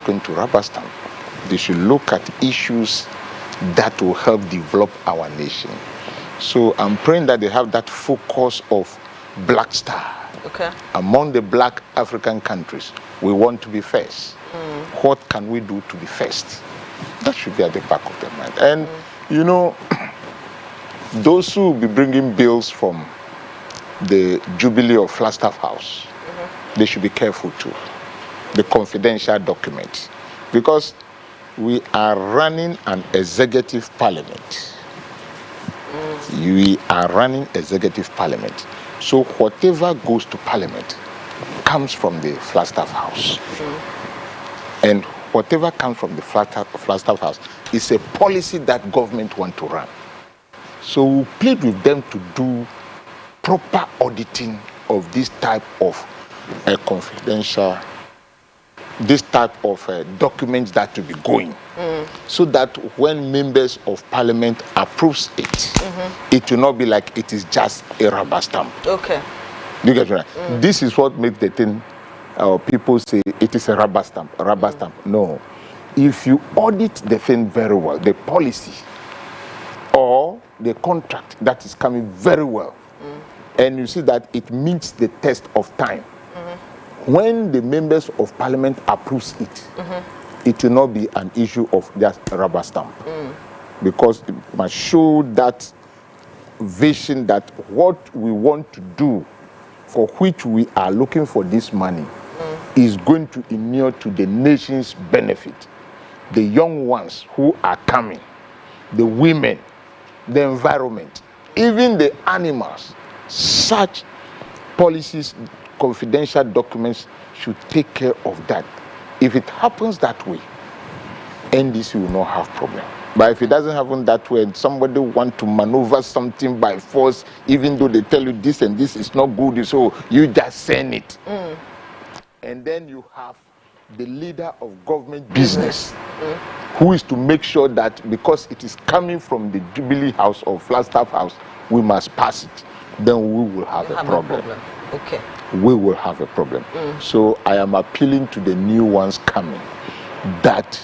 going to rubber stamp. They should look at issues that will help develop our nation. So I'm praying that they have that focus of Black Star. Okay. Among the black African countries, we want to be first. What can we do to be first? That should be at the back of their mind. And, you know, those who will be bringing bills from the Jubilee of Flagstaff House, they should be careful too. The confidential documents. Because we are running an executive parliament. We are running executive parliament. So whatever goes to parliament comes from the Flagstaff House. And whatever comes from the Flagstaff House is a policy that government want to run. So we plead with them to do proper auditing of this type of confidential, this type of documents that will be going, so that when members of parliament approves it, it will not be like it is just a rubber stamp. Okay. You get right? This is what makes the thing, people say it is a rubber stamp, No. If you audit the thing very well, the policy or the contract that is coming very well, and you see that it meets the test of time, when the members of parliament approves it, it will not be an issue of just a rubber stamp. Because it must show that vision that what we want to do, for which we are looking for this money, is going to inure to the nation's benefit. The young ones who are coming, the women, the environment, even the animals. Such policies, confidential documents should take care of that. If it happens that way, NDC will not have problem. But if it doesn't happen that way and somebody want to maneuver something by force, even though they tell you this and this is not good, so you just send it. And then you have the leader of government business, who is to make sure that because it is coming from the Jubilee House or Flagstaff House, we must pass it. Then we will have a problem. Okay. We will have a problem. So I am appealing to the new ones coming that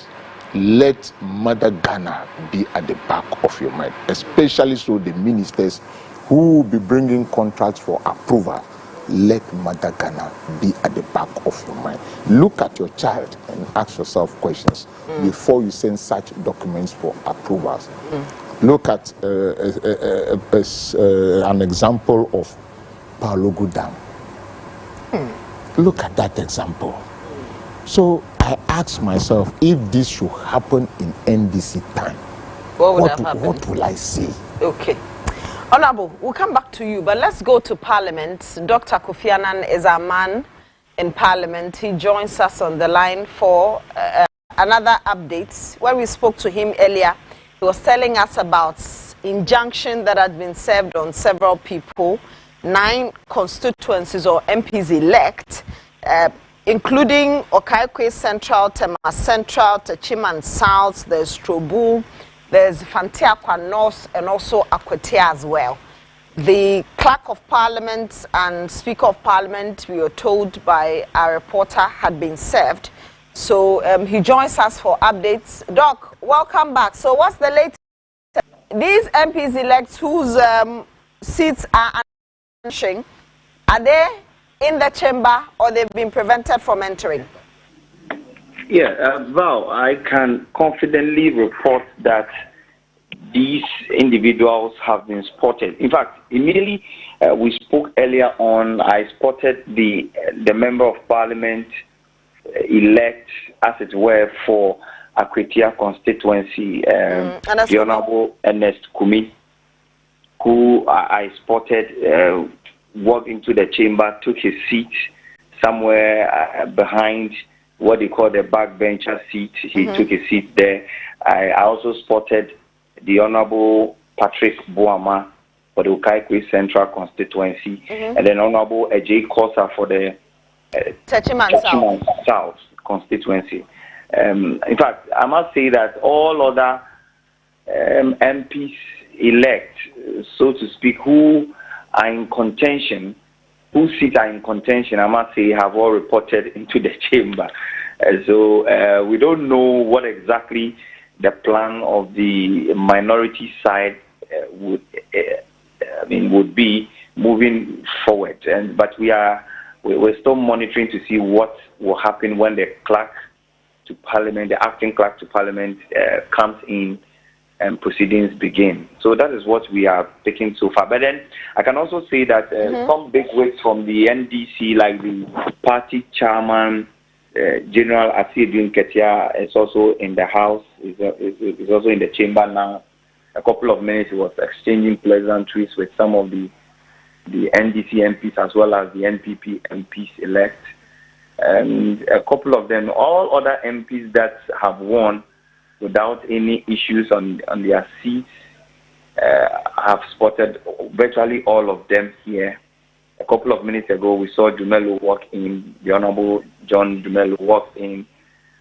let Mother Ghana be at the back of your mind, especially so the ministers who will be bringing contracts for approval. Let Mother Ghana be at the back of your mind. Look at your child and ask yourself questions before you send such documents for approvals. Look at an example of Palogu Dam. Look at that example. So I ask myself, if this should happen in NDC time, what will I say? Okay. Honorable, we'll come back to you, but let's go to Parliament. Dr. Kofi Annan is our man in Parliament. He joins us on the line for another update. When we spoke to him earlier, he was telling us about injunction that had been served on several people, 9 constituencies or MPs elect, including Okaikwe Central, Tema Central, Techiman South, there's Trobu, there's Fantiakwa North, and also Akwatia as well. The Clerk of Parliament and Speaker of Parliament, we were told by our reporter, had been served. So he joins us for updates. Doc, welcome back. So what's the latest? These MPs elects whose seats are announcing, are they in the chamber or they've been prevented from entering? Yeah, Val, I can confidently report that these individuals have been spotted. In fact, immediately we spoke earlier on, I spotted the Member of Parliament elect, as it were, for Akwatia constituency, the Honorable Ernest Kumi, who I spotted walked into the chamber, took his seat somewhere behind what they call the backbencher seat. He took his seat there. I also spotted the Honorable Patrick Boama for the Okaikwe Central constituency, and then Honorable Ajay Kosa for the Techiman South constituency. In fact, I must say that all other MPs elect, so to speak, who are in contention, whose seats are in contention, I must say, have all reported into the chamber. So we don't know what exactly the plan of the minority side would be moving forward. But we're still monitoring to see what will happen when the clerk to Parliament, the acting clerk to Parliament, comes in and proceedings begin. So that is what we are taking so far. But then I can also say that some big wigs from the NDC, like the party chairman, General Asiedu Nketia, is also in the House, is also in the chamber now. A couple of minutes he was exchanging pleasantries with some of the NDC MPs as well as the NPP MPs elect. And a couple of them, all other MPs that have won without any issues on their seats, have spotted virtually all of them here. A couple of minutes ago, we saw Dumelo walk in, the Honorable John Dumelo walk in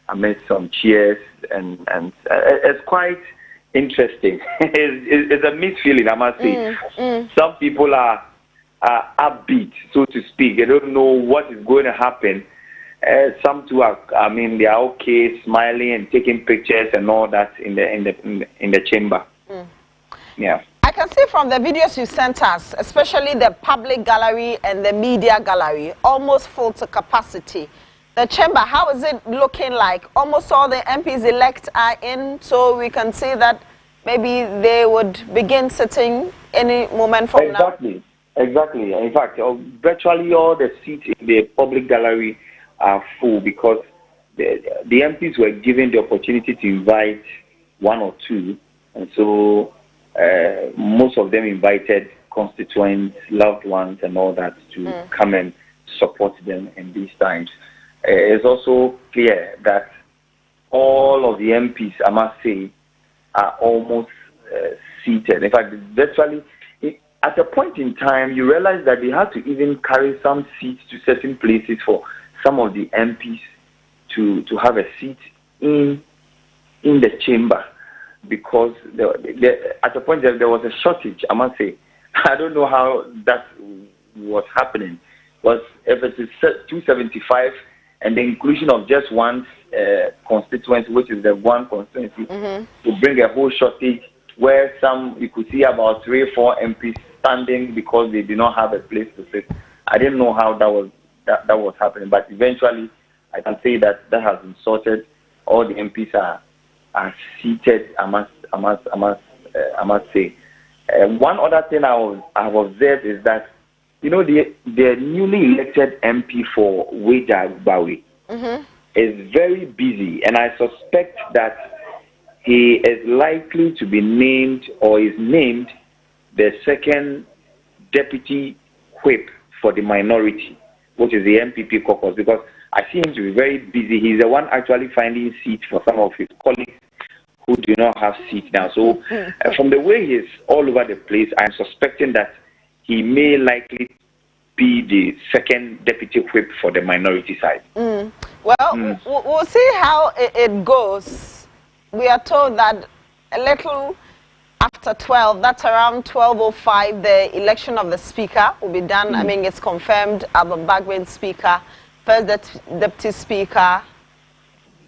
amidst some cheers, and it's quite interesting. It's a mixed feeling, I must say. Some people are upbeat, so to speak. They don't know what is going to happen. Some too are, they are okay, smiling and taking pictures and all that in the chamber. Yeah. I can see from the videos you sent us, especially the public gallery and the media gallery, almost full to capacity. The chamber, how is it looking like? Almost all the MPs elect are in, so we can see that maybe they would begin sitting any moment from now. Exactly. In fact, virtually all the seats in the public gallery are full because the MPs were given the opportunity to invite one or two, and so most of them invited constituents, loved ones, and all that to come and support them in these times. It's also clear that all of the MPs, I must say, are almost seated. In fact, virtually, at a point in time, you realize that they had to even carry some seats to certain places for some of the MPs to have a seat in the chamber, because at a point there was a shortage, I must say. I don't know how that was happening. Was if it is 275 and the inclusion of just one constituency, which is the one constituency, to bring a whole shortage where you could see about 3 or 4 MPs standing because they did not have a place to sit. I didn't know how that was happening, but eventually I can say that has been sorted. All the MPs are seated. I must say. One other thing I have observed is that, the newly elected MP for Weija Agbawi is very busy, and I suspect that he is likely to be named or is named the second deputy whip for the minority, which is the MPP caucus, because I see him to be very busy. He's the one actually finding seats for some of his colleagues who do not have seats now. So from the way he's all over the place, I'm suspecting that he may likely be the second deputy whip for the minority side. Well, we'll see how it goes. We are told that a little after 12, that's around 12:05, the election of the speaker will be done. I mean, it's confirmed. Alban Bagbin speaker, first deputy speaker,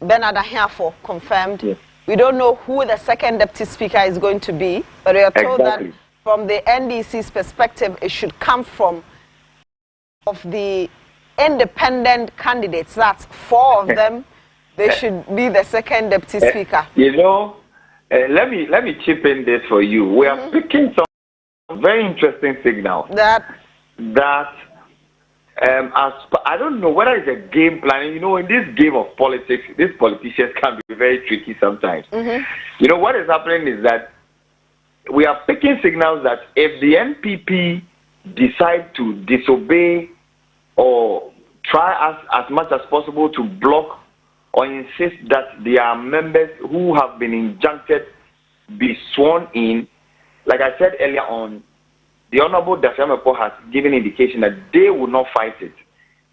Bernard Ahiafo confirmed. Yes. We don't know who the second deputy speaker is going to be, but we are told that from the NDC's perspective, it should come from the independent candidates. That's 4 of them. They should be the second deputy speaker. Let me chip in this for you. We are picking some very interesting signals. I don't know whether it's a game plan. In this game of politics, these politicians can be very tricky sometimes. What is happening is that we are picking signals that if the NPP decide to disobey or try as much as possible to block or insist that their members who have been injuncted be sworn in, like I said earlier on, the Honorable Dafiamepo has given indication that they will not fight it.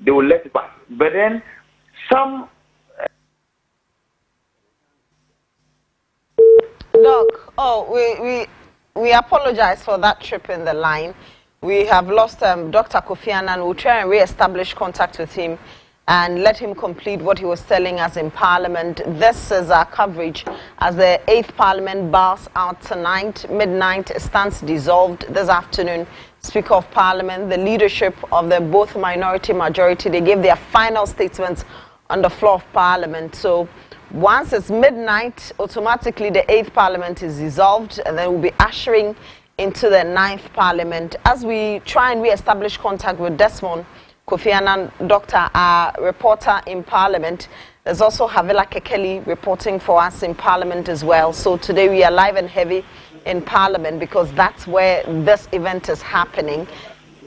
They will let it pass. But then some... Doc, we apologize for that trip in the line. We have lost Dr. Kofi Annan. We'll try and re-establish contact with him and let him complete what he was telling us in Parliament. This is our coverage as the 8th Parliament bars out tonight. Midnight stands dissolved this afternoon. Speaker of Parliament, the leadership of the both minority majority, they gave their final statements on the floor of Parliament. So once it's midnight, automatically the 8th Parliament is dissolved, and then we'll be ushering into the 9th Parliament. As we try and re-establish contact with Desmond Kofi Annan, Doctor, our reporter in Parliament. There's also Havila Kekeli reporting for us in Parliament as well. So today we are live and heavy in Parliament because that's where this event is happening.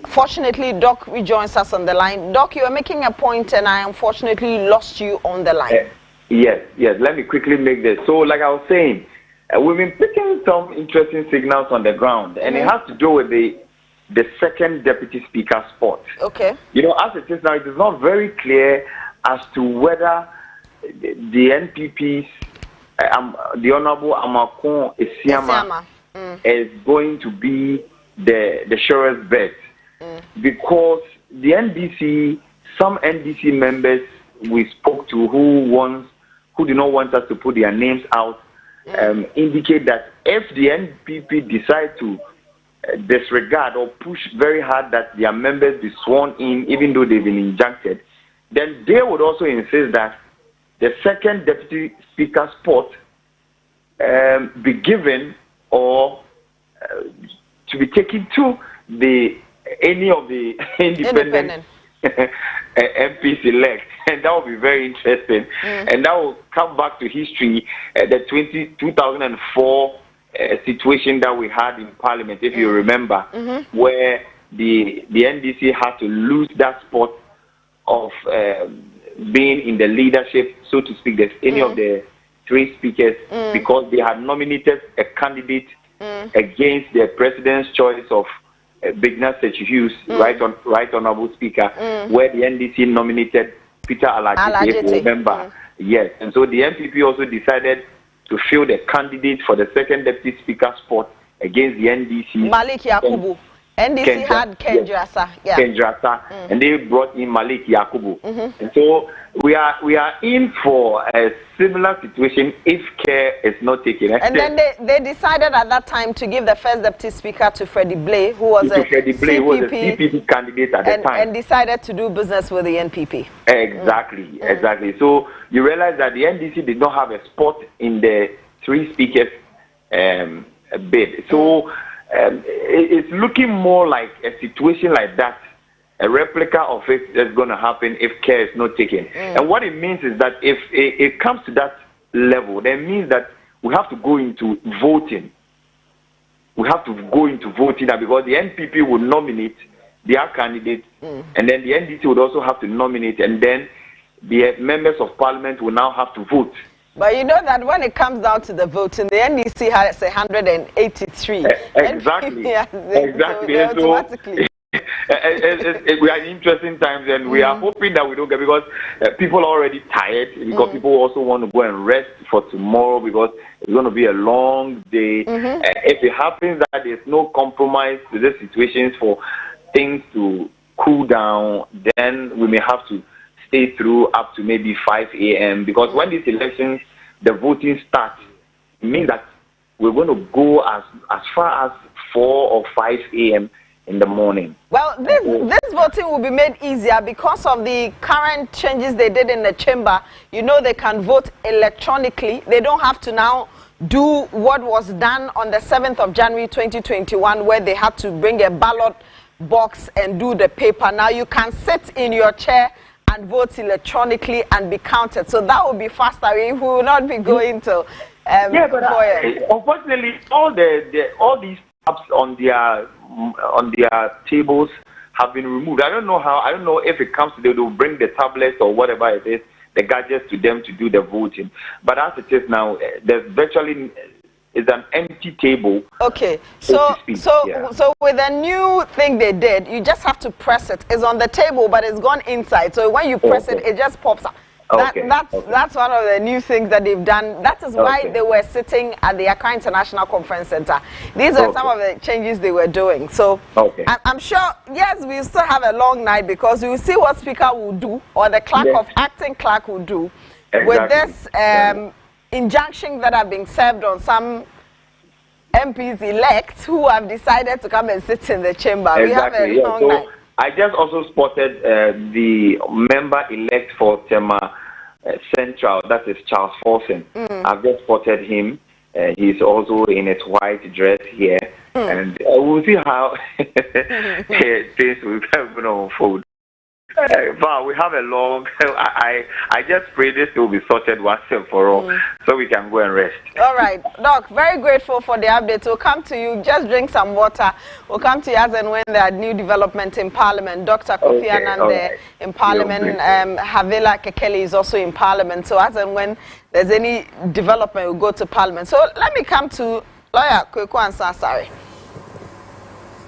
Fortunately, Doc rejoins us on the line. Doc, you were making a point and I unfortunately lost you on the line. Yes. Let me quickly make this. So like I was saying, we've been picking some interesting signals on the ground, and it has to do with the second deputy speaker spot. Okay. You know, as it is now, it is not very clear as to whether the NPP's, the Honorable Amakun Esiama is going to be the surest bet. Because the NDC, some NDC members we spoke to who do not want us to put their names out, indicate that if the NPP decide to disregard or push very hard that their members be sworn in, even though they've been injuncted, then they would also insist that the second deputy speaker spot be given or to be taken to any of the independent. MPs elect, and that will be very interesting. And that will come back to history, the 2004 situation that we had in Parliament, if you remember, where the NDC had to lose that spot of being in the leadership, so to speak, there's any of the three speakers, because they had nominated a candidate against the president's choice of Bignas Hughes, right honorable speaker, where the NDC nominated Peter Alajete, if you remember. Yes, and so the NPP also decided to field a candidate for the second deputy speaker spot against the NDC. Malik Yakubu. NDC had Ken Drasa. Yes. Ken Drasa, and they brought in Malik Yakubu. And so we are in for a similar situation if care is not taken. And then they decided at that time to give the first deputy speaker to Freddie Blay, who was a CPP candidate at the time. And decided to do business with the NPP. Exactly. So you realize that the NDC did not have a spot in the three speakers bid. So it's looking more like a situation like that, a replica of it that's going to happen if care is not taken. And what it means is that if it comes to that level, that means that we have to go into voting. We have to go into voting now, because the NPP will nominate their candidate, and then the NDC would also have to nominate, and then the members of Parliament will now have to vote. But you know that when it comes down to the voting, the NDC has 183. Exactly. Exactly. So automatically. We are in interesting times, and we are hoping that we don't get, because people are already tired, because people also want to go and rest for tomorrow, because it's going to be a long day. If it happens that there's no compromise to the situations for things to cool down, then we may have to stay through up to maybe 5 a.m. because when these elections, the voting starts, it means that we're going to go as far as 4 or 5 a.m. in the morning. Well, this voting will be made easier because of the current changes they did in the chamber. You know, they can vote electronically. They don't have to now do what was done on the 7th of January 2021, where they had to bring a ballot box and do the paper. Now you can sit in your chair and vote electronically and be counted. So that will be faster. We will not be going to unfortunately, all these apps on their tables have been removed. I don't know if it comes to they will bring the tablets or whatever it is, the gadgets to them to do the voting. But as it is now, there's virtually an empty table. Okay, so with the new thing they did, you just have to press it. It's on the table, but it's gone inside. So when you press it, it just pops up. That's one of the new things that they've done. That is why they were sitting at the Accra International Conference Center. These are some of the changes they were doing. So I'm sure, yes, we still have a long night because we will see what Speaker will do or the clerk of acting clerk will do with this injunction that have been served on some MPs elect who have decided to come and sit in the chamber. We have a long night. I just also spotted the member elect for Tema Central, that is Charles Forson. I've just spotted him. He's also in his white dress here. And we'll see how things will unfold. But we have a long. I just pray this will be sorted once and for all, so we can go and rest. All right, Doc. Very grateful for the update. We'll come to you. Just drink some water. We'll come to you as and when there are new development in Parliament. Dr. Kofi Annan in Parliament. Havila Kekeli is also in Parliament. So as and when there's any development, we'll go to Parliament. So let me come to Lawyer Kweku Ansah-Asare.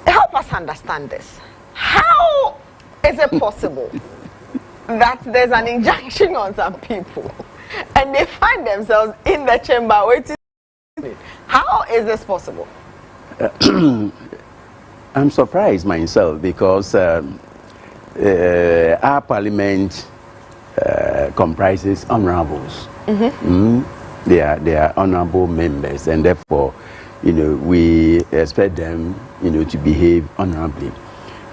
Help us understand this. How is it possible that there's an injunction on some people and they find themselves in the chamber waiting? How is this possible? I'm surprised myself because our parliament comprises honorables. They are honorable members, and therefore, we expect them, to behave honorably.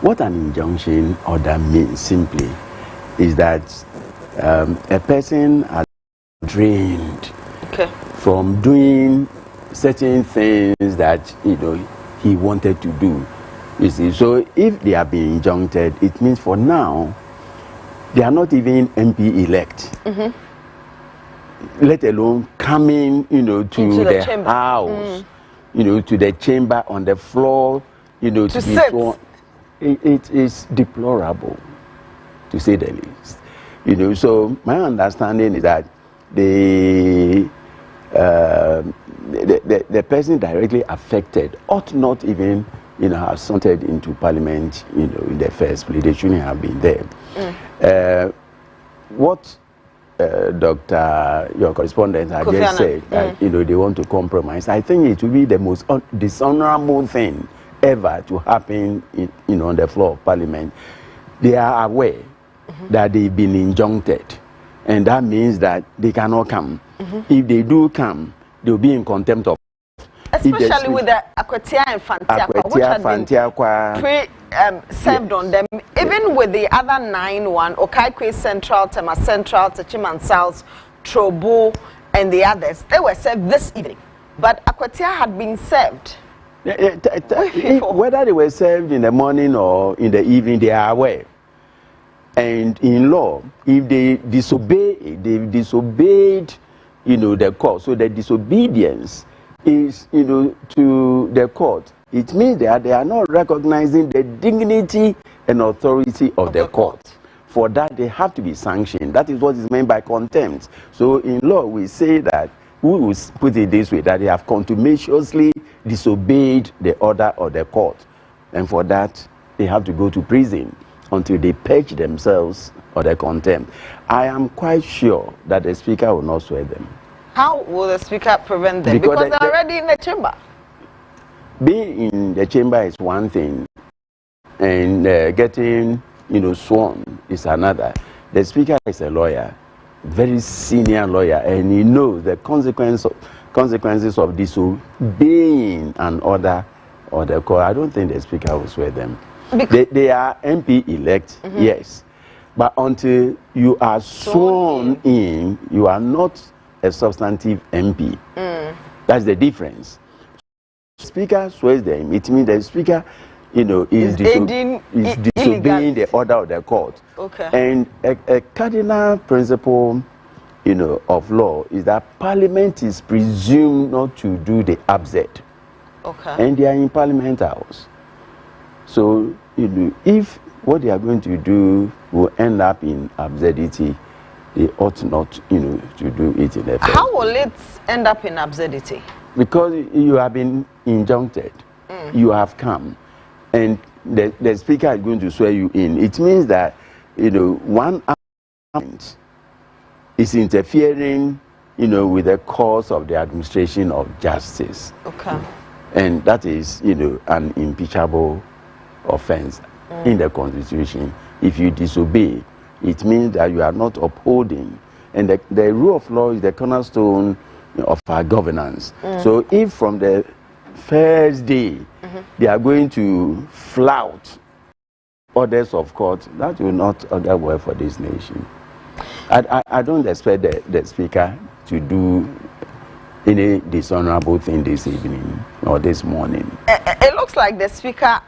What an injunction order means simply is that a person has drained from doing certain things that he wanted to do. You see, so if they are being injuncted, it means for now they are not even MP elect, let alone coming, to the house, to the chamber on the floor, to be sworn. It is deplorable, to say the least. So my understanding is that the person directly affected ought not even, have sauntered into Parliament, in the first place. They shouldn't have been there. What your correspondent had just said, that they want to compromise, I think it will be the most dishonorable thing ever to happen on the floor of Parliament. They are aware that they've been injuncted, and that means that they cannot come. If they do come, they'll be in contempt of. Especially with the Akwatia and Fantiakwa, which had been served on them. Even with the other 9-1, Okaikwe Central, Tema Central, Techiman South, Trobo, and the others, they were served this evening. But Akwatia had been served. Whether they were served in the morning or in the evening, they are aware. And in law, if they disobeyed, the court. So the disobedience is, to the court. It means that they are not recognizing the dignity and authority of the court. For that, they have to be sanctioned. That is what is meant by contempt. So in law, we say that, we will put it this way, that they have contumaciously disobeyed the order of the court. And for that, they have to go to prison until they purge themselves of the contempt. I am quite sure that the Speaker will not swear them. How will the Speaker prevent them? Because they're already in the chamber. Being in the chamber is one thing, and getting, sworn is another. The Speaker is a lawyer, very senior lawyer, and he knows the consequences of disobeying an order or the court. I don't think the Speaker will swear them. They are MP elect, yes, but until you are sworn in, you are not a substantive MP. That's the difference. Speaker swears them. It means the Speaker, is disobeying the order of the court. And a cardinal principle, of law is that Parliament is presumed not to do the absurd. And they are in Parliament House. So, if what they are going to do will end up in absurdity, they ought not, to do it in the first. How will it end up in absurdity? Because you have been injuncted, you have come, and the Speaker is going to swear you in. It means that, one argument is interfering, with the course of the administration of justice. Okay. And that is, an impeachable offense in the Constitution. If you disobey, it means that you are not upholding. And the rule of law is the cornerstone of our governance. So if from the first day they are going to flout orders of court, that will not augur well for this nation. I don't expect the Speaker to do any dishonorable thing this evening or this morning. It looks like the Speaker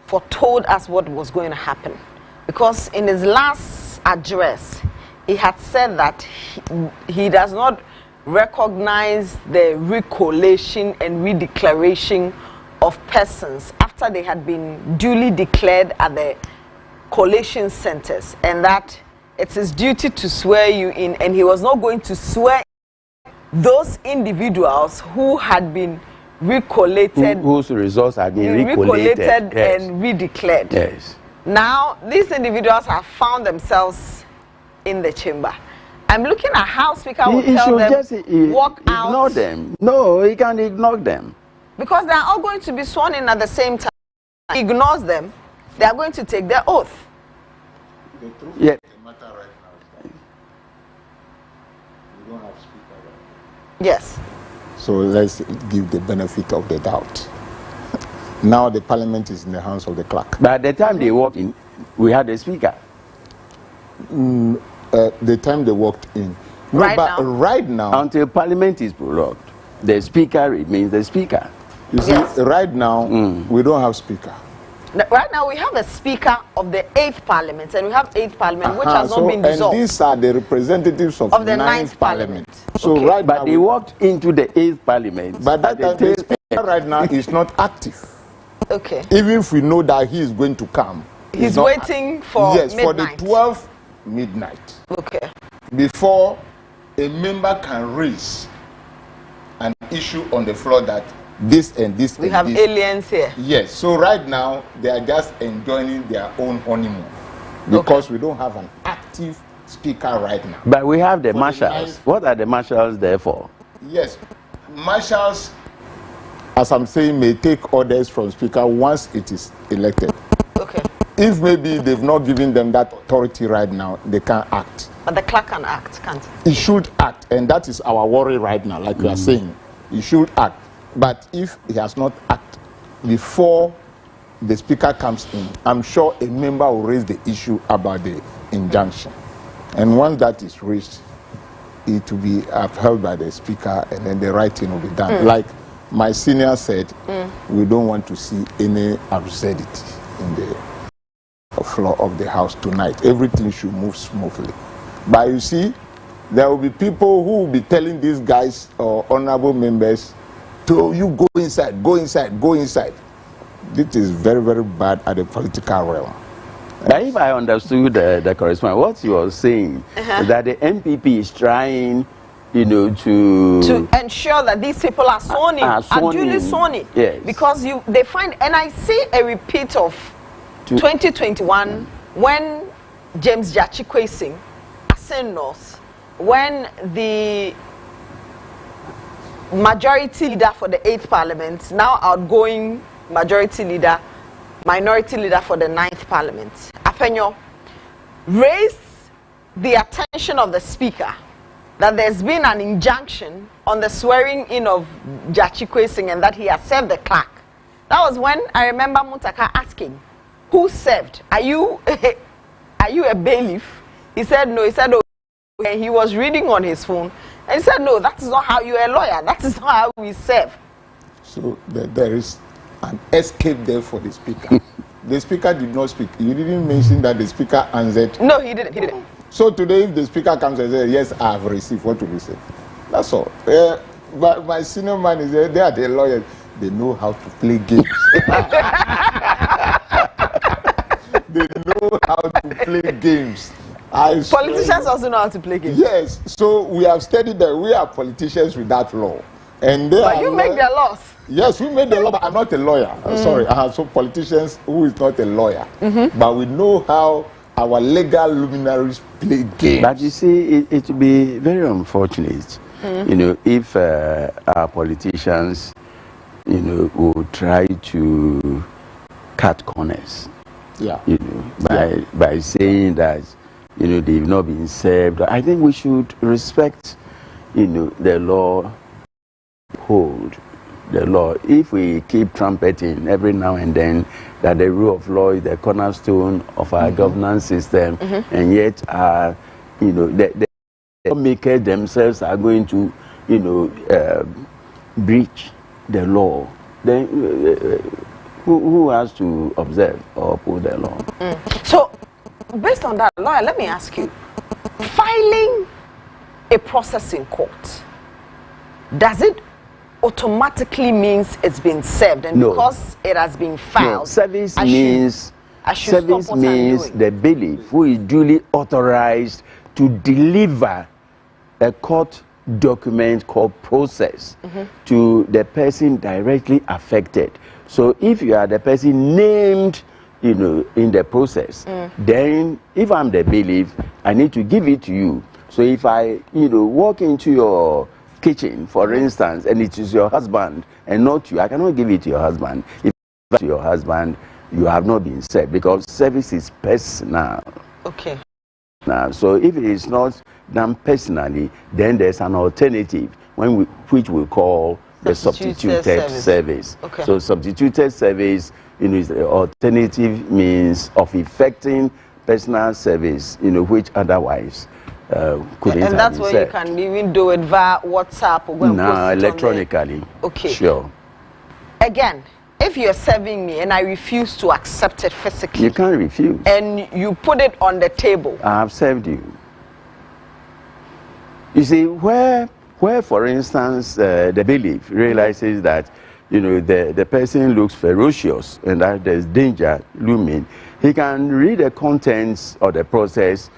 foretold us what was going to happen, because in his last address he had said that he does not recognize the recollation and redeclaration of persons after they had been duly declared at the collation centers, and that it's his duty to swear you in, and he was not going to swear those individuals who had been recollated, whose results had been recollated yes, and redeclared. Yes. Now these individuals have found themselves in the chamber. I'm looking at how Speaker will tell them just walk ignore out. them. No, he can't ignore them. Because they are all going to be sworn in at the same time. He ignores them, they are going to take their oath. Yeah. The matter right now is that we don't have speaker right now. Yes. So let's give the benefit of the doubt. Now the parliament is in the hands of the clerk. By the time they walked in, we had a speaker. The time they walked in. No, Right but now? right now, Until parliament is prorogued, the speaker remains the speaker. you see, Yes. right now, we don't have speaker. Right now we have a speaker of the 8th parliament, and we have 8th parliament which has not So, been dissolved. and these are the representatives of Of the 9th ninth parliament. parliament. So Okay. right now, But they walked into the 8th parliament. but that at the time, the tail speaker end. right now is not active. Okay. Even if we know that he is going to come, He's not waiting for yes, for the midnight. 12th midnight, Okay. before a member can raise an issue on the floor that this and this We and have this. aliens here. Yes, so right now they are just enjoying their own honeymoon because we don't have an active speaker right now. But we have the For the marshals. ninth- What are the marshals there for? Yes, marshals, as I'm saying, may take orders from speaker once it is elected. Okay. If maybe they've not given them that authority right now, they can't act. But the clerk can act, can't he? He should act, and that is our worry right now, like we are saying. He should act. But if he has not acted before the speaker comes in, I'm sure a member will raise the issue about the injunction. And once that is raised, it will be upheld by the speaker, and then the right thing will be done. Like my senior said, we don't want to see any absurdity in the floor of the house tonight. Everything should move smoothly. But you see, there will be people who will be telling these guys or honorable members, to you go inside, go inside, go inside. This is very, very bad at the political realm. But if I understood the correspondent, what you are saying is that the MPP is trying, To ensure that these people are sworn in, Are sworn are duly in. sworn in. Yes. Because they find, and I see a repeat of 2021 when James Jachikwesing, Asen North, when the majority leader for the 8th parliament, now outgoing majority leader, minority leader for the 9th parliament, Afenyo, raised the attention of the speaker that there's been an injunction on the swearing in of Jachikwesing and that he has served the clerk. That was when I remember Muntaka asking, who served? Are you a bailiff? He said no. He said, oh, and he was reading on his phone. And he said, no, that is not how you're a lawyer. That is not how we serve. So there is an escape there for the speaker. The speaker did not speak. You didn't mention that the speaker answered. No, he didn't. He didn't. So today, if the speaker comes and says, yes, I have received, what will we say? That's all. But my senior man is there. They are the lawyers. They know how to play games. They know how to play games. Politicians also know how to play games. Yes. So we have studied that. We are politicians with that law. And they But are you make their laws. Yes, we made the law, but I'm not a lawyer. Sorry. So politicians who is not a lawyer. But we know how our legal luminaries play games. But you see, it would be very unfortunate, you know, if our politicians, you know, will try to cut corners. Yeah. You know, by saying that, you know, they've not been served. I think we should respect, you know, the law, hold the law. If we keep trumpeting every now and then that the rule of law is the cornerstone of our governance system, and yet, you know, the lawmakers themselves are going to, you know, breach the law, then who has to observe or uphold the law? So, based on that, lawyer, let me ask you, filing a process in court, does it automatically means it's been served? And No. because it has been filed, No. Service I means should stop what I'm doing. the bailiff who is duly authorized to deliver a court document called process to the person directly affected. So if you are the person named, you know, in the process, then if I'm the bailiff, I need to give it to you. So if I, you know, walk into your kitchen, for instance, and it is your husband and not you, I cannot give it to your husband. If it's to your husband, you have not been served, because service is personal. Okay. Now, so if it is not done personally, then there's an alternative which we call the substituted service. Okay. So substituted service, you know, is the alternative means of effecting personal service, you know, which otherwise couldn't have And that's been where served. you can even do it via WhatsApp or go and post it on electronically. the- Okay. Sure. Again, if you're serving me and I refuse to accept it physically, You can't refuse. and you put it on the table, I have served you. You see, where for instance, the bailiff realizes that, you know, the person looks ferocious and that there's danger looming, he can read the contents of the process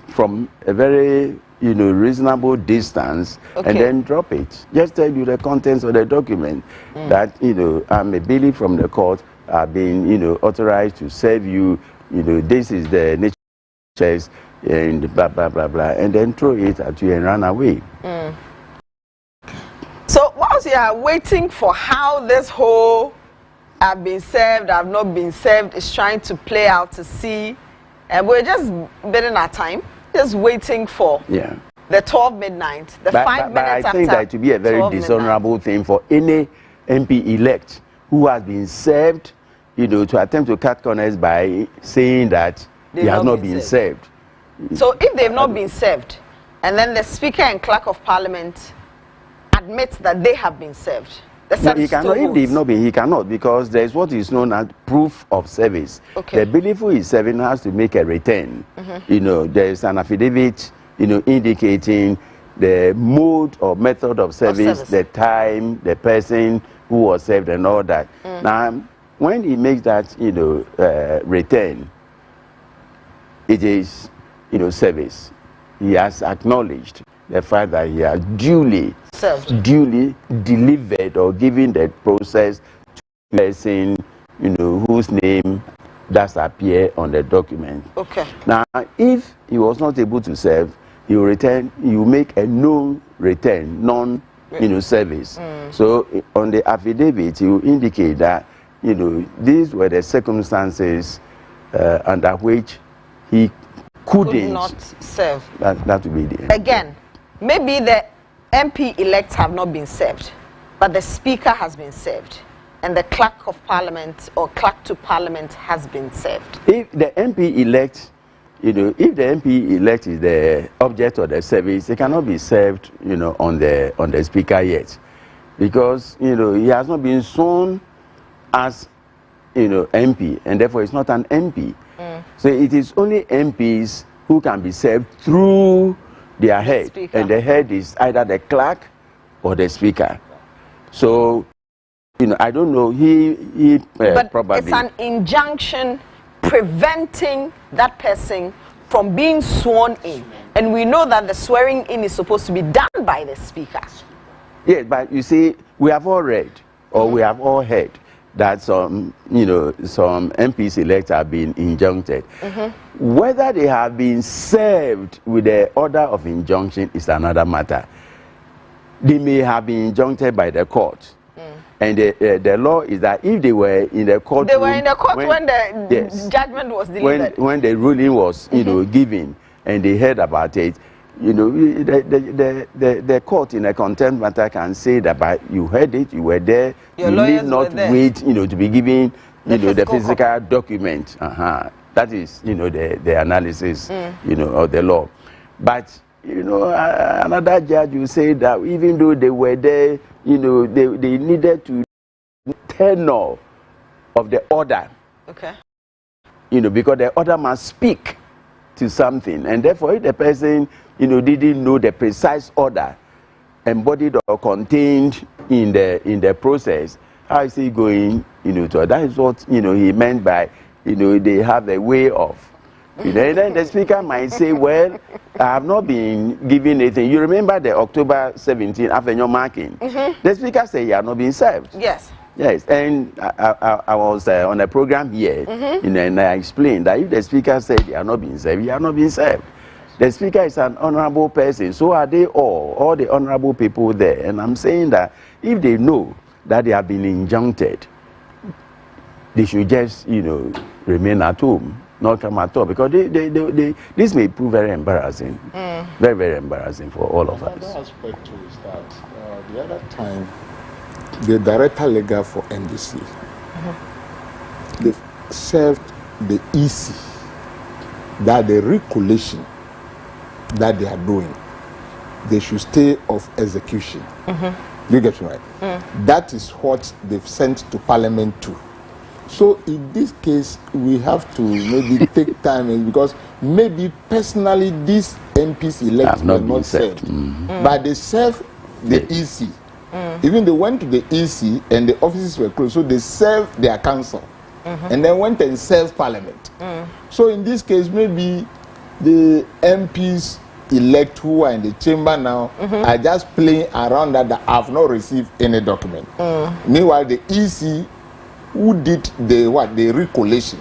from a very, you know, reasonable distance, and then drop it. Just tell you the contents of the document, that, you know, I'm a bailiff from the court, I've been, you know, authorized to serve you, you know, this is the nature and blah, blah, blah, blah, and then throw it at you and run away. so whilst you are waiting for how this whole I've been served, I've not been served is trying to play out to see, and we're just bidding our time, just waiting for the 12 midnight, the 5 minutes after. But I think that to be a very dishonorable thing for any MP elect who has been served, you know, to attempt to cut corners by saying that he has not been served. So if they've not been served, and then the Speaker and Clerk of Parliament admits that they have been served, the No, service he cannot. still If they've holds. not been, he cannot, because there's what is known as proof of service. Okay. The bailiff who is serving has to make a return. You know, there's an affidavit, you know, indicating the mode or method of service, the time, the person who was served, and all that. Now, when he makes that, you know, return, it is, you know, service. He has acknowledged the fact that he has duly delivered or given the process to the person, you know, whose name does appear on the document. Okay. Now, if he was not able to serve, he will return. He will make a non-return, you know, service. So on the affidavit, he will indicate that, you know, these were the circumstances under which he Could not serve. That would be the end. Again, maybe the MP elects have not been served, but the Speaker has been served, and the Clerk of Parliament or Clerk to Parliament has been served. If the MP elect, you know, if the MP elect is the object of the service, it cannot be served, you know, on the Speaker yet, because, you know, he has not been sworn as, you know, MP, and therefore it's not an MP. So it is only MPs who can be served through their head, Speaker. and the head is either the clerk or the Speaker. So, you know, I don't know. He But probably. it's an injunction preventing that person from being sworn in, and we know that the swearing in is supposed to be done by the Speaker. Yes, but you see, we have all read or we have all heard that some MPs elect have been injuncted. Whether they have been served with the order of injunction is another matter. They may have been injuncted by the court. And the law is that if they were in the court, they were in the court when the judgment was delivered. When the ruling was, given, and they heard about it, the court in a contempt matter can say that, but you heard it, you were there, your you need not wait, to be given, the physical document. That is, the analysis, of the law. But another judge will say that even though they were there, they needed to tenor of the order. Okay. Because the order must speak to something, and therefore if the person, didn't know the precise order embodied or contained in the process, how is he going, to? That is what he meant by, they have a way of. And then the speaker might say, well, I have not been given anything. You remember the October 17 after your marking? The speaker said you have not been served. Yes. Yes, and I was on a program here, and I explained that if the speaker said you have not been served, you have not been served. The speaker is an honorable person, so are they all the honorable people there. And I'm saying that if they know that they have been injuncted, they should just, remain at home, not come at all, because this may prove very embarrassing, very, very embarrassing for all of us. Another aspect too is that the other time, the director legal for NDC, they served the EC that the recollection that they are doing, they should stay off execution. You get me right? That is what they've sent to Parliament too. So in this case, we have to maybe take time, because maybe personally these MPs elected were not served, but they served the EC. Even they went to the EC and the offices were closed, so they served their council, and then went and served Parliament. So in this case, maybe the MPs elect who are in the chamber now are just playing around that have not received any document. Meanwhile, the EC who did the recollection,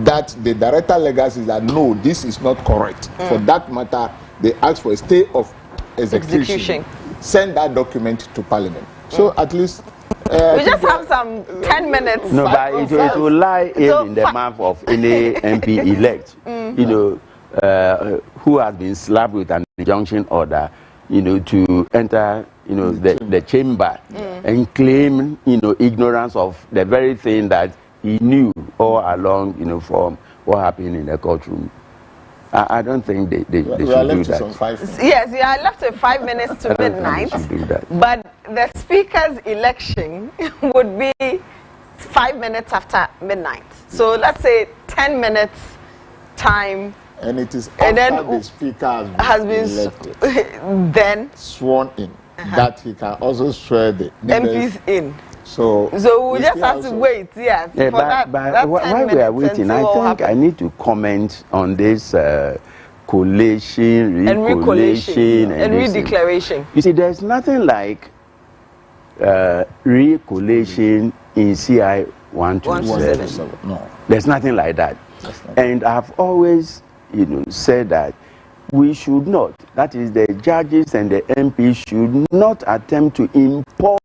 that the director legacy is that no, this is not correct. For that matter, they asked for a stay of execution. Send that document to Parliament. So at least we just have some 10 minutes. No, but it will lie in the mouth of any MP elect, who has been slapped with an injunction order, to enter, the chamber and claim, ignorance of the very thing that he knew all along, from what happened in the courtroom. I don't think they should do that. Yes, you are left with 5 minutes to midnight. But the speaker's election would be 5 minutes after midnight. So let's say 10 minutes time. And it is after the speaker has been elected, then sworn in, that he can also swear the MPs in. So we just have to wait, yes. Yeah, but while we are waiting, I think I need to comment on this collation, recollation, and redeclaration. You see, there's nothing like recollation in CI 127. No. There's nothing like that. And I've always, said that we should not, that is, the judges and the MPs should not attempt to import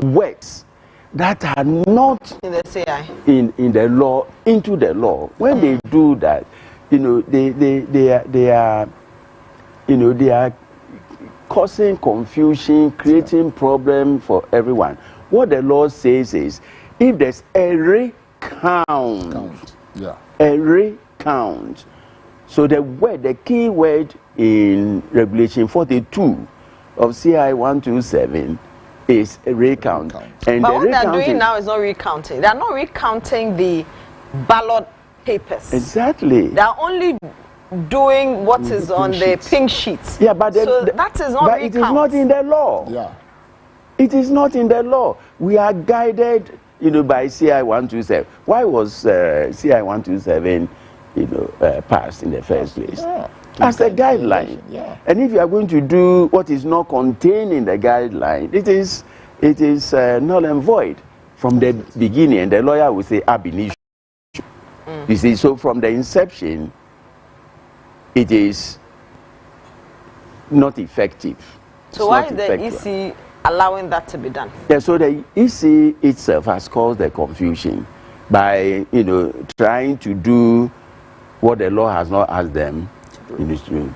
words that are not in the CI, in the law, into the law. When they do that, they are causing confusion, creating problem for everyone. What the law says is, if there's a recount, a recount. So the key word in Regulation 42 of CI 127 is a recount. And but what they're doing now is not recounting. They're not recounting the ballot papers. Exactly. They're only doing what is on the pink sheets. Yeah, but that is not but it is not in the law. Yeah. It is not in the law. We are guided, by CI 127. Why was CI 127, passed in the first place? As a guideline. Yeah. And if you are going to do what is not contained in the guideline, it is null and void. from the beginning, and the lawyer will say ab initio. You see, so from the inception, it is not effective. So why is the EC allowing that to be done? Yeah, so the EC itself has caused the confusion by, trying to do what the law has not asked them to do.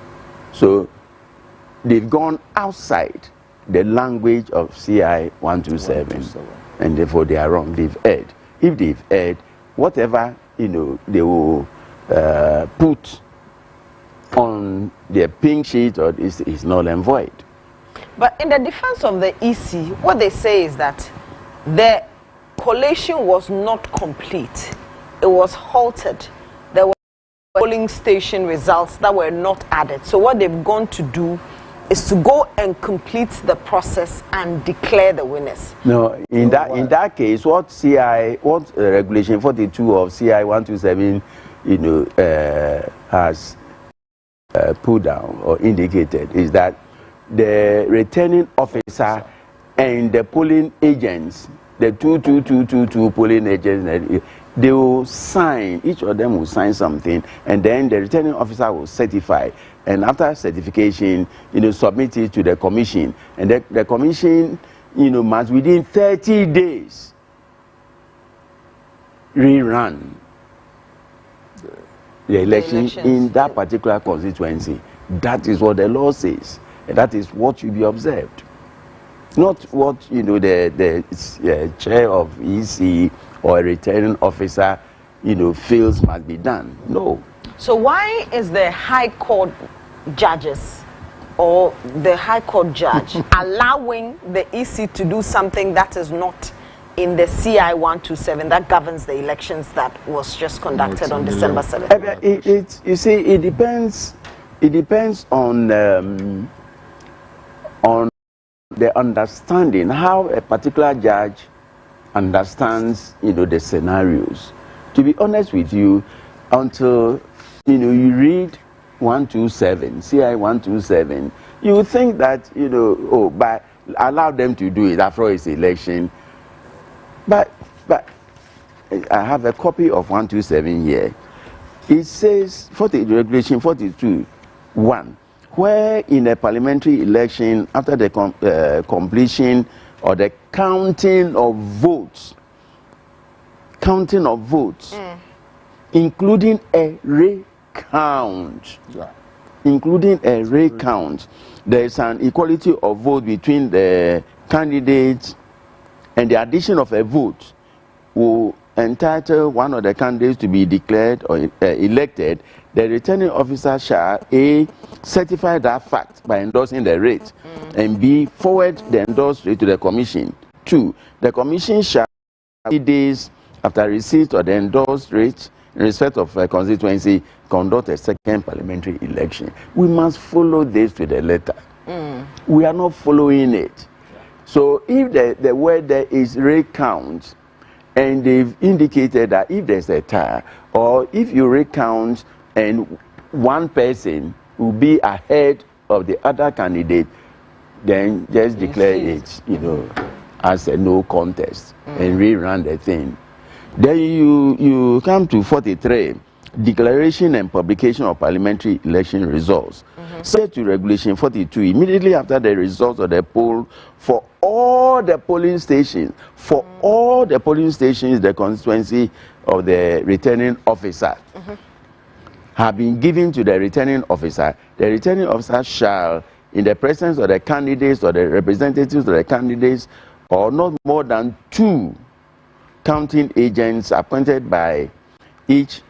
So they've gone outside the language of CI 127, and therefore they are wrong. They've erred. If they've erred, whatever they will put on their pink sheet or is null and void. But in the defense of the EC, what they say is that the collation was not complete. It was halted. There were polling station results that were not added. So what they've gone to do is to go and complete the process and declare the winners. No, in that case, what regulation 42 of CI 127, has put down or indicated is that the returning officer and the polling agents, the two polling agents, they will sign, each of them will sign something, and then the returning officer will certify, and after certification, submit it to the commission, and the commission, must within 30 days rerun the election in that particular constituency. That is what the law says, and that is what should be observed. Not what the chair of EC or a returning officer feels must be done. No. So why is the High Court judges or the High Court judge allowing the EC to do something that is not in the CI 127 that governs the elections that was just conducted on December 7th? You see, it depends. It depends on the understanding, how a particular judge understands, the scenarios. To be honest with you, until, you read 127, CI 127, you would think that, but allow them to do it after its election. But I have a copy of 127 here. It says, Regulation 42(1), where in a parliamentary election, after the completion or the counting of votes, including a recount, there is an equality of vote between the candidates, and the addition of a vote will entitle one of the candidates to be declared or elected. The returning officer shall A, certify that fact by endorsing the rate, and B, forward the endorsed rate to the commission. 2, the commission shall 3 days after receipt of the endorsed rate in respect of a constituency conduct a second parliamentary election. We must follow this to the letter. We are not following it. So if the word there is recount, and they've indicated that if there's a tie, or if you recount and one person will be ahead of the other candidate, then just declare it, as a no contest and rerun the thing. Then you come to 43, declaration and publication of parliamentary election results. Set to Regulation 42, immediately after the results of the poll for all the polling stations, the constituency of the returning officer have been given to the returning officer. The returning officer shall, in the presence of the candidates or the representatives of the candidates, or not more than 2 counting agents appointed by each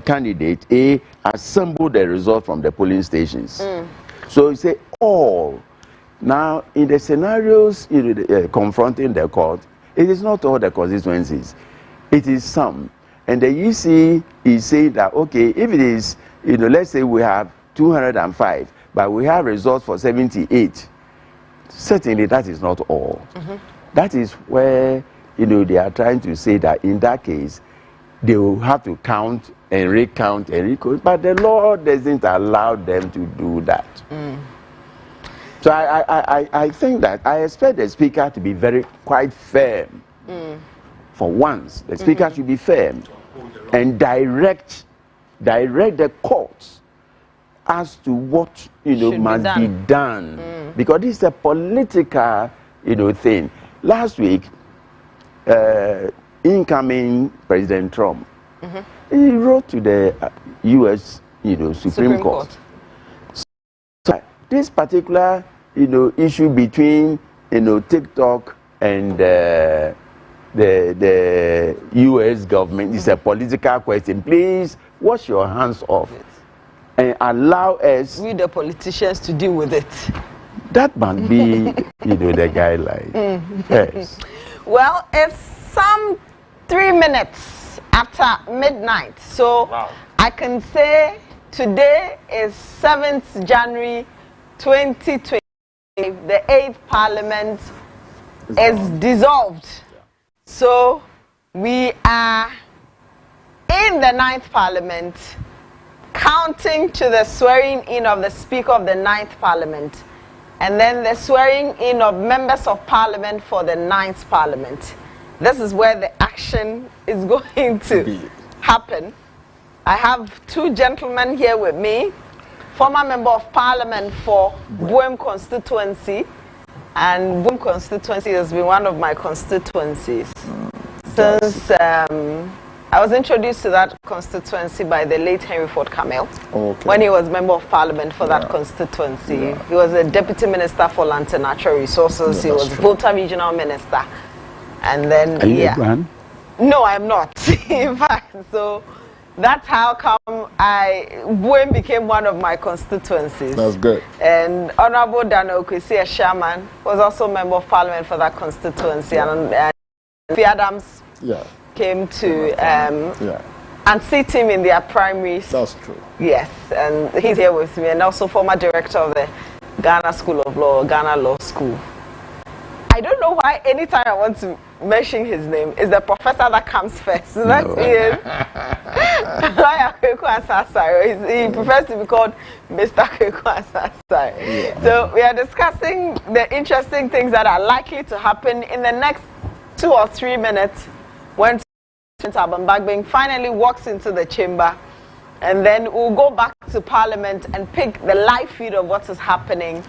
candidate, A, assemble the results from the polling stations. So you say all. Now, in the scenarios confronting the court, it is not all the constituencies. It is some. And the EC is saying that, okay, if it is, let's say we have 205, but we have results for 78, certainly that is not all. That is where, they are trying to say that in that case, they will have to count and recount and recount, but the law doesn't allow them to do that. So I think that I expect the speaker to be quite firm For once, the speaker should be firm and direct the courts as to what must be done. Because this is a political thing. Last week, incoming President Trump, he wrote to the U.S. Supreme Court. So this particular issue between TikTok and the U.S. government is a political question. Please wash your hands off it and allow us, we the politicians, to deal with it. That must be the guideline. Yes. Well, it's some 3 minutes after midnight, so I can say today is 7th January 2020. The 8th Parliament is dissolved. So we are in the 9th Parliament, counting to the swearing in of the Speaker of the 9th Parliament, and then the swearing in of members of Parliament for the 9th Parliament. This is where the action is going to happen. I have two gentlemen here with me, former member of Parliament for Buem constituency, and Buem constituency has been one of my constituencies since I was introduced to that constituency by the late Henry Ford Camel when he was member of Parliament for that constituency. He was a Deputy Minister for Land and Natural Resources. He was Volta Regional Minister. And then, Are you Abraham? No, I'm not. In fact, so that's how come Buem became one of my constituencies. That's good. And Honorable Dano Kwesi Sherman was also member of Parliament for that constituency. And Adams came to unseat him in their primaries. That's true. Yes, and he's here with me, and also former director of the Ghana School of Law, Ghana Law School. I don't know why anytime I want to mention his name, is the professor that comes first. So that is Lawyer Kweku Asasare. He prefers to be called Mr. Kweku Asasare. So we are discussing the interesting things that are likely to happen in the next 2 or 3 minutes when Thabo Mbagbe finally walks into the chamber, and then we'll go back to Parliament and pick the live feed of what is happening,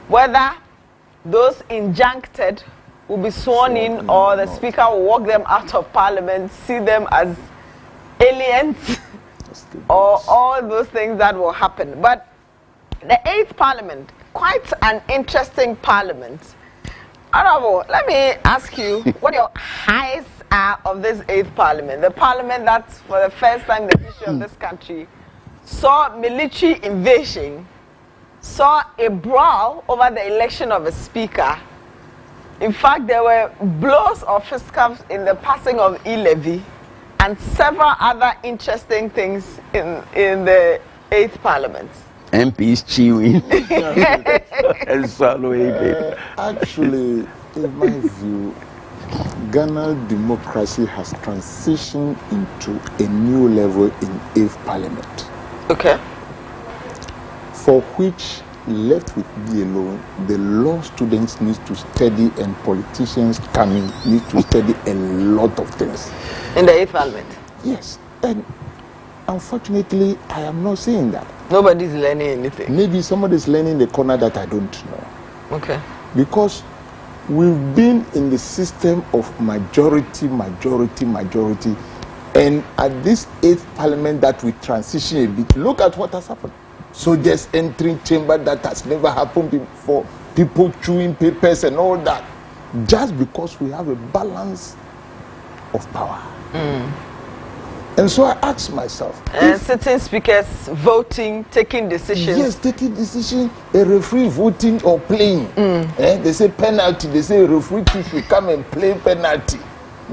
whether those injuncted will be sworn in or the Speaker will walk them out of Parliament, see them as aliens, or all those things that will happen. But the 8th Parliament, quite an interesting Parliament. Honorable, let me ask you what your highs are of this 8th Parliament. The Parliament that, for the first time in the history of this country, saw military invasion, saw a brawl over the election of a speaker. In fact, there were blows of fisticuffs in the passing of e-levy and several other interesting things in the 8th Parliament. MPs chewing and swallowing paper. Actually, in my view, Ghana democracy has transitioned into a new level in 8th Parliament. Okay. For which, left with me alone, the law students need to study and politicians coming need to study a lot of things. In the 8th Parliament? Yes. And unfortunately, I am not saying that. Nobody's learning anything. Maybe somebody's learning the corner that I don't know. Okay. Because we've been in the system of majority, and at this 8th Parliament that we transition a bit, look at what has happened. Soldiers entering chamber that has never happened before, people chewing papers and all that, just because we have a balance of power. And so I asked myself, sitting speakers voting, taking decisions. Yes, taking decisions, a referee voting or playing. They say penalty, they say a referee should come and play penalty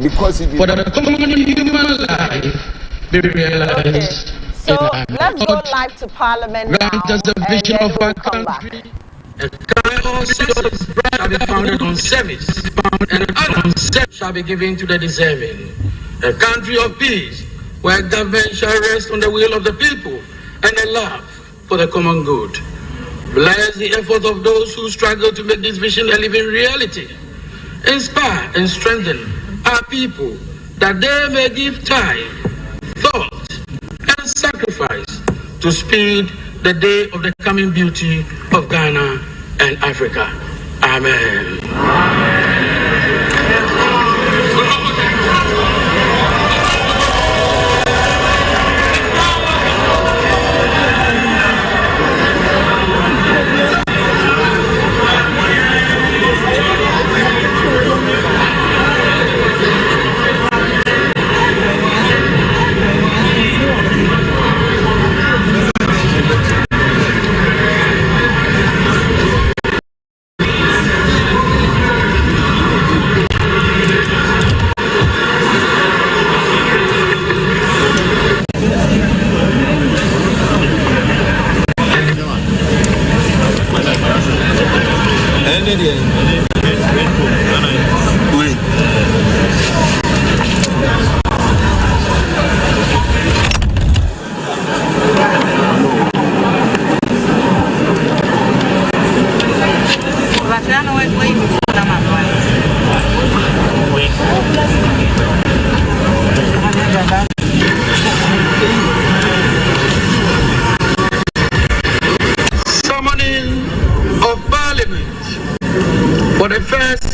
because it is for the common human life be realized. Okay. So let's go live to Parliament now, Grant us the vision of our country. A kind of shall be founded on service, and honor shall be given to the deserving. A country of peace, where government shall rest on the will of the people and a love for the common good. Bless the effort of those who struggle to make this vision a living reality. Inspire and strengthen our people that they may give time, thought, and sacrifice to speed the day of the coming beauty of Ghana and Africa. Amen.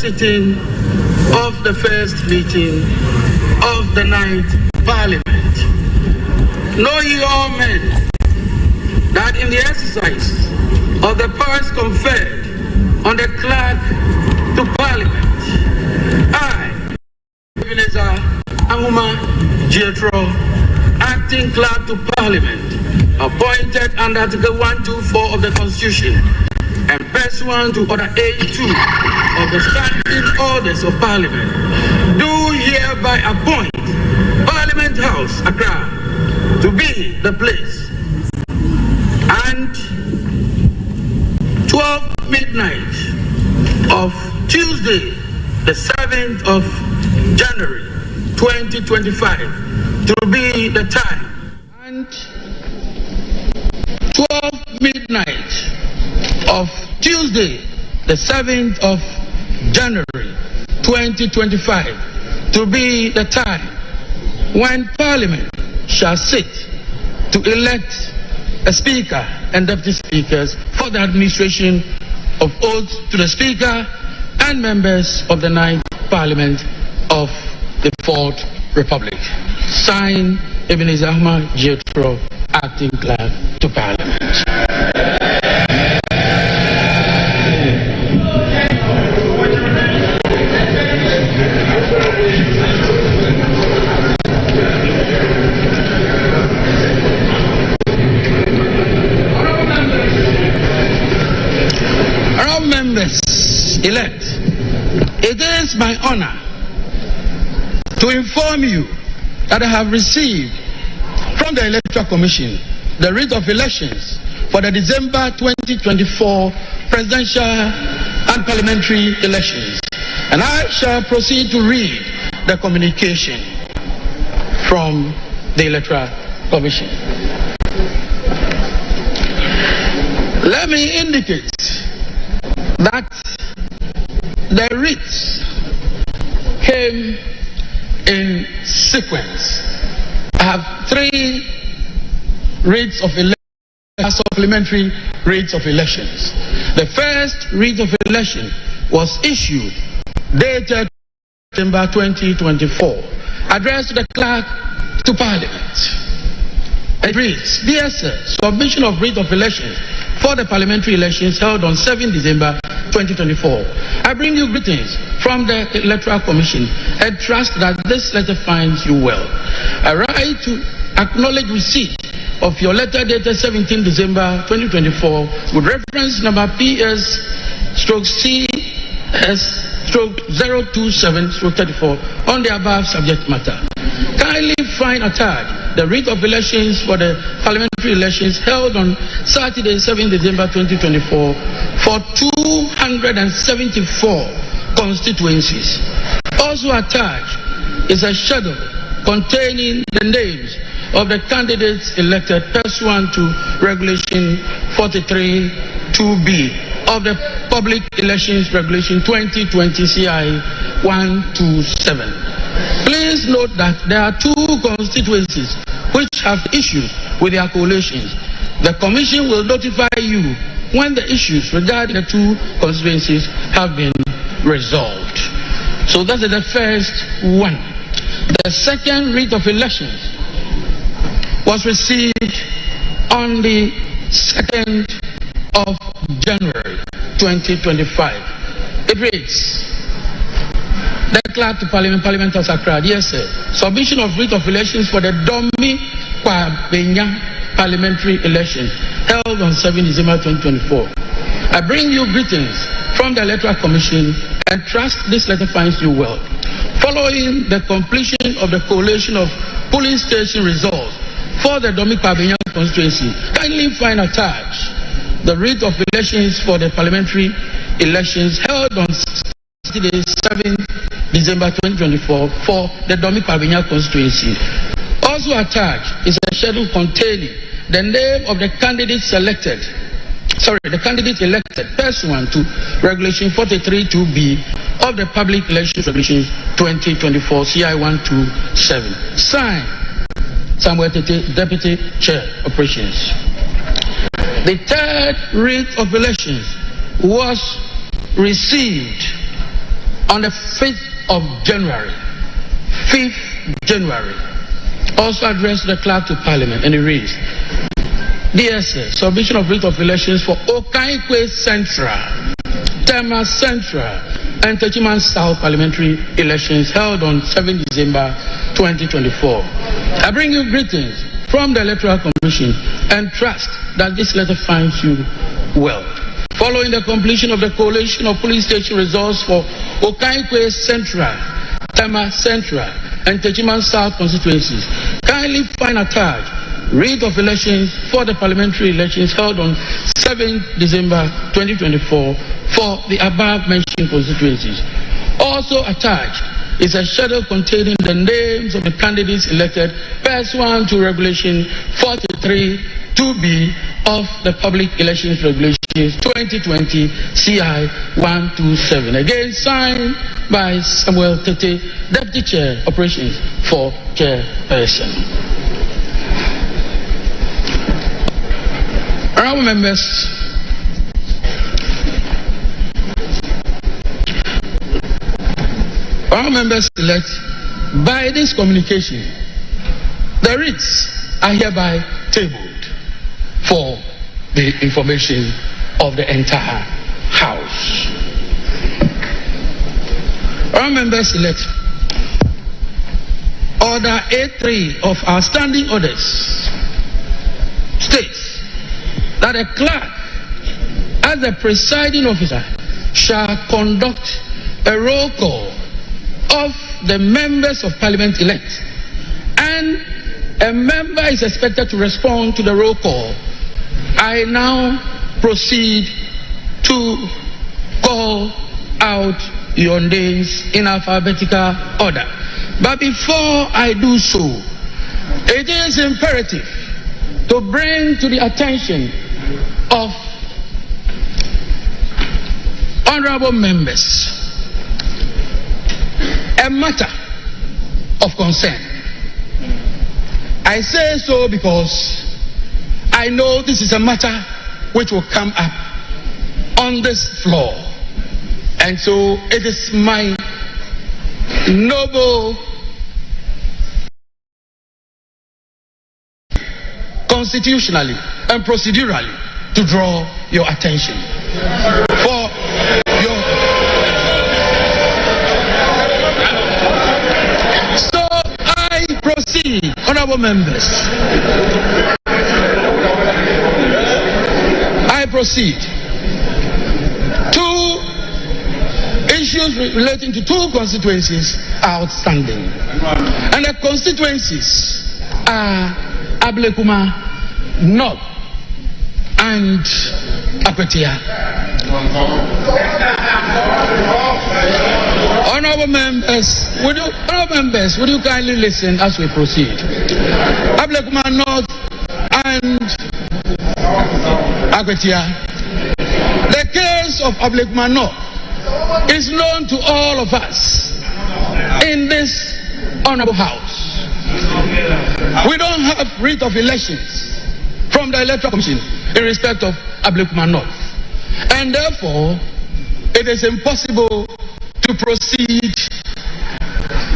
Sitting of the first meeting of the 9th Parliament. Know ye all men that in the exercise of the powers conferred on the clerk to Parliament, I, Ebenezer Ahuma Jethro, acting clerk to Parliament, appointed under Article 124 of the Constitution and pursuant to Order A2 of the Standing Orders of Parliament, do hereby appoint Parliament House, Accra, to be the place, and 12 midnight of Tuesday, the 7th of January 2025, to be the time, and 12 midnight of Tuesday, the 7th of January 2025, to be the time when Parliament shall sit to elect a Speaker and Deputy Speakers for the administration of oath to the Speaker and members of the 9th Parliament of the 4th Republic. Signed, Ebenezer Ahuma Jethro, acting clerk to Parliament. Elect, it is my honor to inform you that I have received from the Electoral Commission the writ of elections for the December 2024 presidential and parliamentary elections, and I shall proceed to read the communication from the Electoral Commission. Let me indicate that the writs came in sequence. I have 3 writs of elections, supplementary writs of elections. The first writ of election was issued dated September 2024, addressed to the clerk to Parliament. It reads, Dear Sir, submission of writ of election for the parliamentary elections held on 7 December 2024. I bring you greetings from the Electoral Commission and trust that this letter finds you well. I write to acknowledge receipt of your letter dated 17 December 2024 with reference number PS/CS/027/34 on the above subject matter. Kindly find attached the writ of elections for the parliamentary elections held on Saturday, 7 December 2024 for 274 constituencies. Also attached is a schedule containing the names of the candidates elected pursuant to Regulation 43(2)B of the Public Elections Regulation 2020 CI 127. Please note that there are 2 constituencies which have issues with their coalitions. The Commission will notify you when the issues regarding the 2 constituencies have been resolved. So that is the first one. The second writ of elections was received on the 2nd of January 2025. It reads, the clerk to Parliament of Accra, yes sir, submission of writ of elections for the Domi Kwabenya parliamentary election held on 7 December 2024. I bring you greetings from the Electoral Commission and trust this letter finds you well. Following the completion of the collation of polling station results for the Domi Kwabenya constituency, kindly find attached the writ of elections for the parliamentary elections held on Saturday, 7 December 2024 for the Domi Kwabenya constituency. Also attached is a schedule containing the name of the candidate elected pursuant to Regulation 43(2)B of the Public Elections Regulations 2024 CI 127. Signed, Samuel Tete, Deputy Chair, Operations. The third writ of elections was received on the 5th of January. 5th January. Also addressed the clerk to Parliament, and it reads, DSA, submission of writ of elections for Okaikwe Central, Tema Central, and Techiman South parliamentary elections held on 7 December 2024. I bring you greetings from the Electoral Commission and trust that this letter finds you well. Following the completion of the collation of police station results for Okaikwe Central, Tema Central, and Techiman South constituencies, kindly find attached writ of elections for the parliamentary elections held on 7 December 2024 for the above mentioned constituencies. Also attached is a schedule containing the names of the candidates elected pursuant to Regulation 43(2)B of the Public Elections Regulations 2020 CI 127. Again signed by Samuel Tete, Deputy Chair, Operations for Chairperson. Honourable members, elect, by this communication, the writs are hereby tabled for the information of the entire House. Honourable members, elect, Order A3 of our standing orders states that a clerk, as the presiding officer, shall conduct a roll call of the members of Parliament elect, and a member is expected to respond to the roll call. I now proceed to call out your names in alphabetical order. But before I do so, it is imperative to bring to the attention of honorable members a matter of concern. I say so because I know this is a matter which will come up on this floor, and so it is my noble constitutionally and procedurally to draw your attention for your. So I proceed, honorable members. I proceed. Two issues relating to two constituencies are outstanding, and the constituencies are Ablekuma North and Akwetia. Honorable members, would you kindly listen as we proceed? Ablekuma North and Akwetia. The case of Ablekuma North is known to all of us in this Honorable House, we don't have writ of elections from the Electoral Commission in respect of Ablekuma North. And therefore, it is impossible to proceed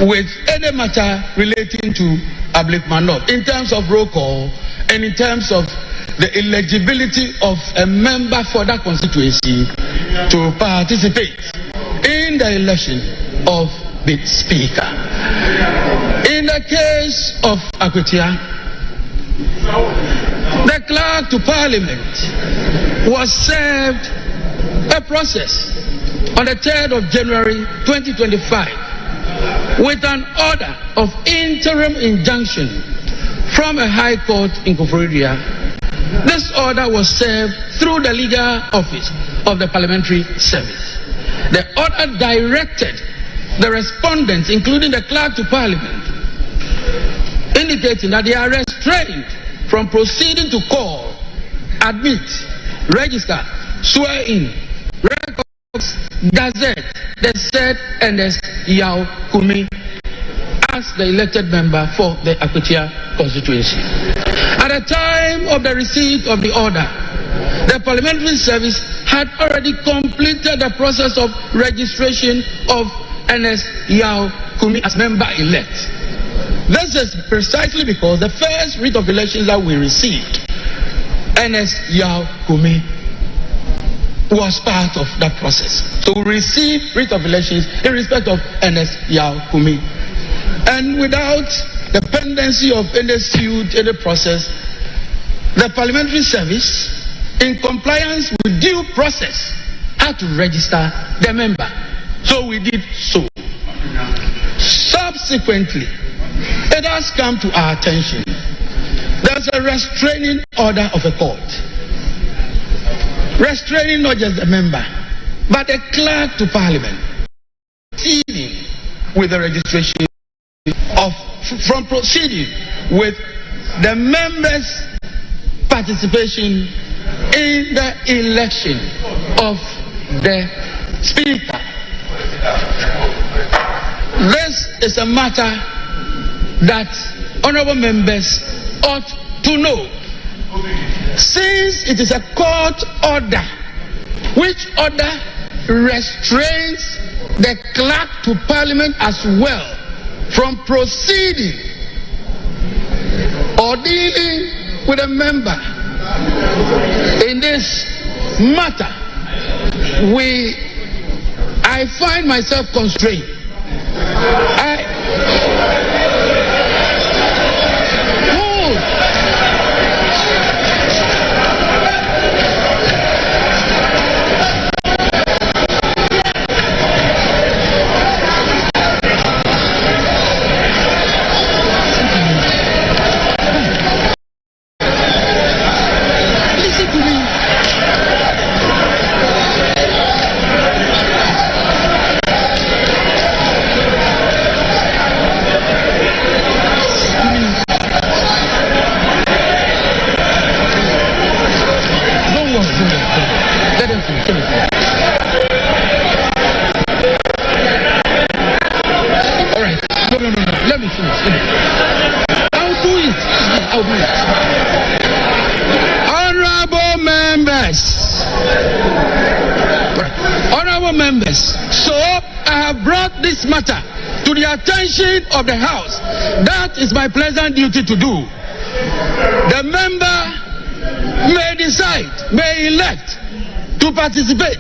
with any matter relating to Ablekuma North in terms of roll call and in terms of the eligibility of a member for that constituency to participate in the election of the Speaker. In the case of Akwatia, the clerk to Parliament was served a process on the 3rd of January 2025 with an order of interim injunction from a high court in Koforidua. This order was served through the legal office of the Parliamentary Service. The order directed the respondents, including the clerk to Parliament, indicating that they are restrained from proceeding to call, admit, register, swear in, records, gazette, the said Ernest Yao Kumi as the elected member for the Akwatia constituency. At the time of the receipt of the order, the Parliamentary Service had already completed the process of registration of Ernest Yao Kumi as member-elect. This is precisely because the first writ of elections that we received, Ernest Yao Kumi was part of that process. So we received writ of elections in respect of Ernest Yao Kumi. And without the pendency of any suit, any process, the Parliamentary Service, in compliance with due process, had to register the member. So we did so. Subsequently, it has come to our attention. There's a restraining order of a court. Restraining not just the member, but the clerk to Parliament. Proceeding with the registration from proceeding with the members' participation in the election of the Speaker. This is a matter that honorable members ought to know. Since it is a court order, which order restrains the clerk to Parliament as well from proceeding or dealing with a member in this matter, I find myself constrained. Matter to the attention of the House. That is my pleasant duty to do. The member may decide, may elect to participate,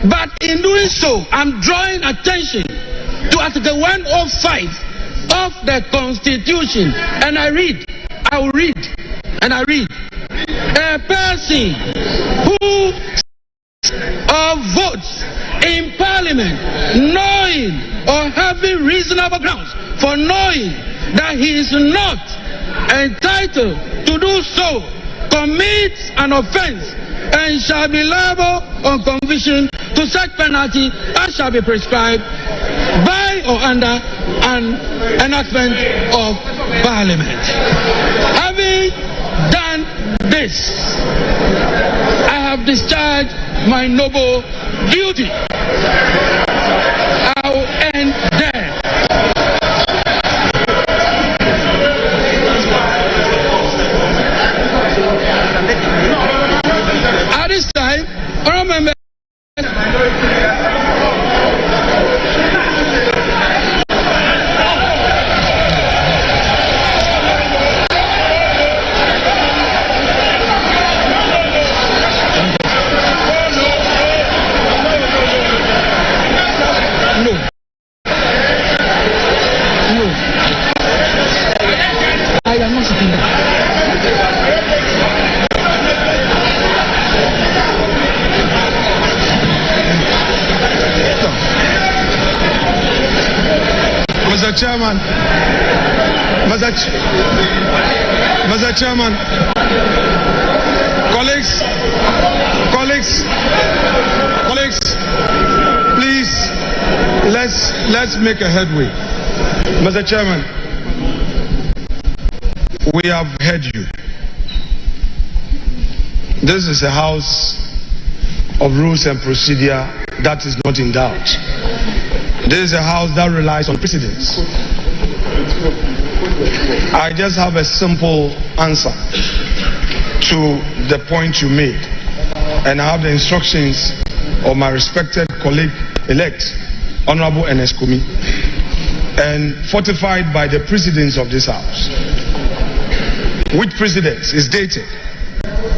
but in doing so, I'm drawing attention to Article 105 of the Constitution, and I read, a person who votes in Parliament knowing or having reasonable grounds for knowing that he is not entitled to do so commits an offense and shall be liable on conviction to such penalty as shall be prescribed by or under an enactment of Parliament. Having done this, I have discharged my noble duty. I will end there. No. I am not sitting down. Mr. Chairman, Mr. Chairman, colleagues, please, let's make a headway. Mr. Chairman, we have heard you. This is a house of rules and procedure that is not in doubt. This is a house that relies on precedents. I just have a simple answer to the point you made, and I have the instructions of my respected colleague-elect, Honorable Ernest Kumi, and fortified by the precedents of this house, which precedents is dated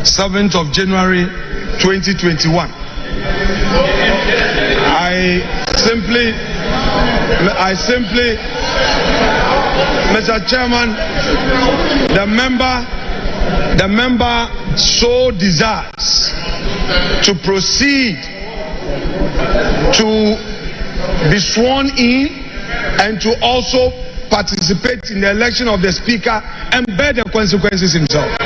7th of January 2021. I simply, Mr. Chairman, the member so desires to proceed to be sworn in and to also participate in the election of the speaker and bear the consequences himself.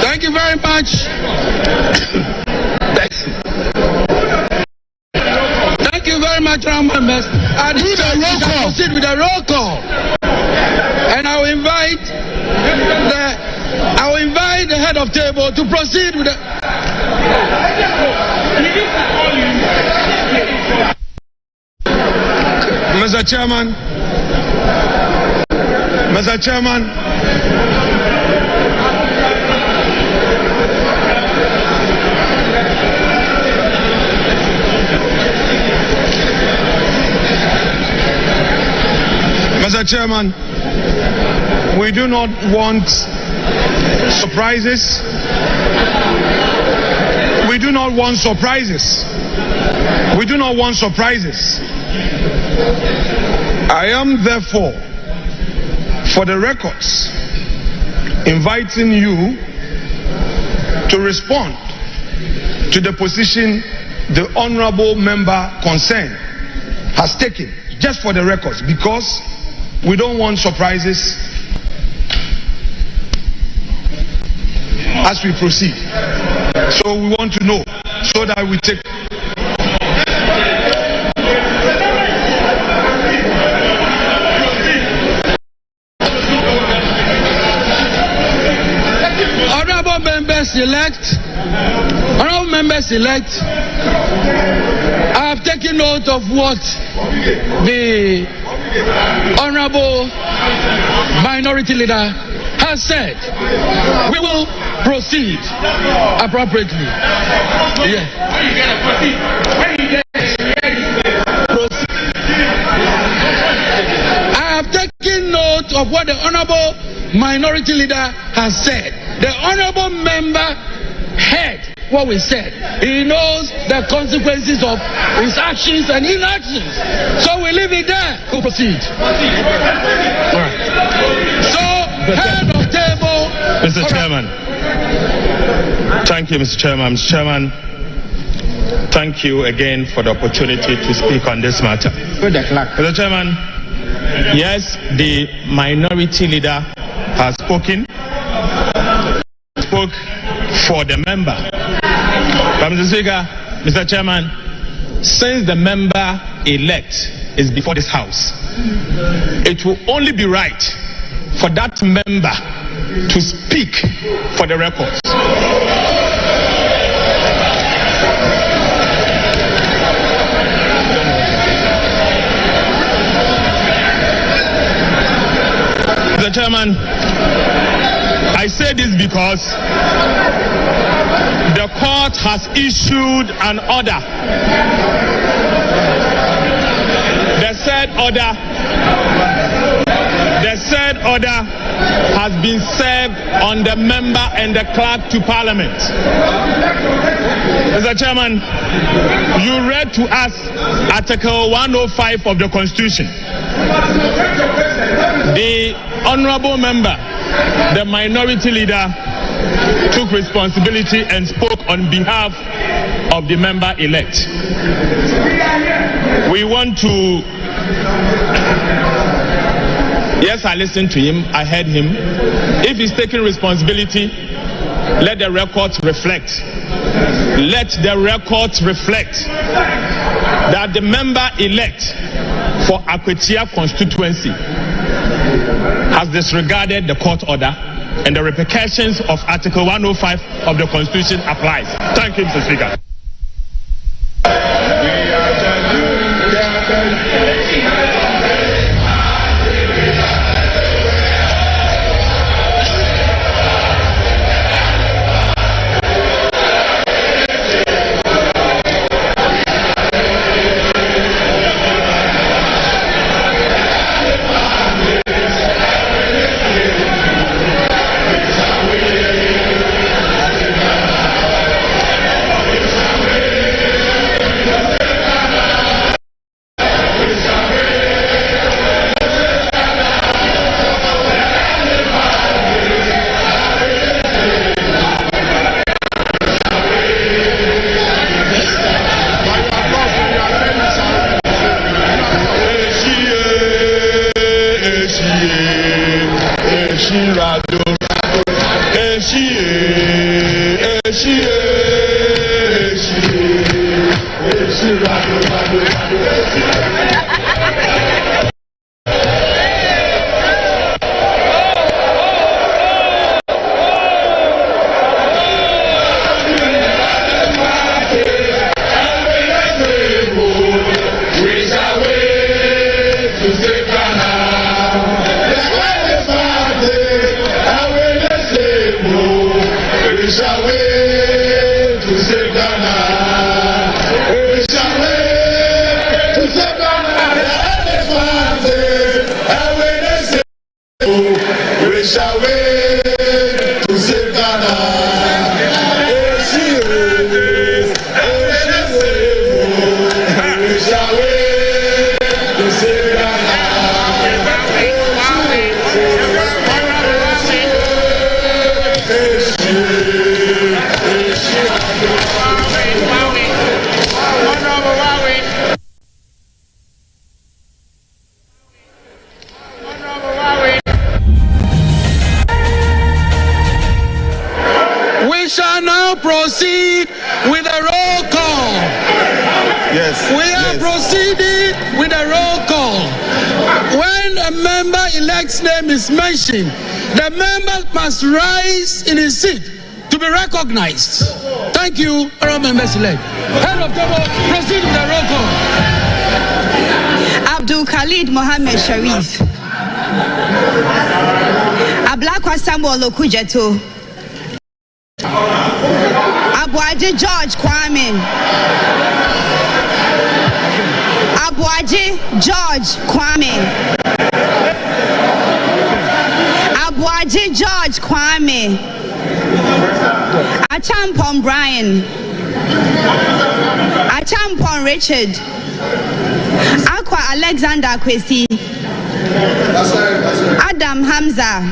Thank you very much. Thank you very much, Round Members. I proceed with a roll call. And I will invite the head of table to proceed with the... Mr. Chairman, Mr. Chairman, we do not want surprises. We do not want surprises. I am therefore, for the records, inviting you to respond to the position the honorable member concerned has taken, just for the records, because we don't want surprises as we proceed. So we want to know so that we take. Honorable members elect, I have taken note of what the Honorable Minority Leader has said. We will proceed appropriately. Yeah. I have taken note of what the Honorable Minority Leader has said. The Honorable Member heard what we said. He knows the consequences of his actions and inactions. So we leave it there. We'll proceed. All right. So, head of table. Mr. Chairman. Thank you, Mr. Chairman. Mr. Chairman, thank you again for the opportunity to speak on this matter. Mr. Chairman, yes, the minority leader has spoken. Spoke for the member. But Mr. Speaker, Mr. Chairman, since the member elect is before this House, it will only be right for that member to speak for the records. Mr. Chairman, I say this because the court has issued an order. The said order has been served on the member and the clerk to Parliament. Mr. Chairman, you read to us Article 105 of the Constitution. The honorable member, the minority leader, took responsibility and spoke on behalf of the member-elect. We want to... Yes, I listened to him, I heard him. If he's taking responsibility, let the records reflect. Let the records reflect that the member-elect for Akwetia constituency has disregarded the court order, and the repercussions of Article 105 of the Constitution applies. Thank you, Mr. Speaker. We shall now proceed with a roll call. Yes. We are proceeding with a roll call. When a member-elect's name is mentioned, the member must rise in his seat to be recognized. Thank you, honorable members-elect. Head of table, proceed with the roll call. Abdul Khalid Mohammed Sharif. Ablakwa Samuel Okujeto. Abuaji George Kwame. Abuaji George Kwame. Abuaji George Kwame. Achampon Brian. Achampon Richard. Aqua Alexander Kwesi. Adam Hamza.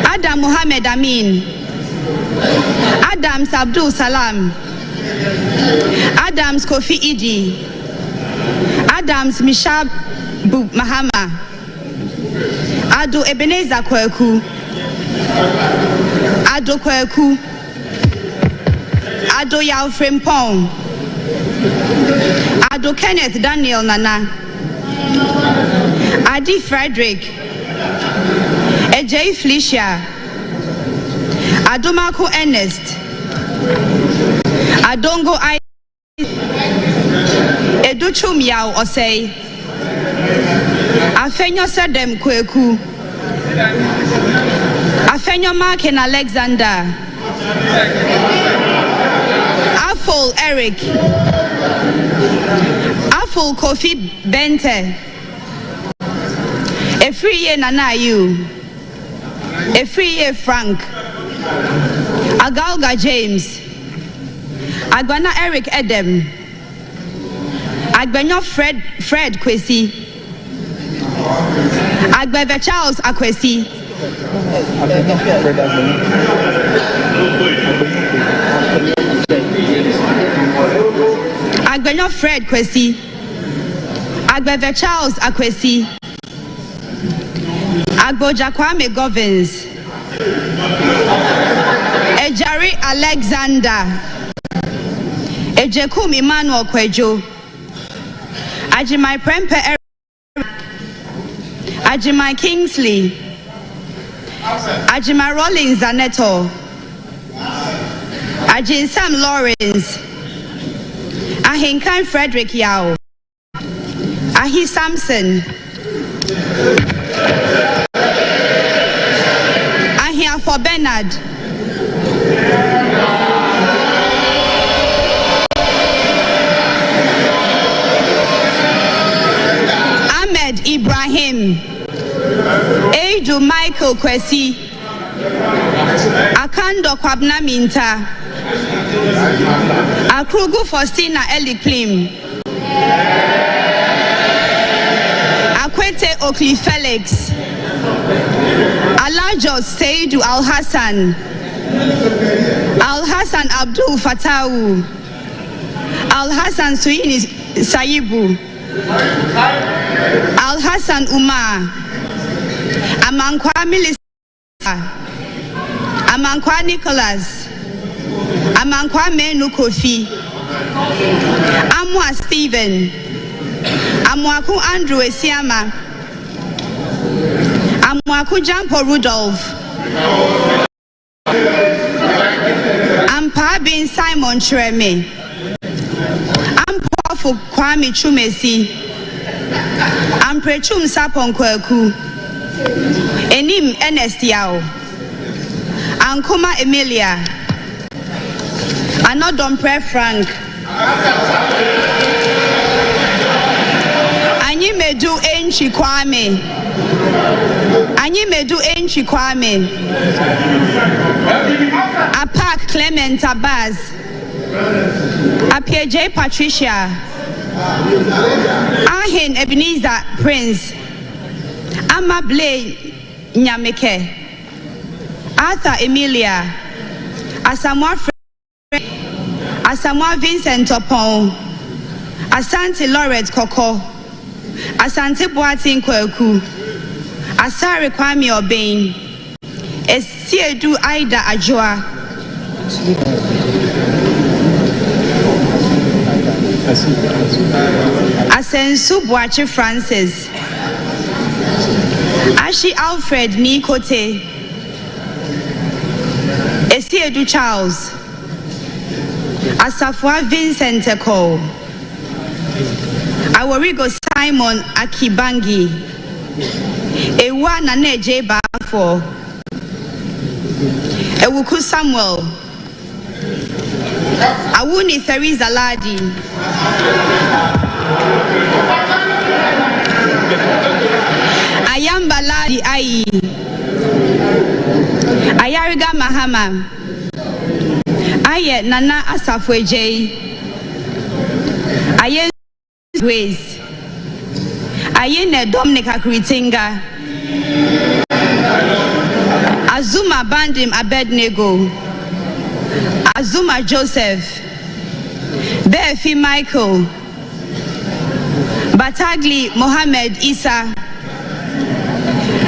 Adam Muhammad Amin. Adams Abdul Salam. Adams Kofi Idi. Adams Mishab Mahama. Ado Ebenezer Kweku. Ado Kweku. Ado Yao Frimpong. Ado Kenneth Daniel Nana. Adi Frederick. Ejay Felicia. Adomako Ernest. Adongo I. Educhum Yao Osei. Afenyo Sedem Kweku. Afenyo Marken Alexander. Afol Eric. Afol Kofi Bente. Efriye Nanayu. Efriye Frank. Agalga James. Agbana Eric Edem, Agbenyo Fred Kwesi, Agbeve Charles Akwesi, Agbenyo Fred Kwesi, Agbeve Charles Akwesi, Agboja Kwame Govins, Ejari Alexander, Ejekum Emmanuel Kwejo, Ajimai Prempe Eric, Ajimai Kingsley, Ajimai Rollins Zaneto, Ajin Sam Lawrence, Ahinkan Frederick Yao, Ahi Samson, Ahiafo Bernard, Ahmed Ibrahim, Eidu Michael Kwesi, Akando Kwabna Minta, Akrugu Faustina Eliklim, Akwete Okli Felix, Alajos Seidu Al Hassan Abdul Fatawu, Al Hassan Suini Saibu, Al Hassan Umar, Amankwa Milisa, Amankwa Nicholas, Amankwa Menu Kofi, Amwa Stephen, Amwaku Andrew Esiama, Amwaku Jampo Rudolph, Ampa Bin Simon Treme, Ampofu Kwame Chumesi, Amprechum Sapon Kweku, Enim Enestiao, Ankuma Emilia, Anodompre Frank, Anyimedu Enchi Kwame, Anyimedu Enchi Kwame, Apak Clement Abaz, Apieje Patricia, Ahin Ebenezer Prince, Amable Nyameke, Arthur Emilia, Asamoah Asamoah Vincent Topon, Asante Lawrence Koko, Asante Boatin Kweku, Asare Kwame Obain, Esiedu Aida Ajoa, Asensu Boachi Francis, Ashi Alfred Nikote, Esiedu Charles, Asafwa Vincent Eko, Aworigo Simon Akibangi, Ewa Naneje Bafo, Ewuku Samuel, Awuni Theresa Ladi, Ayamba Ladi Ayi, Ayariga Mahama, Aye Nana Asafweje, Aye Grace, Aye Ne Dominica Kritinga, Azuma Bandim Abednego, Azuma Joseph, Befi Michael, Batagli Mohammed Isa,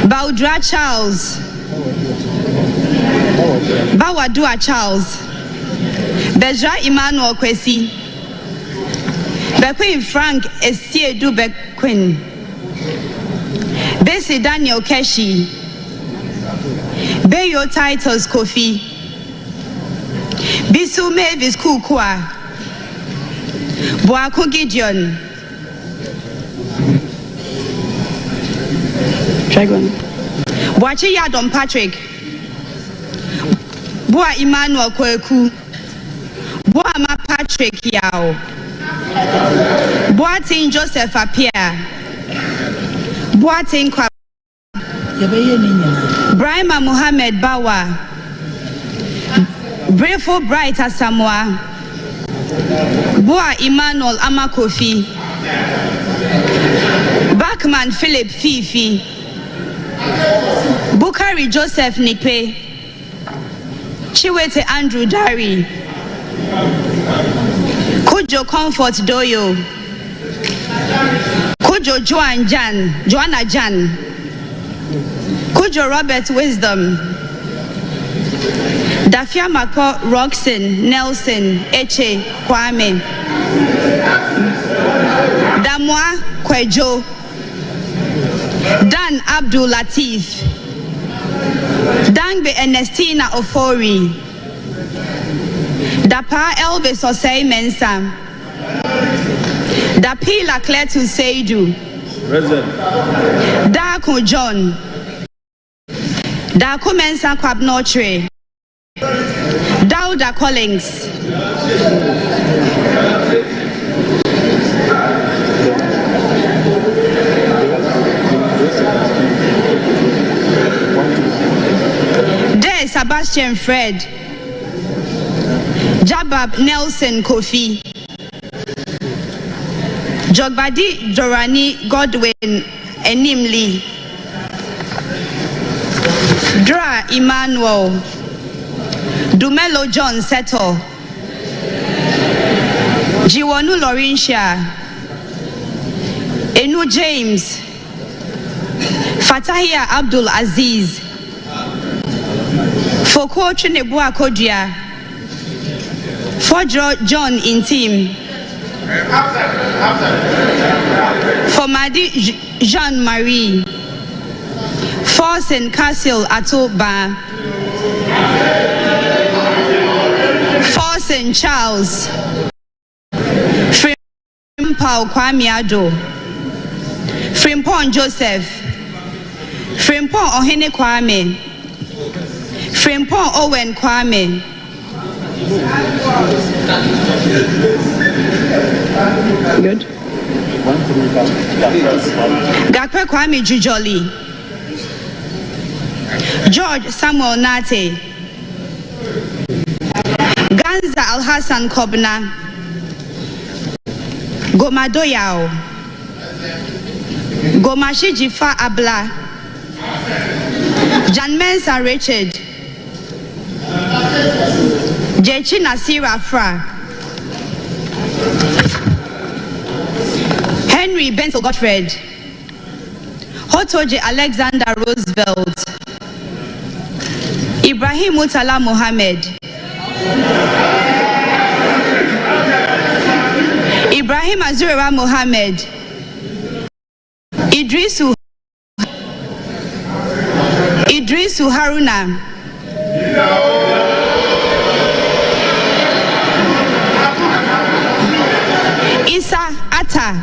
Baudra Charles, Bawadua Charles, Bezra Emmanuel Kwesi, Bequin Frank Esiedu Bequin, Bessie Daniel Keshi, Beyo Titles Kofi, Bisu Mavis Kukwa, Boaku Gideon, Boachi Yadon Patrick, Boa Emmanuel Kweku, Boama Patrick Yao, Boatin Joseph Apia, Boatin Kwa, Brahma Muhammad Bawa, Brefo Bright Asamoah, Boa Emmanuel Amakofi, Bachman Philip Fifi, Bukari Joseph Nipe, Chiwete Andrew Dari, Kujo Comfort Doyo, Kujo Joanna Jan, Kujo Robert Wisdom, Dafia Mako Roxon Nelson Eche Kwame, Damwa Kwejo, Dan Abdul Latif, Dangbe Ernestina Ofori, Dapa Elvis Osei Mensa, Dapila Kletu Seidu, Dako John, Dako Mensa Kwabnotre, Dauda Collins, De Sebastian Fred, Jabab Nelson Kofi, Jogbadi Dorani Godwin Enimli, Dra Emmanuel, Dumelo John Seto, Jiwonu Laurentia, Enu James, Fatahia Abdul Aziz, Foko Chinebua Kodia, Fodro John Intim, Fomadi Jean-Marie, Forsen Castle Atoba, Forsen Charles, Frimpau Kwamiado, Frimpon Joseph, Frimpon Ohene Kwame, Frimpon Owen Kwame, good. Gakwe Kwame Jujoli, George Samuel Nate, Ganza Al-Hassan Kobna, Gomadoyao, Gomashi Jifa Abla, Jan Mensa Richard, Jechi Nasira Fra, Henry Bentel Gottfried, Hotoje Alexander Roosevelt, Ibrahim Mutala Mohammed, Ibrahim Azura Mohammed, Idrisu Haruna, Isa Atta,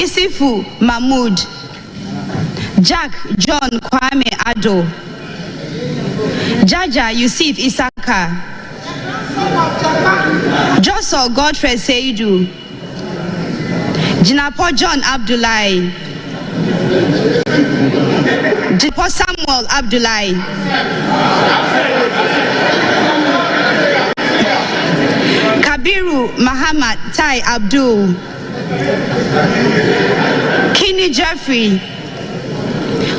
Isifu Mahmoud, Jack John Kwame Ado, Jaja Yusuf Isaka, Joshua Godfrey Seidu, Jinapo John Abdullahi, Jipo Samuel Abdullahi, Kabiru Muhammad Tai Abdul, Kini Jeffrey,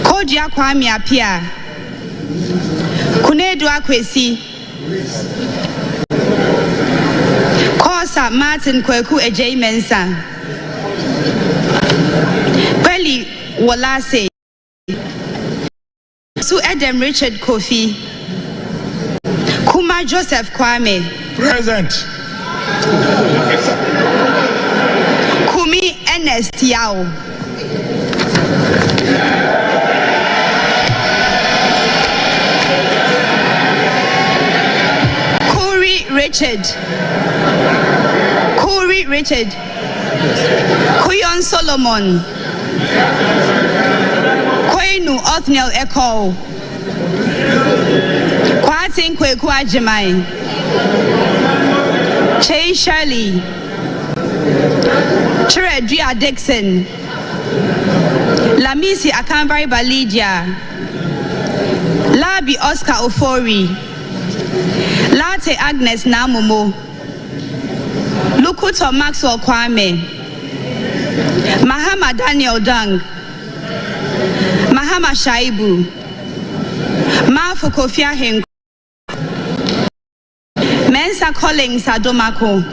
Kodia Kwame Apia, Kunedu Akwesi, Kosa Martin Kweku Ejay Mensa, Kweli Wolase, Su Edem Richard Kofi, Kuma Joseph Kwame, Present. Kumi Ernest Yao, Kuri Richard, Kuyon Solomon, Kwenu Othniel Echo, Kwatin Kweku Ajimai, Che Shirley, Chiredria Dixon, Lamisi Akambai Balidia, Labi Oscar Ofori, Latte Agnes Namumo, Lukuto Maxwell Kwame, Mahama Daniel Dung, Mahama Shaibu, Mafu Kofi Ahenkwa, Mensa Collins Adomako,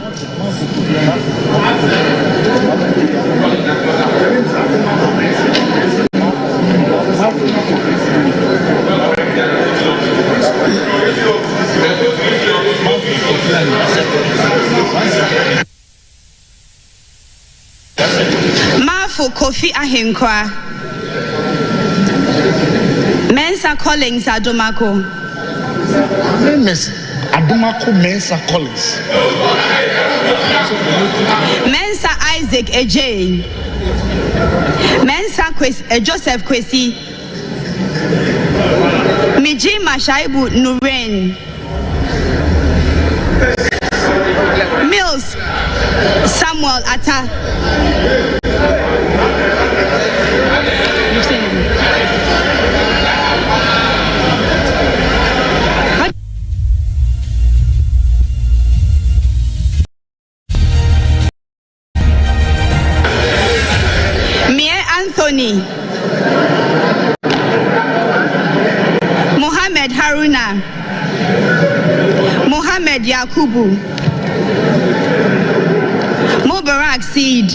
Mafu Kofi Ahenkwa, Mensa Collins Adomako, Miss Adomako Mensa Collins, Mensa Isaac Ejay, Mensa Joseph Kwesi, Mijima Shaibu Nuren, Mills Samuel Atta, Anthony, Mohammed Haruna, Mohammed Yakubu, Mubarak Seed,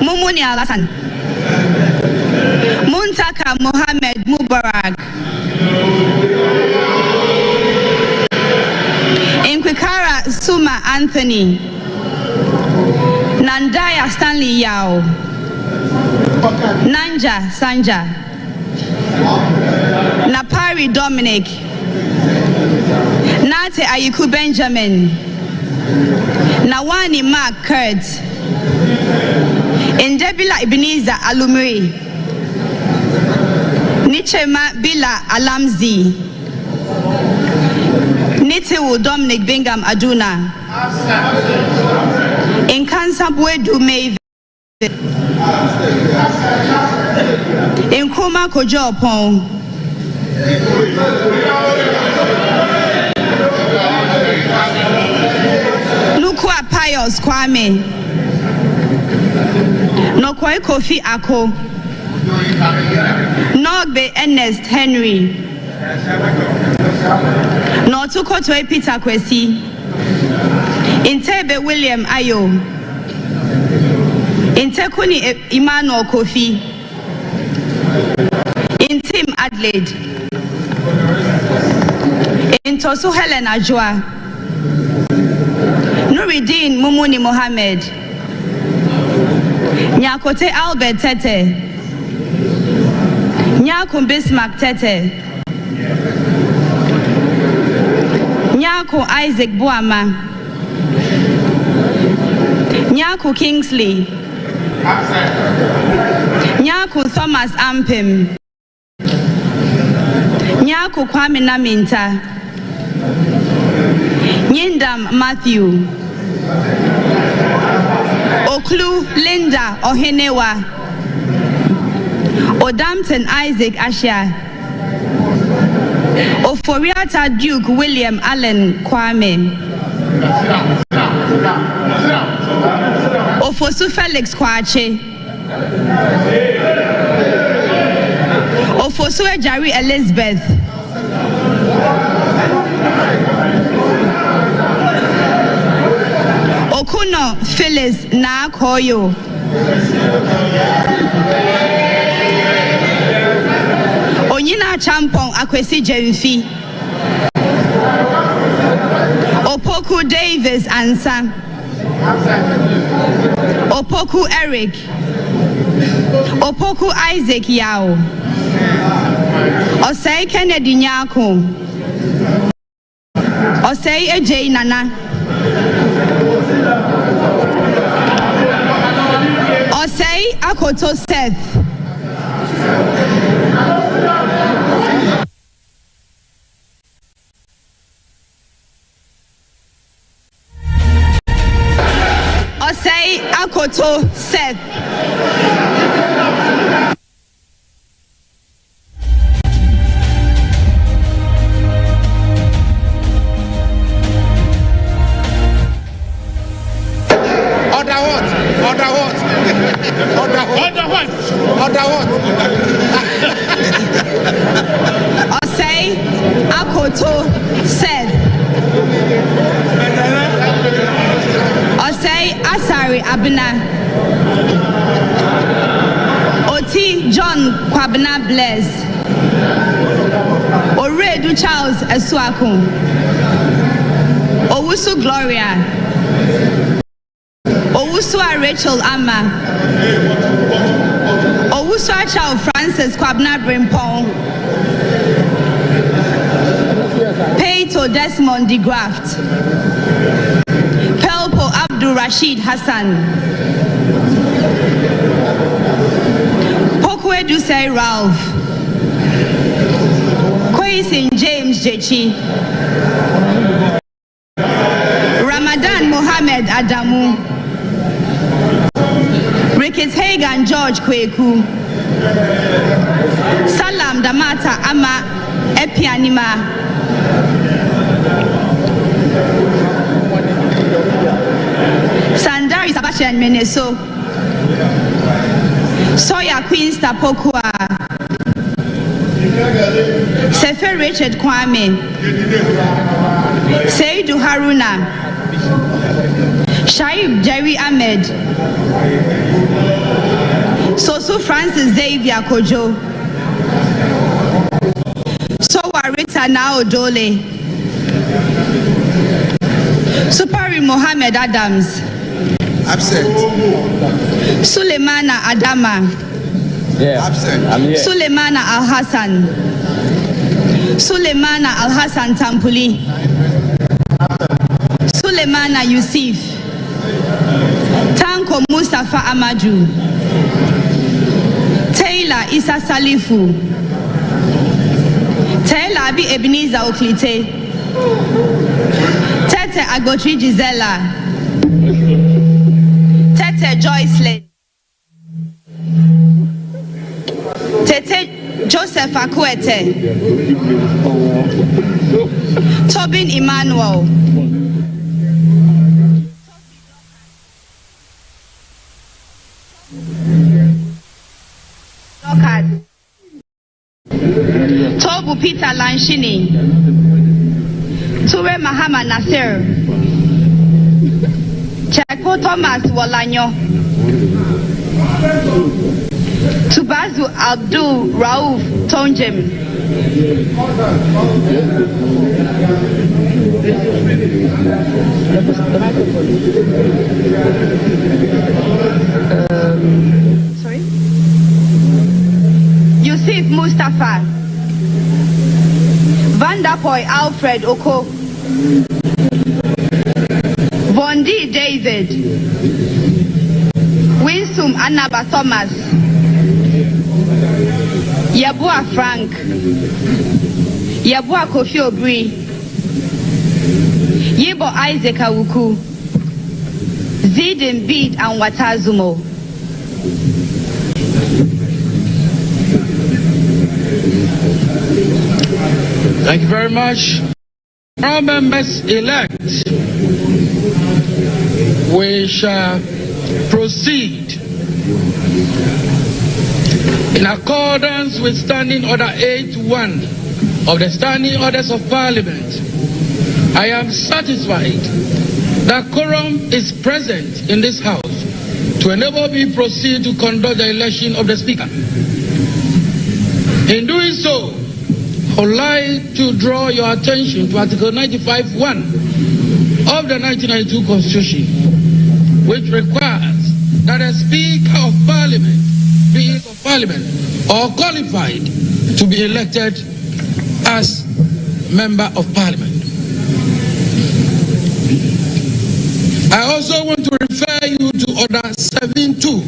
Mumuni Alasan, Muntaka Mohammed Mubarak, Inkwikara Suma Anthony, Nandaya Stanley Yao, Nanja Sanja, Napari Dominic, Nate Ayiku Benjamin, Nawani Mark Kurt, Indebila Ebenezer Alumri, Nichema Bila Alamzi, Nitewu Dominic Bingham Aduna, in Kansabwe Dume, in Kuma Kojo Pong, Nukwa Pius Kwame, Nokwai Kofi Ako, Nogbe Ernest Henry, Notuko Toe Peter Kwesi, Intebe William Ayo, Intekuni Emmanuel Kofi, Intim Adelaide, Intosu Helen Ajwa, Nuruddin Mumuni Mohammed, Nyakote Albert Tete, Nyako Bismarck Tete, Nyako Isaac Buama, Nyaku Kingsley, Nyaku Thomas Ampim, Nyaku Kwame Naminta, Nyindam Matthew, Oklu Linda Ohenewa, Odampton Isaac Asha, Oforiata Duke William Allen Kwame, Ofosu Felix Kwache, Ofosu Ejari Elizabeth, Okuno Phyllis Nakoyo, Onyina Champong Akwesi Jemfi, Opoku Davis Ansa, Opoku Eric, Opoku Isaac Yao, Osei Kennedy Nyako, Osei Ejay Nana, Osei Akoto Seth, Osei Akoto Seth, Oto Seth. Osei Asari Abena. Oti John Kwabena Bless. Oredu Charles Esuaku. Owusu Gloria. Owusua Rachel Ama. Owusua Charles Francis Kwabena Brimpong. Peito Desmond de Graft. Pelpo Abdul Rashid Hassan. Pokwe Dusei Ralph. Kweisin James Jechi. Ramadan Mohammed Adamu. Ricketts Hagan George Kweku. Salam Damata Ama Epianima. Sandari Sabashian Meneso. Soya Queen Stapokua. Sefer Richard Kwame. Seidu Haruna. Shaib Jerry Ahmed. Sosu Francis Xavier Kojo. Sowa Rita Nao Dole. Supari Mohammed Adams. Absent. Suleimana Adama. Yeah. Absent. I'm here. Suleimana Al Hassan. Suleimana Al Hassan Tampuli. Suleimana Yusuf. Tanko Mustafa Amaju. Taylor Isa Salifu. Taylor Abi Ebenezer Oklite. Tete Agotri Gisela. Tete Joyce Lane. Tete Joseph Akwete. Tobin Emmanuel. Tobu Peter Lanshini. Ture Mahama Nasir. Cheko Thomas Walanyo. Tubazu Abdul Rauf Tonjem. Sorry? Yusuf Mustafa. Vanderpoy Alfred Oko. Bondi David. Winsum Annaba Thomas. Yabua Frank. Yabua Kofi Obri. Yibo Isaac Awuku. Zidin Bid and Watazumo. Thank you very much. Our members elect, we shall proceed in accordance with Standing Order 8.1 of the Standing Orders of Parliament. I am satisfied that quorum is present in this House to enable me to proceed to conduct the election of the Speaker. In doing so, I would like to draw your attention to Article 95(1) of the 1992 Constitution, which requires that a Speaker of Parliament be of Parliament or qualified to be elected as Member of Parliament. I also want to refer you to Order 7.2,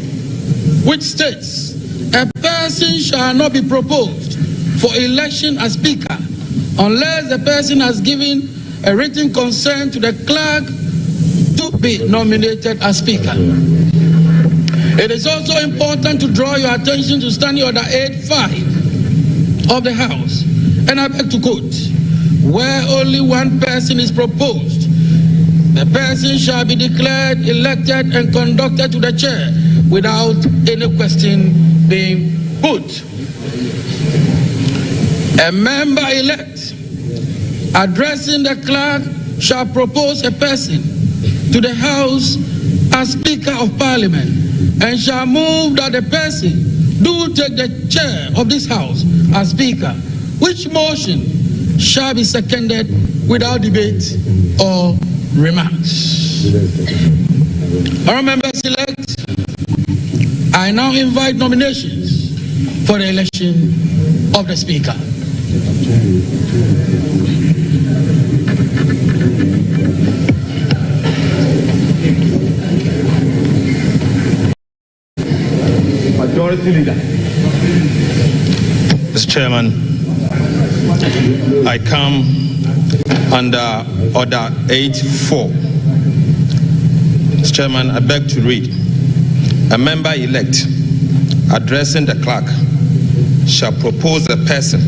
which states, a person shall not be proposed for election as Speaker unless the person has given a written consent to the clerk to be nominated as Speaker. It is also important to draw your attention to Standing Order 8.5 of the House, and I beg to quote, where only one person is proposed, the person shall be declared elected and conducted to the chair without any question being put. A member elect addressing the clerk, shall propose a person to the House as Speaker of Parliament, and shall move that the person do take the chair of this House as Speaker, which motion shall be seconded without debate or remarks. Honourable members-elect, I now invite nominations for the election of the Speaker. Majority Leader. Mr. Chairman, I come under Order 8.4. Mr. Chairman, I beg to read. A member-elect addressing the clerk shall propose a person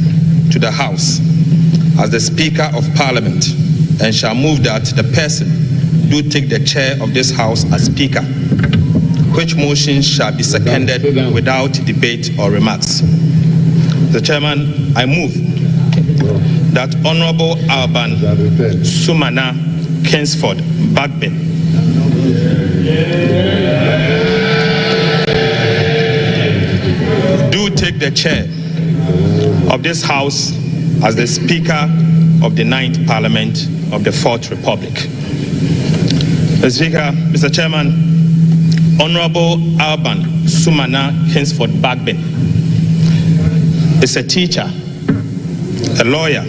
to the House as the Speaker of Parliament and shall move that the person do take the chair of this House as Speaker, which motion shall be seconded without debate or remarks. Mr. Chairman, I move that Honorable Alban Sumana Kingsford Bagbin do take the chair of this House as the Speaker of the 9th Parliament of the 4th Republic. Mr. Speaker, Mr. Chairman, Honorable Alban Sumana Kingsford Bagbin is a teacher, a lawyer,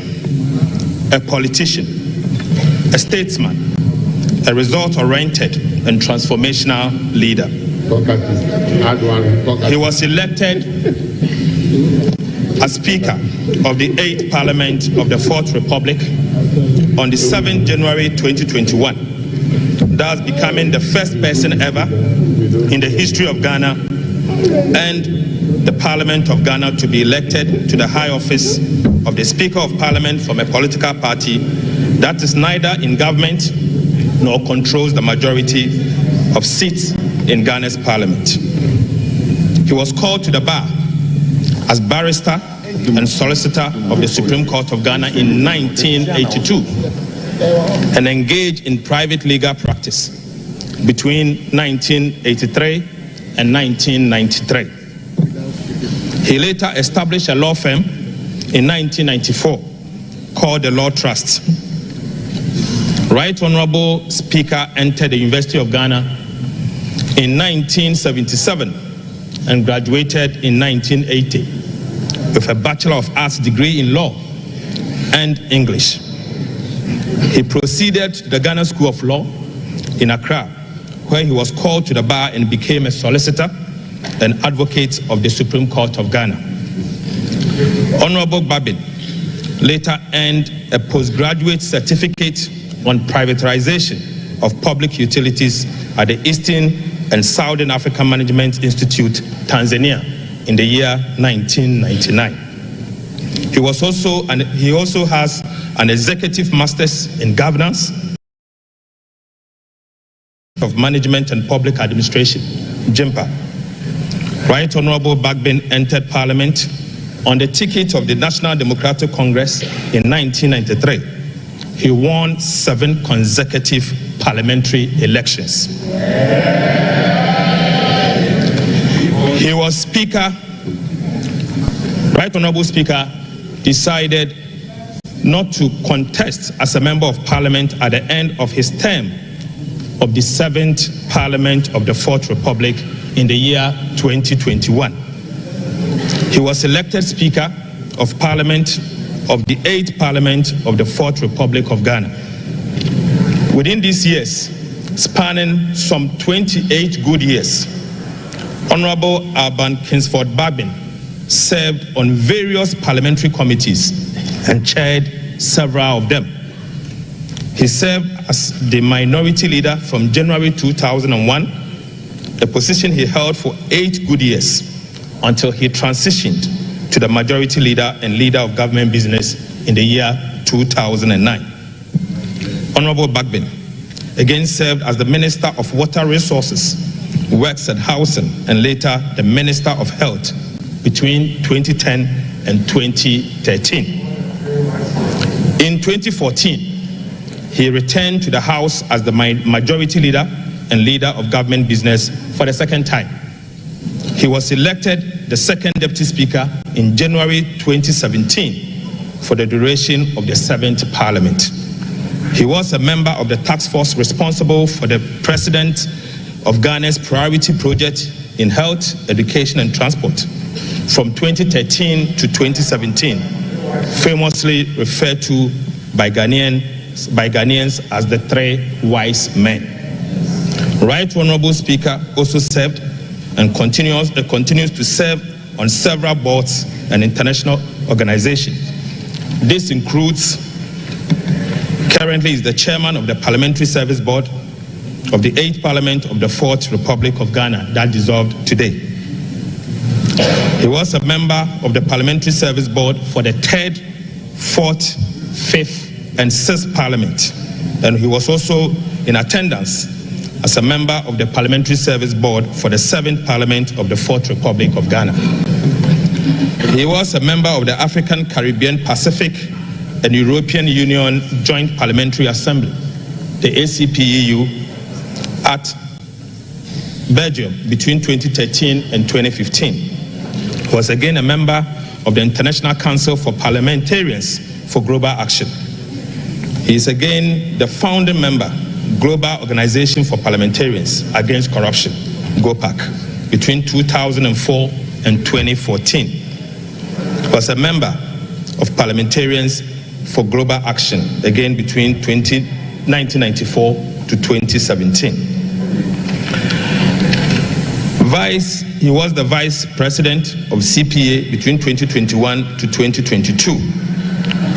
a politician, a statesman, a result-oriented and transformational leader. He was elected as Speaker of the 8th Parliament of the 4th Republic on the 7th January 2021, thus becoming the first person ever in the history of Ghana and the Parliament of Ghana to be elected to the high office of the Speaker of Parliament from a political party that is neither in government nor controls the majority of seats in Ghana's Parliament. He was called to the bar as barrister and solicitor of the Supreme Court of Ghana in 1982 and engaged in private legal practice between 1983 and 1993. He later established a law firm in 1994 called the Law Trust. Right Honorable Speaker entered the University of Ghana in 1977 and graduated in 1980 with a Bachelor of Arts degree in Law and English. He proceeded to the Ghana School of Law in Accra, where he was called to the bar and became a solicitor and advocate of the Supreme Court of Ghana. Honorable Babin later earned a postgraduate certificate on privatization of public utilities at the Eastern and Southern African Management Institute, Tanzania, in the year 1999. He also has an executive master's in governance of management and public administration, JIMPA. Right Honorable Bagbin entered Parliament on the ticket of the National Democratic Congress in 1993. He won 7 consecutive parliamentary elections. He was Speaker. Right Honorable Speaker decided not to contest as a member of Parliament at the end of his term of the 7th Parliament of the 4th Republic in the year 2021. He was elected Speaker of Parliament of the 8th Parliament of the 4th Republic of Ghana. Within these years, spanning some 28 good years, Honorable Alban Kingsford Bagbin served on various parliamentary committees and chaired several of them. He served as the minority leader from January 2001, a position he held for 8 good years until he transitioned to the majority leader and leader of government business in the year 2009. Honorable Bagbin again served as the Minister of Water Resources, Works and Housing, and later the Minister of Health between 2010 and 2013. In 2014, he returned to the House as the majority leader and leader of government business for the second time. He was elected the second deputy speaker in January 2017 for the duration of the 7th Parliament. He was a member of the task force responsible for the President of Ghana's priority project in health, education and transport from 2013 to 2017, famously referred to by Ghanaians as the 3 wise men. Right Honorable Speaker also served and continues to serve on several boards and international organizations. This includes, currently is the chairman of the Parliamentary Service Board of the 8th Parliament of the 4th Republic of Ghana that dissolved today. He was a member of the Parliamentary Service Board for the 3rd, 4th, 5th and 6th Parliament, and he was also in attendance as a member of the Parliamentary Service Board for the 7th Parliament of the 4th Republic of Ghana. He was a member of the African, Caribbean, Pacific and European Union Joint Parliamentary Assembly, the ACPEU, at Belgium between 2013 and 2015. He was again a member of the International Council for Parliamentarians for Global Action. He is again the founding member, Global Organization for Parliamentarians Against Corruption, GOPAC, between 2004 and 2014. He was a member of Parliamentarians for Global Action, again between 1994 to 2017. He was the vice president of CPA between 2021 to 2022.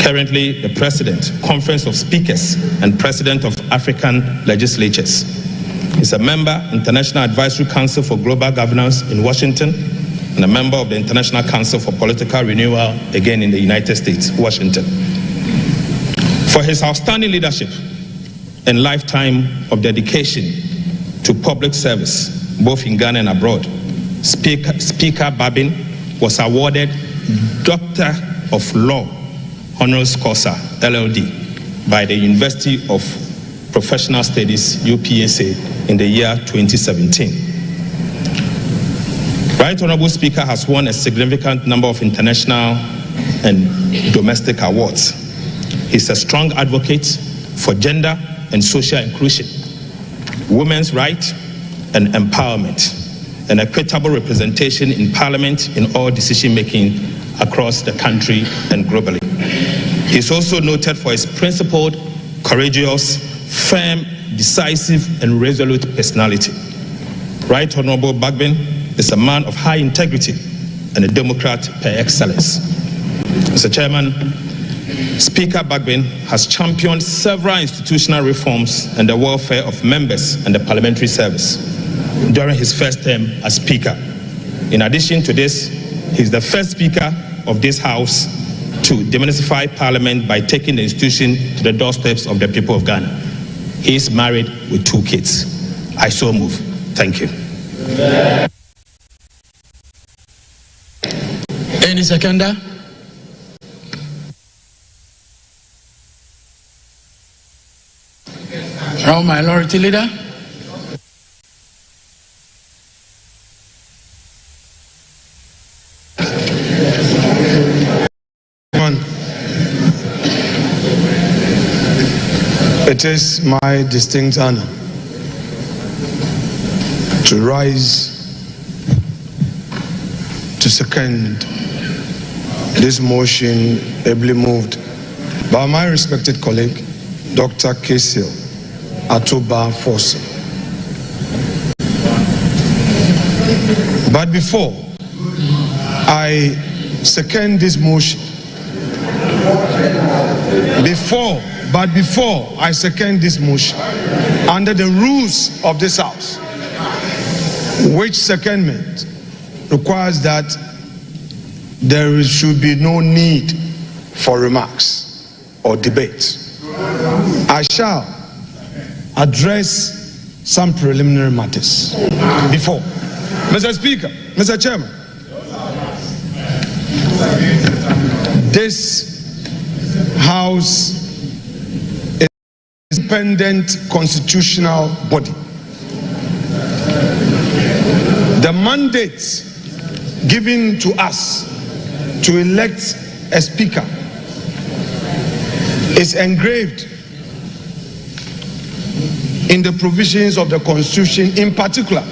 Currently the president, Conference of Speakers and president of African Legislatures. He's a member, International Advisory Council for Global Governance in Washington, and a member of the International Council for Political Renewal, again in the United States, Washington. For his outstanding leadership and lifetime of dedication to public service, both in Ghana and abroad, Speaker Babin was awarded Doctor of Law Honoris Causa, LLD, by the University of Professional Studies, UPSA, in the year 2017. Right Honorable Speaker has won a significant number of international and domestic awards. He's a strong advocate for gender and social inclusion, women's rights and empowerment, and equitable representation in Parliament in all decision-making across the country and globally. He's also noted for his principled, courageous, firm, decisive, and resolute personality. Right Honorable Bagbin is a man of high integrity and a Democrat par excellence. Mr. Chairman, Speaker Bagbin has championed several institutional reforms and the welfare of members and the parliamentary service during his first term as Speaker. In addition to this, he is the first Speaker of this House to demystify Parliament by taking the institution to the doorsteps of the people of Ghana. He is married with 2 kids. I so move. Thank you. Any seconder? Now, Minority Leader. It is my distinct honor to rise to second this motion ably moved by my respected colleague, Dr. Kesil Atuba-Fosu. But before I second this motion, before I second this motion, under the rules of this House, which secondment requires that there should be no need for remarks or debate, I shall address some preliminary matters before. Mr. Speaker, Mr. Chairman, this House is an independent constitutional body. The mandate given to us to elect a speaker is engraved in the provisions of the Constitution, in particular,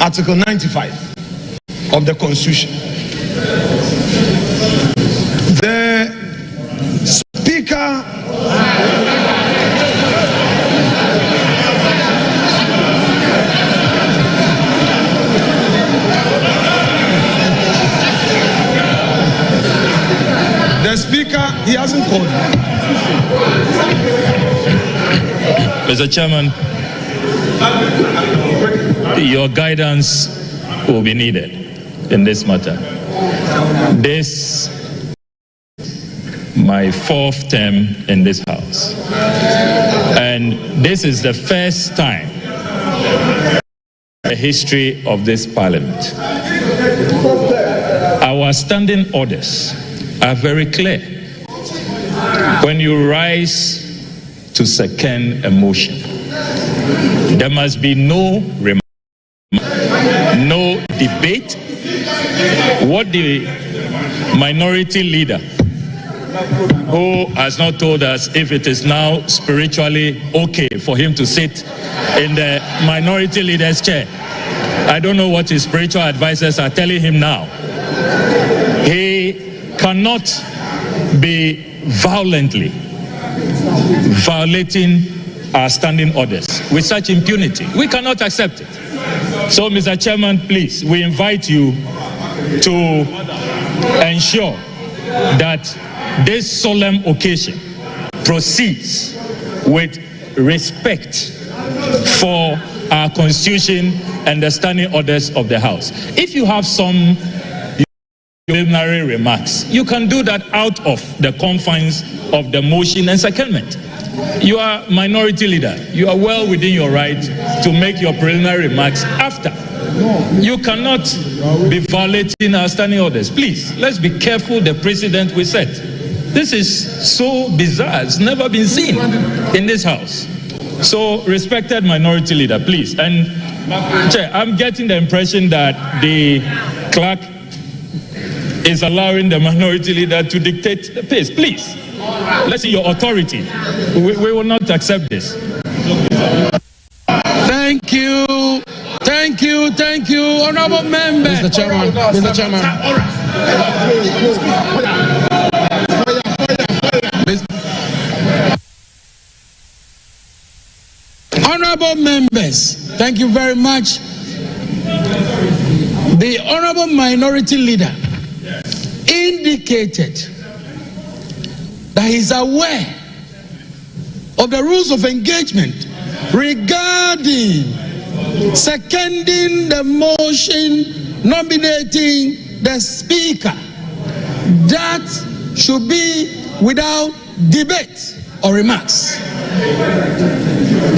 Article 95 of the Constitution. The speaker he hasn't called me. Mr. Chairman, your guidance will be needed in this matter. This my 4th term in this House, and this is the first time in the history of this Parliament. Our standing orders are very clear. When you rise to second a motion, there must be no remark, no debate. What the minority leader, who has not told us if it is now spiritually okay for him to sit in the minority leader's chair, I don't know what his spiritual advisors are telling him now. He cannot be violently violating our standing orders with such impunity. We cannot accept it. So, Mr. Chairman, please, we invite you to ensure that this solemn occasion proceeds with respect for our Constitution and the standing orders of the House. If you have some preliminary remarks, you can do that out of the confines of the motion and secondment. You are minority leader. You are well within your right to make your preliminary remarks after. You cannot be violating our standing orders. Please, let's be careful the precedent we set. This is so bizarre. It's never been seen in this House. So, respected minority leader, please. And, Chair, I'm getting the impression that the clerk is allowing the minority leader to dictate the pace. Please, let's see your authority. We will not accept this. Thank you. Thank you. Thank you, honorable members. Mr. Chairman. Mr. Chairman. Honorable members, thank you very much. The honorable minority leader indicated that he's aware of the rules of engagement regarding seconding the motion nominating the speaker. That should be without debate or remarks.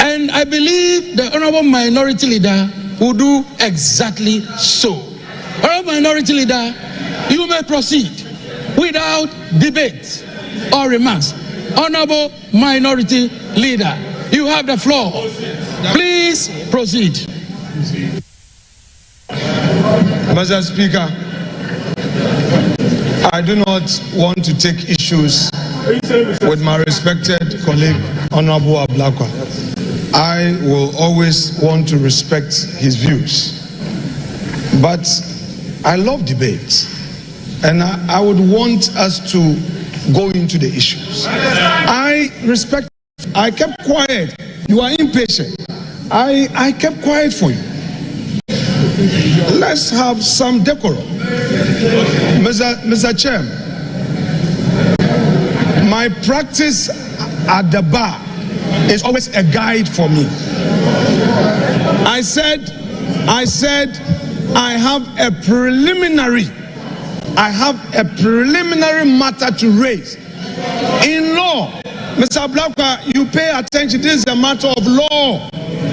And I believe the honorable minority leader will do exactly so. Honorable minority leader, you may proceed without debate or remarks. Honorable minority leader, you have the floor. Please proceed. Mr. Speaker, I do not want to take issues with my respected colleague, Honorable Ablakwa. I will always want to respect his views. But I love debates, and I would want us to go into the issues. I respect, I kept quiet. You are impatient. I kept quiet for you. Let's have some decorum. Mr. Chairman, my practice at the bar is always a guide for me. I said I have a preliminary matter to raise. In law, Mr. Ablakwa, you pay attention. This is a matter of law.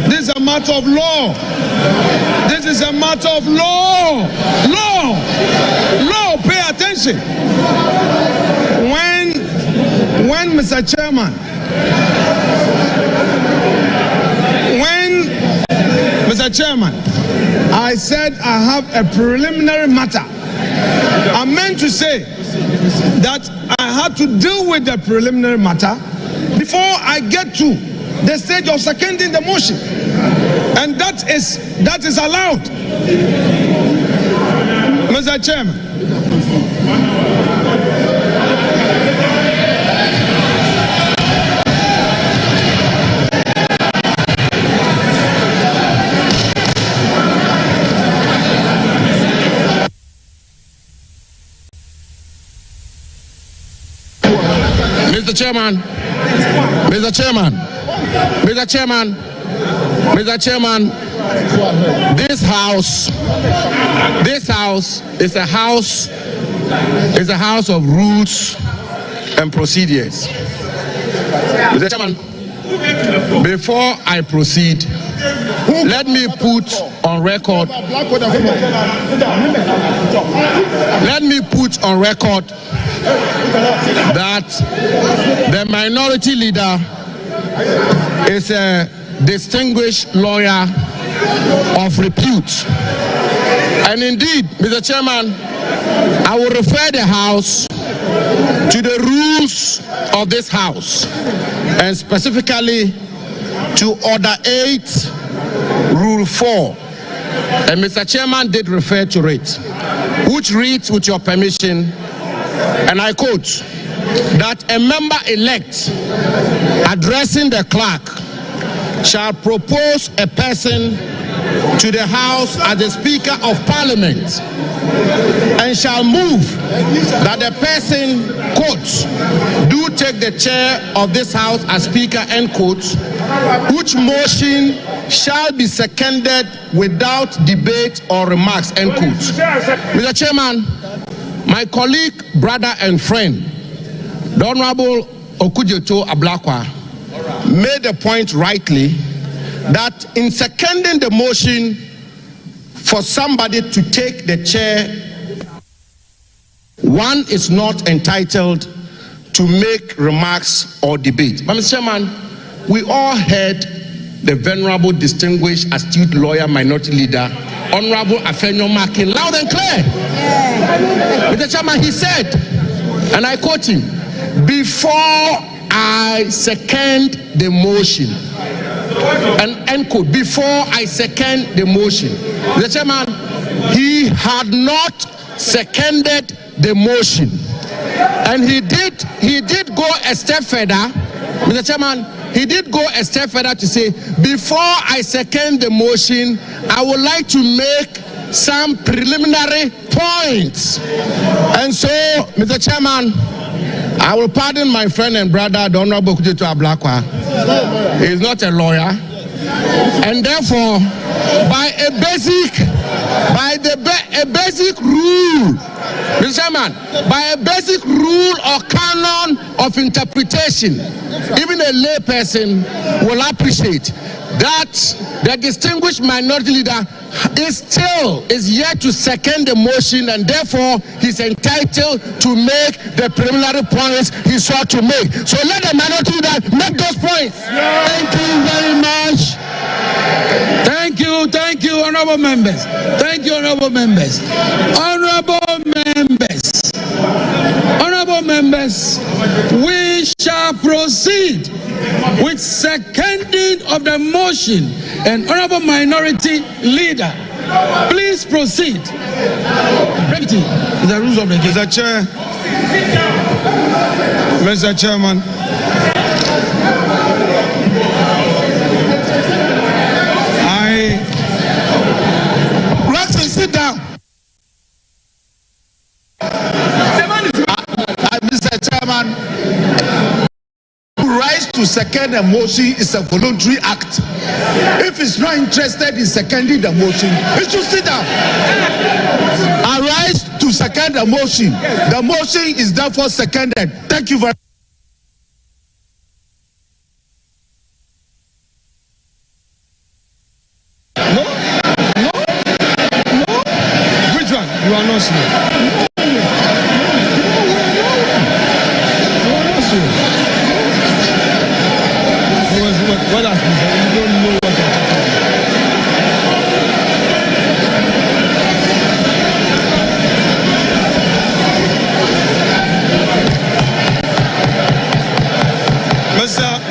This is a matter of law. This is a matter of law. Law. Pay attention. when Mr. Chairman, I said I have a preliminary matter, I meant to say that I had to deal with the preliminary matter before I get to the stage of seconding the motion, and that is allowed, Mr. Chairman. Mr. Chairman, this house is a house of rules and procedures. Mr. Chairman, before I proceed, let me put on record that the minority leader is a distinguished lawyer of repute. And indeed, Mr. Chairman, I will refer the House to the rules of this House, and specifically to Order 8, Rule 4. And Mr. Chairman did refer to it, which reads, with your permission, and I quote, that a member-elect addressing the clerk shall propose a person to the House as the Speaker of Parliament, and shall move that the person, quote, do take the chair of this House as Speaker, end quote, which motion shall be seconded without debate or remarks, end quote. Mr. Chairman, my colleague, brother, and friend, the Honorable Okudzeto Ablakwa, made the point rightly that in seconding the motion for somebody to take the chair, one is not entitled to make remarks or debate. But Mr. Chairman, we all heard the venerable, distinguished, astute lawyer, minority leader, Honorable Afenyo Makin, loud and clear. Mr. Chairman, he said, and I quote him, before I second the motion, and end quote, before I second the motion. Mr. Chairman, he had not seconded the motion. And he did go a step further, Mr. Chairman, he did go a step further to say, before I second the motion, I would like to make some preliminary points. And so, Mr. Chairman, I will pardon my friend and brother, the Honorable Okudzeto Ablakwa. He is not a lawyer. And therefore, by a basic rule, Mr. Chairman, by a basic rule or canon of interpretation, even a lay person will appreciate that the distinguished minority leader is yet to second the motion, and therefore he's entitled to make the preliminary points he sought to make. So let the minority leader make those points. Thank you very much. Thank you, honorable members. Thank you, honorable members. Honorable members, we shall proceed with seconding of the motion. And honorable minority leader, please proceed. Brevity is the rules of the game. Mr. Chairman, Roxy, sit down. Mr. Chairman, rise to second a motion is a voluntary act. If he's not interested in seconding the motion, he should sit down. I rise to second the motion. The motion is therefore seconded. Thank you very much. No. Which one? You are not sure. What has been said? You don't know what you're talking about.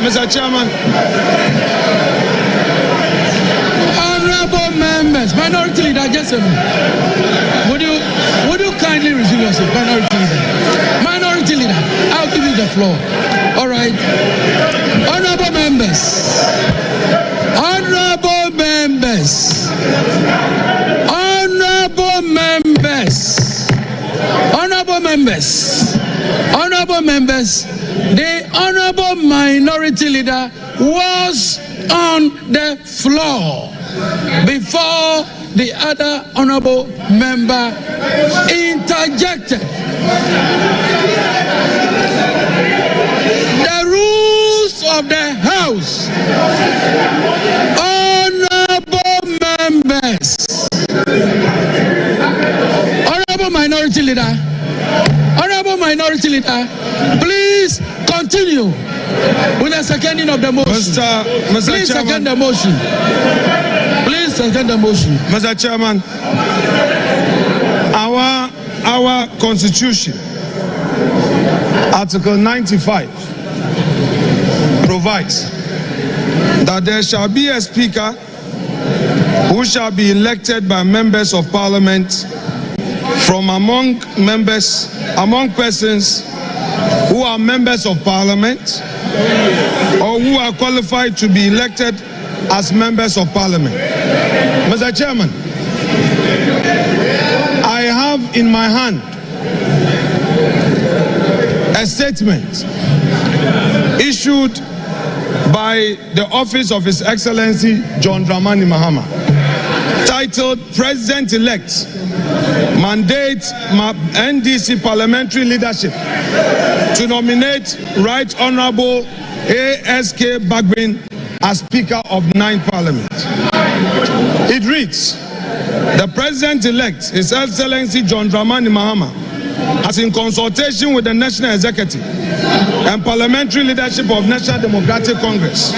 Mr. Chairman. Honorable members, Minority Leader, just a minute. Would you kindly resume yourself, Minority Leader? Minority Leader, I'll give you the floor. All right. Honorable members. Honorable members. Honorable members. Honorable members. Honorable members. The Honorable Minority Leader was on the floor before the other Honorable member interjected. The rules of the House. Honorable members. Honorable Minority Leader. Honorable Minority Leader, please continue with the seconding of the motion. Please second the motion. Please second the motion. Mr. Chairman, our Constitution, Article 95, provides that there shall be a Speaker who shall be elected by members of Parliament from among persons who are members of Parliament or who are qualified to be elected as members of Parliament. Mr. Chairman, I have in my hand a statement issued by the office of His Excellency John Dramani Mahama, titled President-elect Mandate NDC Parliamentary Leadership to nominate Right Honorable ASK Bagbin as Speaker of 9th Parliament. It reads, the President-elect, His Excellency John Dramani Mahama, has in consultation with the National Executive and Parliamentary Leadership of National Democratic Congress,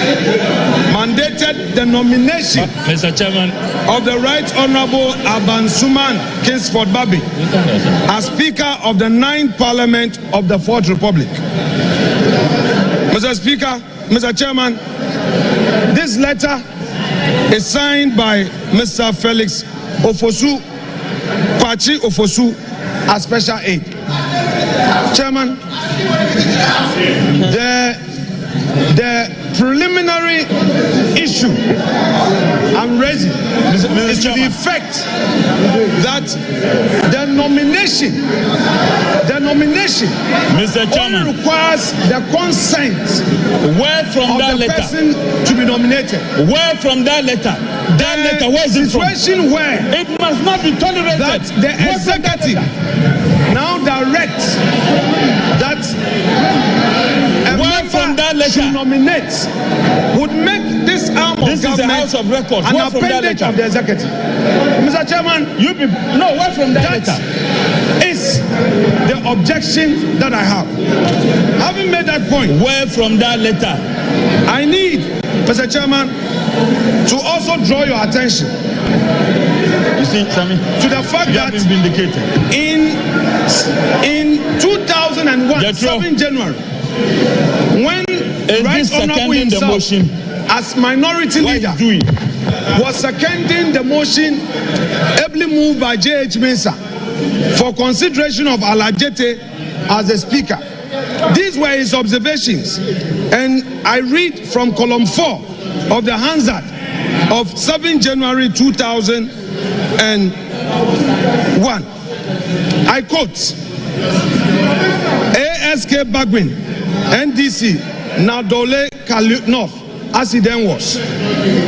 mandated the nomination Mr. Chairman of the Right Honorable Abansuman Kingsford Babi as Speaker of the 9th Parliament of the 4th Republic. Mr. Speaker, Mr. Chairman, this letter is signed by Mr. Felix Ofosu, Pachi Ofosu, as special aid. Chairman, the preliminary issue I'm raising is to the effect that the nomination Mr. Chairman, only requires the consent from of that the letter person to be nominated. Where from that letter? That letter, where is it from? Situation where it must not be tolerated. That the executive now directs that a member to nominate would make this arm of this government is the House of Records. an Where from that appendage letter? of the executive. Mr. Chairman, where from that letter? Is the objection that I have. Having made that point, where from that letter? I need, Mr. Chairman, to also draw your attention you see, Sammy, to the fact you that have been vindicated. in 2001, 7 January, when Right Honorable himself, as minority leader, was seconding the motion ably moved by J.H. Mensah for consideration of Alajete as the Speaker. These were his observations, and I read from column 4 of the Hansard of 7 January 2001. I quote, ASK Bagbin, NDC, Nadole North, as he then was.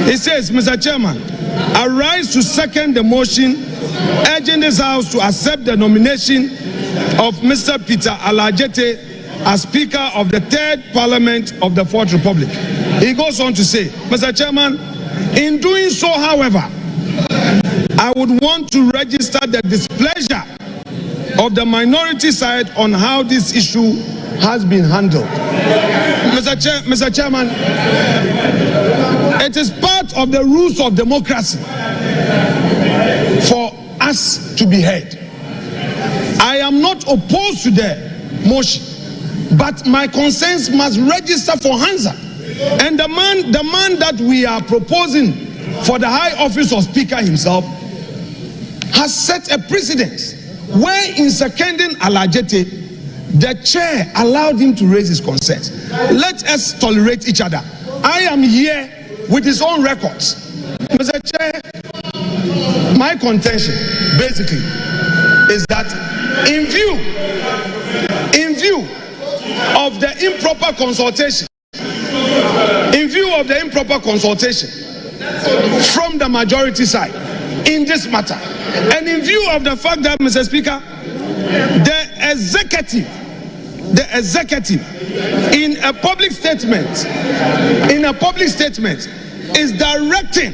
He says, Mr. Chairman, I rise to second the motion urging this House to accept the nomination of Mr. Peter Alajete as Speaker of the 3rd Parliament of the 4th Republic. He goes on to say, Mr. Chairman, in doing so, however, I would want to register the displeasure of the minority side on how this issue has been handled. Mr. Chairman, it is part of the rules of democracy for us to be heard. I am not opposed to the motion, but my concerns must register for Hansa. And the man that we are proposing for the high office of Speaker himself has set a precedent where in seconding Alajete, the chair allowed him to raise his concerns. Let us tolerate each other. I am here with his own records. Mr. Chair, my contention basically is that in view of the improper consultation from the majority side in this matter, and in view of the fact that, Mr. Speaker, the executive in a public statement is directing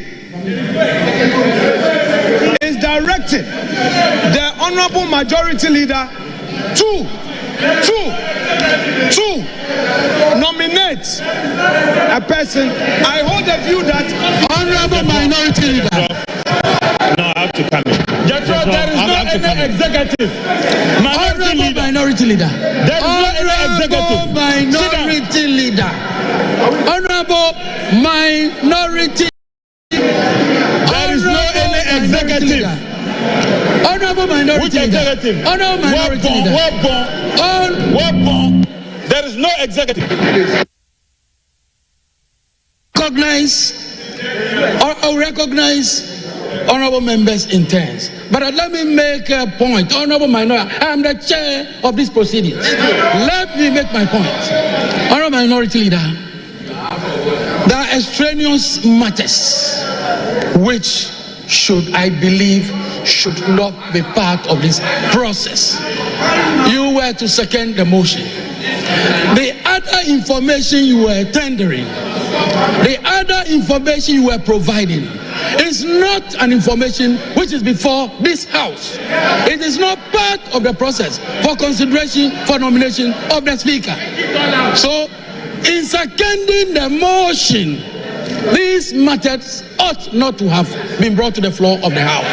the honorable majority leader to nominate a person. I hold the view that honorable minority leader. No, I have to come in. There is no any executive. Minority leader. There is no any executive. Minority leader. Honorable minority. There is no any executive. Honorable minority. Which executive? Honorable minority leader. Weapon. There is no executive. Recognize honorable members' intents. But let me make a point. Honorable minority, I am the chair of these proceedings. Let me make my point. Honorable minority leader, there are extraneous matters which I believe should not be part of this process. You were to second the motion. The other information you were tendering, the other information you were providing is not an information which is before this House. It is not part of the process for consideration for nomination of the Speaker. So, in seconding the motion, these matters ought not to have been brought to the floor of the House.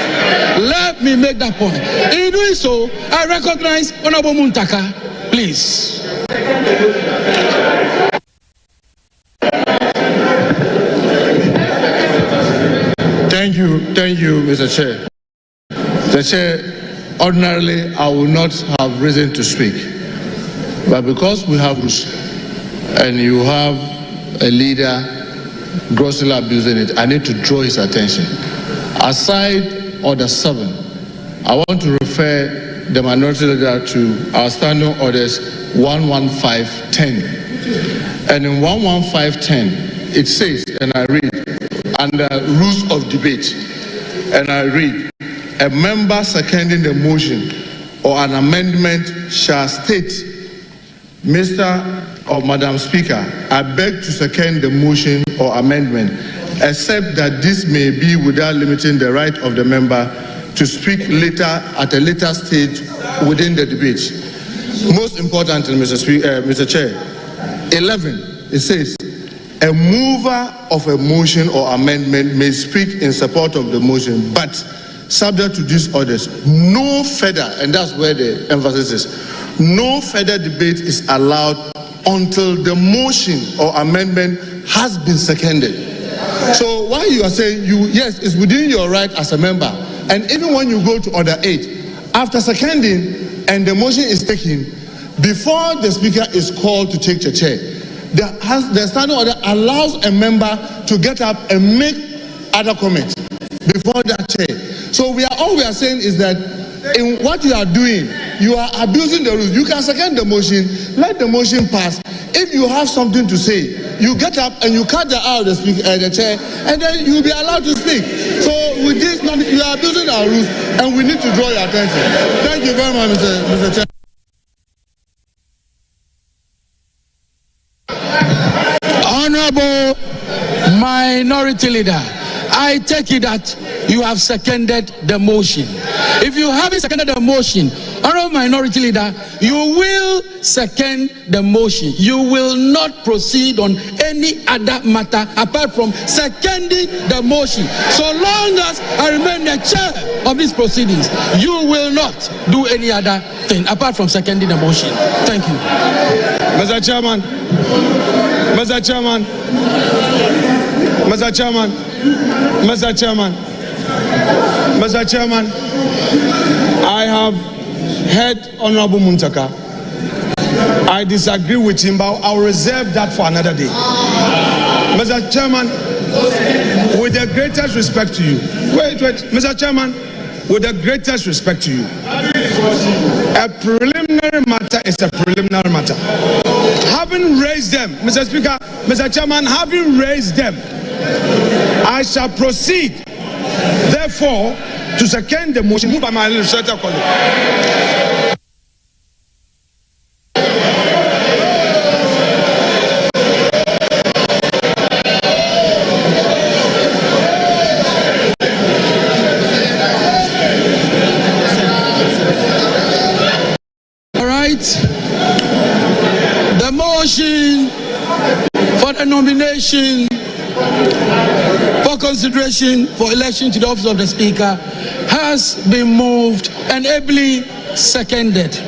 Let me make that point. In doing so, I recognize Honorable Muntaka. Please. Thank you, Mr. Chair. Mr. Chair, ordinarily I would not have reason to speak, but because we have rules and you have a leader grossly abusing it, I need to draw his attention. Aside Order 7, I want to refer the minority leader to our standing orders 11510. And in 11510, it says, and I read, under rules of debate, and I read, a member seconding the motion or an amendment shall state, Mr. or Madam Speaker, I beg to second the motion or amendment, except that this may be without limiting the right of the member to speak later at a later stage within the debate. Most importantly, Mr. Chair, 11, it says, a mover of a motion or amendment may speak in support of the motion, but subject to these orders, no further, and that's where the emphasis is, no further debate is allowed until the motion or amendment has been seconded. So while you are saying, yes, it's within your right as a member, and even when you go to Order 8, after seconding and the motion is taken, before the Speaker is called to take the chair, the standing order allows a member to get up and make other comments before that chair. So all we are saying is that in what you are doing, you are abusing the rules. You can second the motion, let the motion pass. If you have something to say, you get up and you cut the out of the chair, and then you'll be allowed to speak. So with this, you are abusing our rules, and we need to draw your attention. Thank you very much, Mr. Chair. Honorable minority leader, I take it that you have seconded the motion. If you haven't seconded the motion, Honorable Minority Leader, you will second the motion. You will not proceed on any other matter apart from seconding the motion. So long as I remain the chair of these proceedings, you will not do any other thing apart from seconding the motion. Thank you. Mr. Chairman, Mr. Chairman, Mr. Chairman, Mr. Chairman, Mr. Chairman, I have heard Honorable Muntaka. I disagree with him, but I'll reserve that for another day. Mr. Chairman, with the greatest respect to you, wait, Mr. Chairman, with the greatest respect to you, a preliminary matter is a preliminary matter. Having raised them, Mr. Speaker, Mr. Chairman, having raised them, I shall proceed, therefore, to second the motion moved by my legislative colleague. The motion for the nomination for consideration for election to the office of the Speaker has been moved and ably seconded.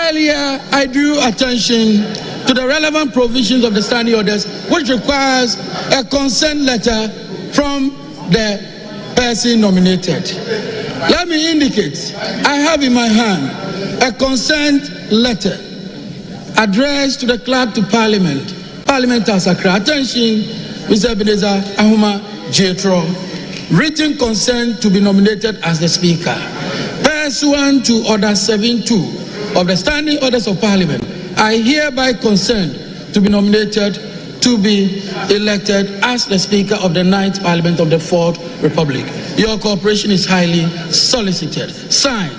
Earlier, I drew attention to the relevant provisions of the standing orders, which requires a consent letter from the person nominated. Let me indicate, I have in my hand a consent letter addressed to the Clerk to Parliament, Parliament of Accra. Attention, Mr. Ebenezer Ahuma Jetro. Written consent to be nominated as the Speaker. Pursuant to Order 7.2 of the Standing Orders of Parliament, I hereby consent to be nominated to be elected as the Speaker of the 9th Parliament of the 4th Republic. Your cooperation is highly solicited. Signed,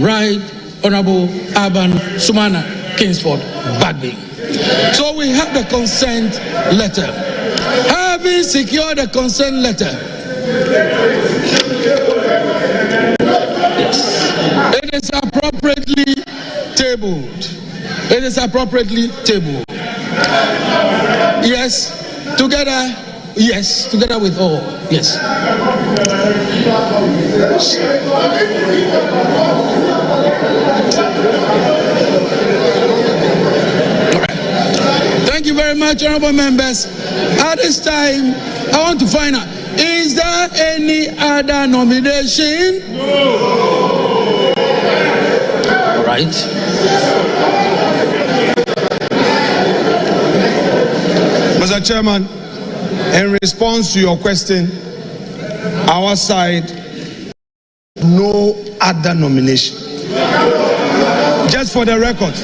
Right Honorable Alban Sumana Kingsford Bagbin. So we have the consent letter. Having secured the consent letter, yes, it is appropriately tabled. It is appropriately tabled. Yes, together. Yes, together with all. Yes. All right. Thank you very much, honorable members. At this time, I want to find out, is there any other nomination? No. All right. Mr. Chairman, in response to your question, our side, no other nomination. Just for the record,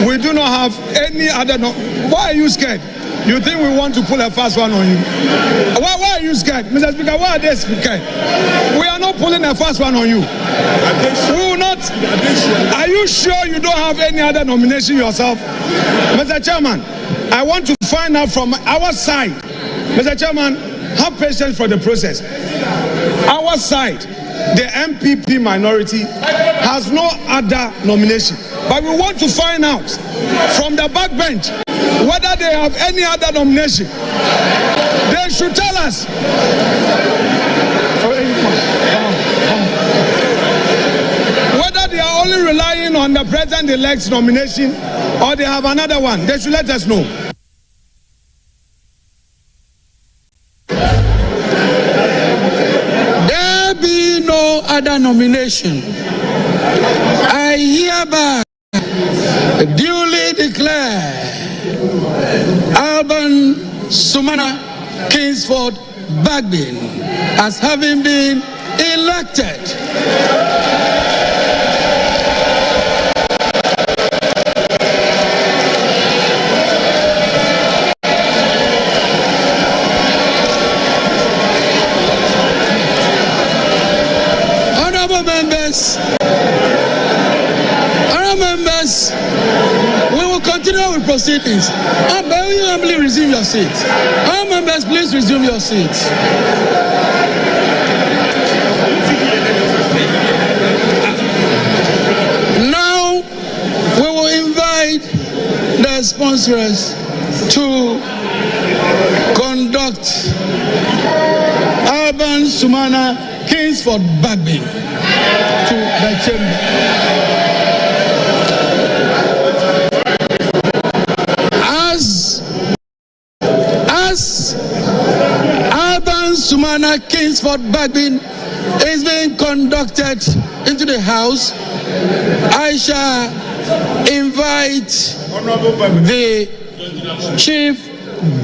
we do not have any other. Why are you scared? You think we want to pull a fast one on you? Why are you scared? Mr. Speaker, why are they scared? We are not pulling a fast one on you. We will not. Are you sure you don't have any other nomination yourself? Mr. Chairman, I want to find out from our side. Mr. Chairman, have patience for the process. Our side, the MPP minority, has no other nomination. But we want to find out from the backbench whether they have any other nomination. They should tell us. Whether they are only relying on the president-elect's nomination or they have another one. They should let us know. There be no other nomination. I hereby duly declare Alban Sumana Kingsford Bagbin as having been elected we will continue with proceedings. May you humbly resume your seats. All members, please resume your seats. sponsors to conduct Alban Sumana Kingsford Bagbin to the chamber. As Alban Sumana Kingsford Bagbin is being conducted into the House, I shall invite the Chief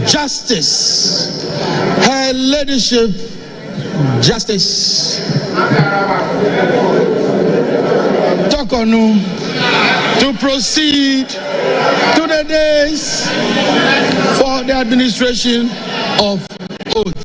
Justice, Her Ladyship Justice Tokonu, to proceed to the days for the administration of oath.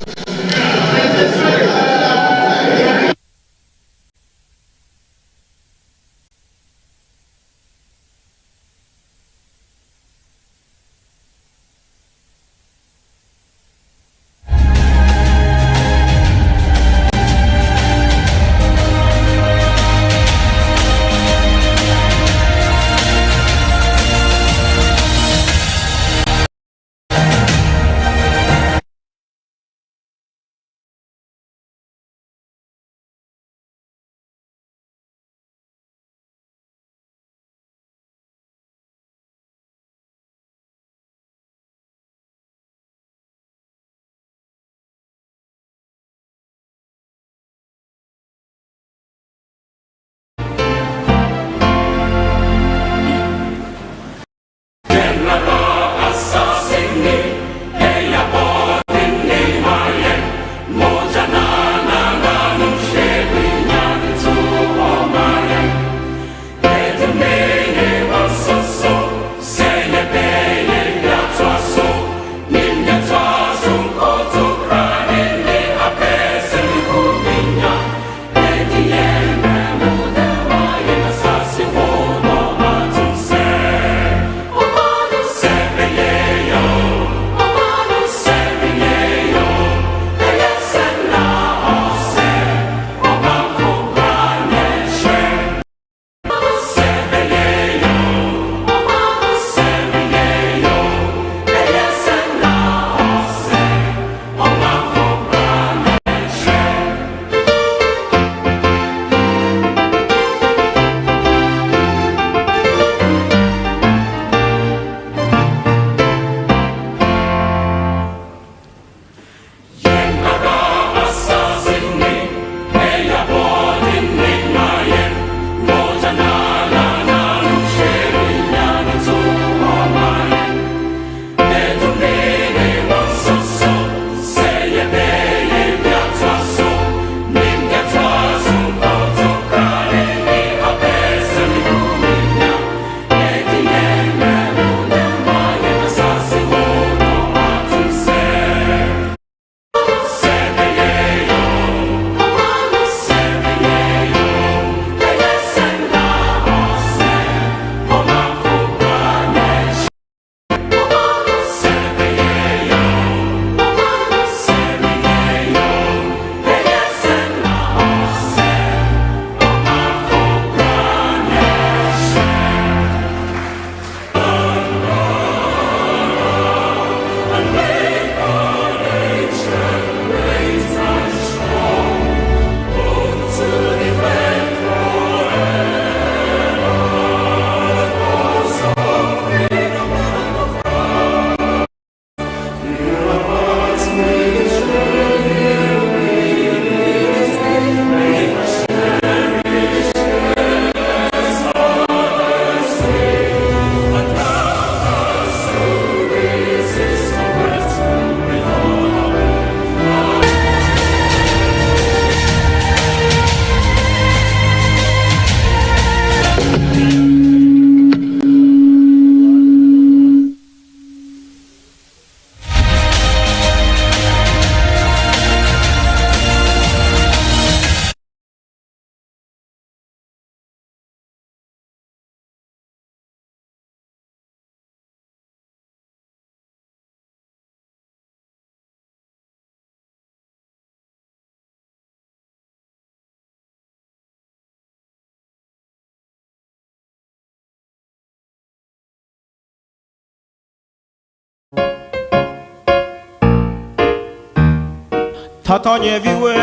Tata nyeviwe,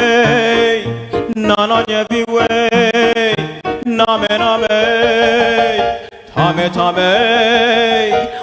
nana nyeviwe, name name, tame tame,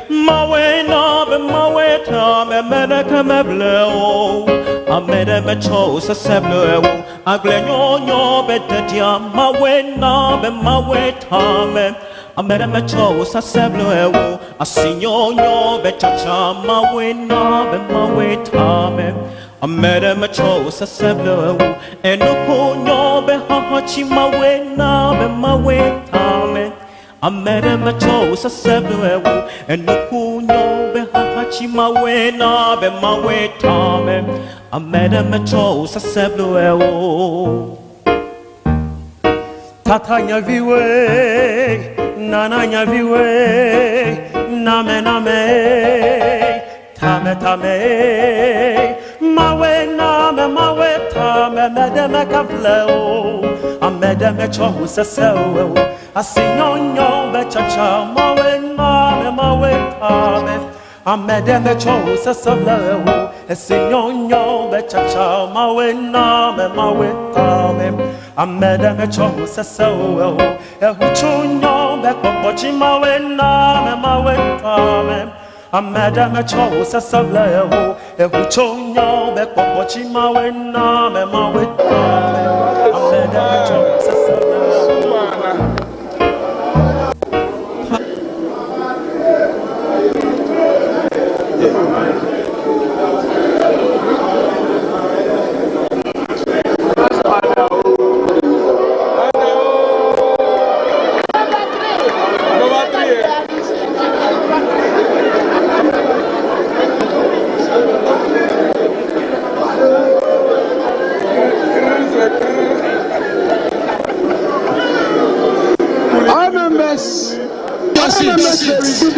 mawe nabe mawe tame mene keme bleo, amene me chose se bleo, agle nyonyo betetia mawe nabe mawe tame. Amere me chose se bleo, asinyonyo bechacha mawe nabe mawe tame. Amere me chose se bleu, enuku nyobe hahachi mawe nabe mawe tame. Amere me chose se bleu, enuku nyobe hahachi mawe nabe mawe tame. Amere me chose se bleu. Tata nyaviwe, nana nyaviwe, name name, tame tame. Mawe name mawe tame mede me kavleo, amede me chohu seseo, asinyonyo be chacha mawe name mawe tame, amede me chohu seseo, asinyonyo be chacha mawe name mawe tame, amede me chohu seseo, ehuchunyo be kokochi mawe name mawe tame. Amada me chose sa vleo, ehuchonyo be kokochi mawe name mawe tame. Amada me chose sa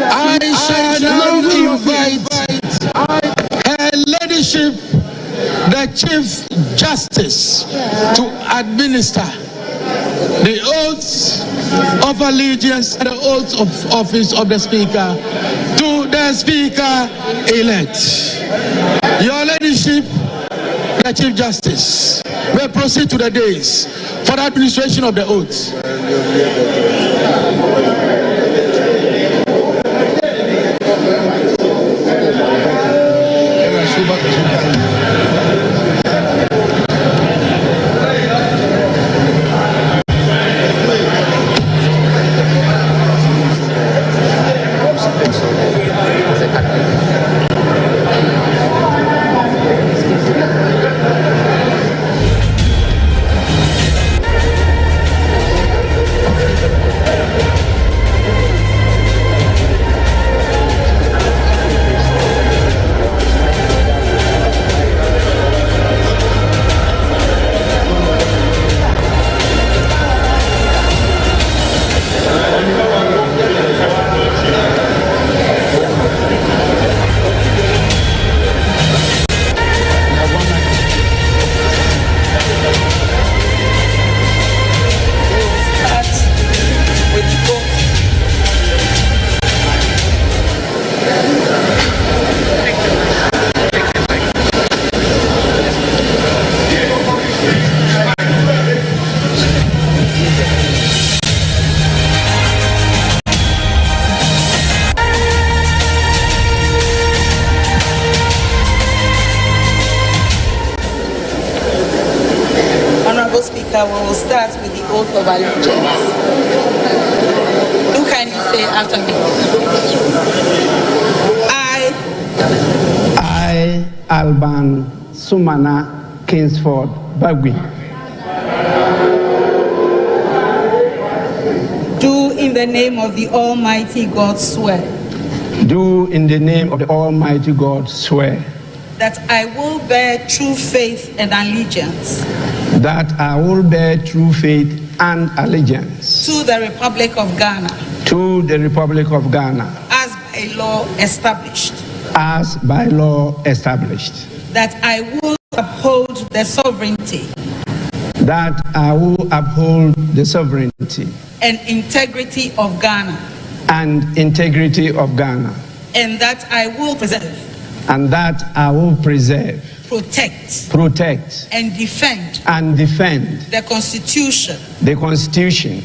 I shall now invite Her Ladyship, the Chief Justice, to administer the oaths of allegiance and the oaths of office of the Speaker to the Speaker-elect. Your Ladyship, the Chief Justice, will proceed to the dais for the administration of the oaths. We will start with the oath of allegiance. Who can you say after me? I, Alban Sumana Kingsford Bagui, do in the name of the Almighty God swear. Do in the name of the Almighty God swear. That I will bear true faith and allegiance. That I will bear true faith and allegiance. To the Republic of Ghana. To the Republic of Ghana. As by law established. As by law established. That I will uphold the sovereignty. That I will uphold the sovereignty. And integrity of Ghana. And integrity of Ghana. And that I will preserve. and that I will preserve, protect, and defend the Constitution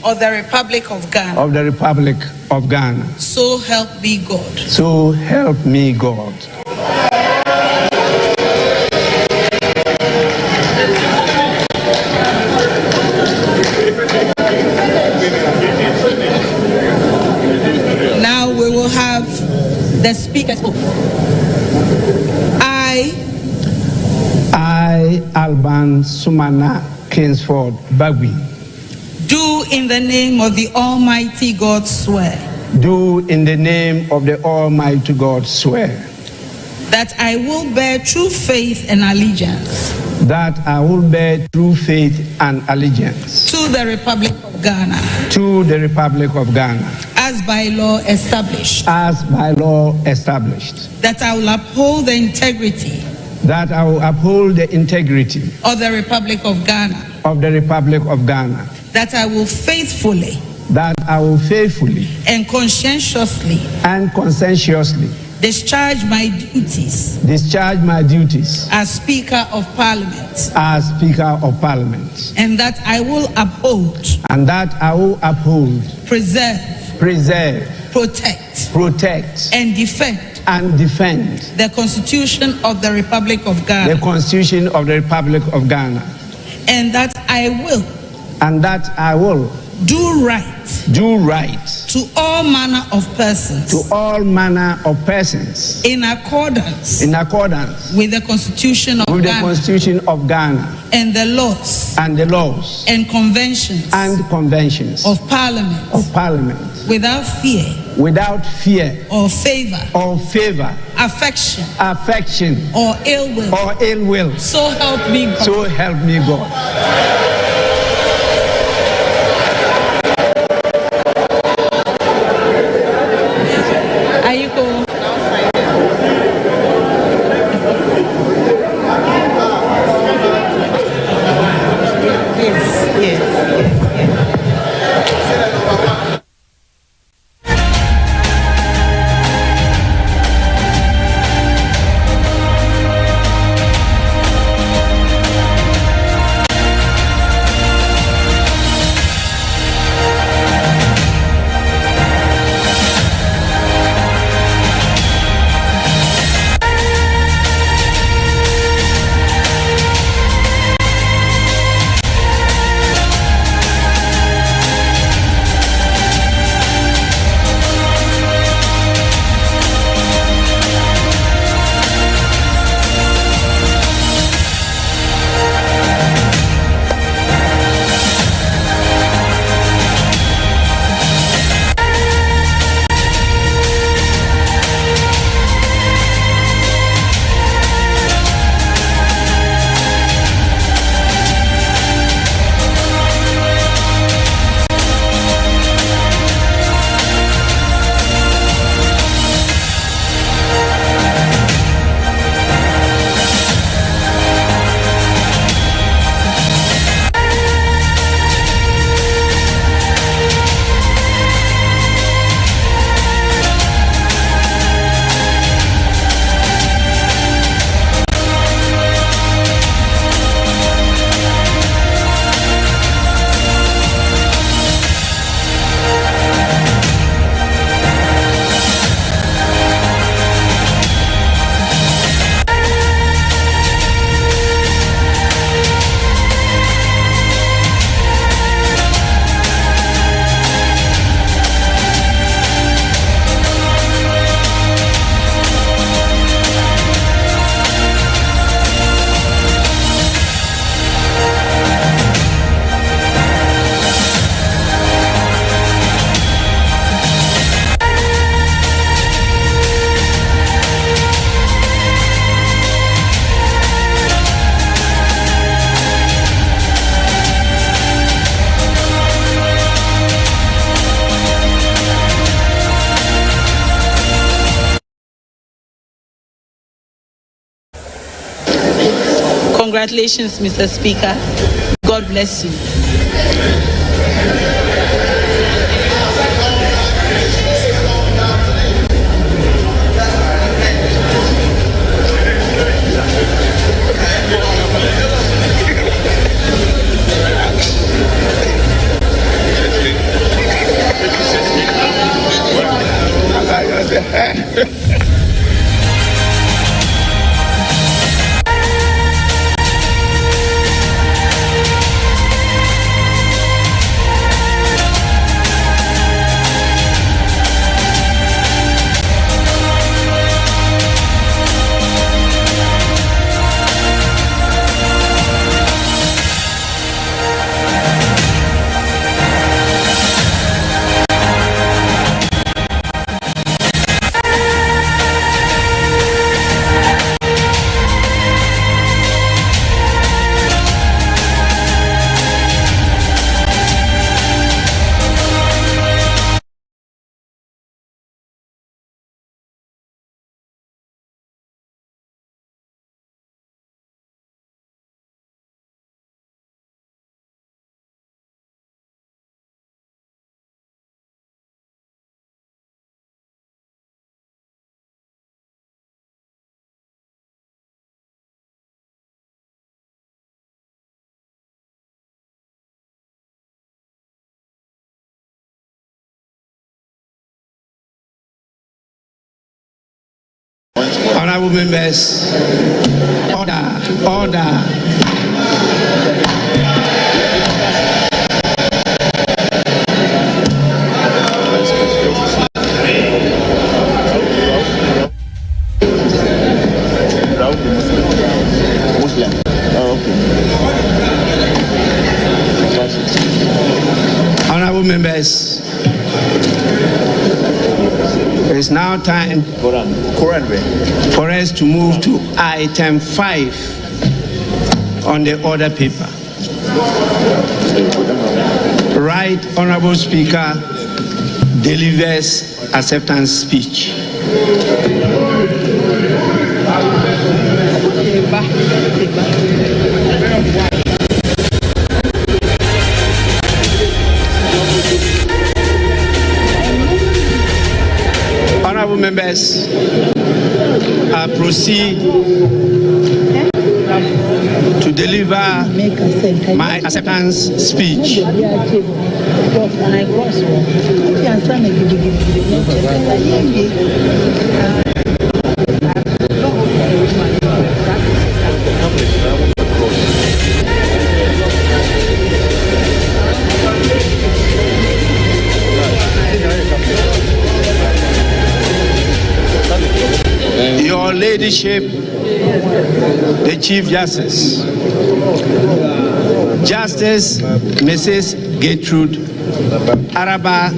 of the Republic of Ghana. So help me God. So help me God. Now we will have the speaker's oath. I, Alban Sumana Kingsford Bagui, do in the name of the Almighty God swear. Do in the name of the Almighty God swear. That I will bear true faith and allegiance. That I will bear true faith and allegiance. To the Republic of Ghana. To the Republic of Ghana. As by law established. As by law established. That I will uphold the integrity. That I will uphold the integrity. Of the Republic of Ghana. Of the Republic of Ghana. That I will faithfully. That I will faithfully. And conscientiously. And conscientiously. Discharge my duties. Discharge my duties. As Speaker of Parliament. As Speaker of Parliament. And that I will uphold. And that I will uphold. Preserve. Protect. And defend. The Constitution of the Republic of Ghana. The Constitution of the Republic of Ghana. And that I will. Do right. To all manner of persons. In accordance. With the Constitution of Ghana. And the laws. And conventions. Of Parliament. Without fear. Or favor. Affection. Or ill will. So help me God. So help me God. Congratulations, Mr. Speaker. God bless you. Honorable members, order. Honorable members, it is now time for us to move to item 5 on the order paper. Right Honorable Speaker delivers acceptance speech. Honorable members, I proceed to deliver my acceptance speech. Your Ladyship, the Chief Justice, Justice Mrs. Gertrude Araba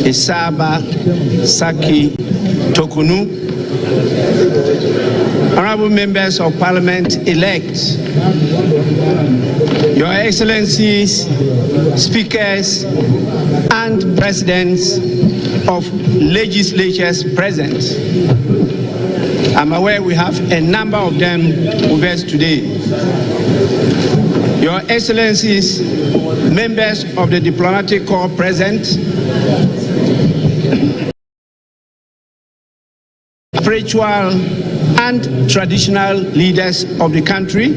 Isaba Saki Tokunu, Honorable Members of Parliament elect, Your Excellencies, Speakers, and Presidents of legislatures present. I'm aware we have a number of them with us today. Your Excellencies, members of the diplomatic corps present, spiritual and traditional leaders of the country,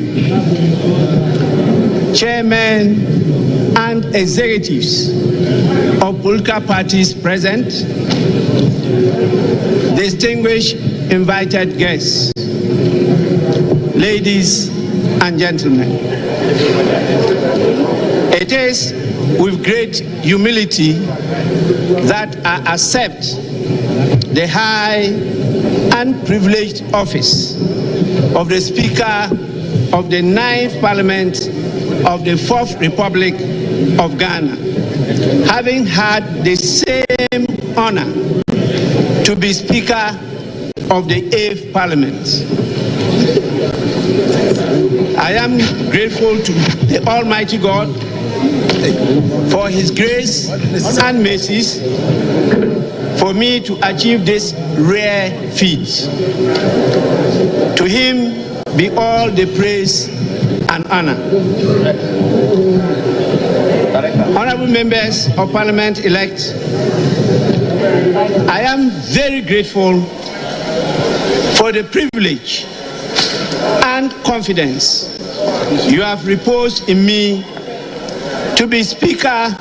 chairmen and executives of political parties present, distinguished invited guests, ladies and gentlemen. It is with great humility that I accept the high and privileged office of the Speaker of the 9th Parliament of the 4th Republic of Ghana, having had the same honor to be Speaker of the 8th Parliament. I am grateful to the Almighty God for His grace and mercies for me to achieve this rare feat. To Him be all the praise and honor. Honorable members of Parliament elect, I am very grateful for the privilege and confidence you have reposed in me to be Speaker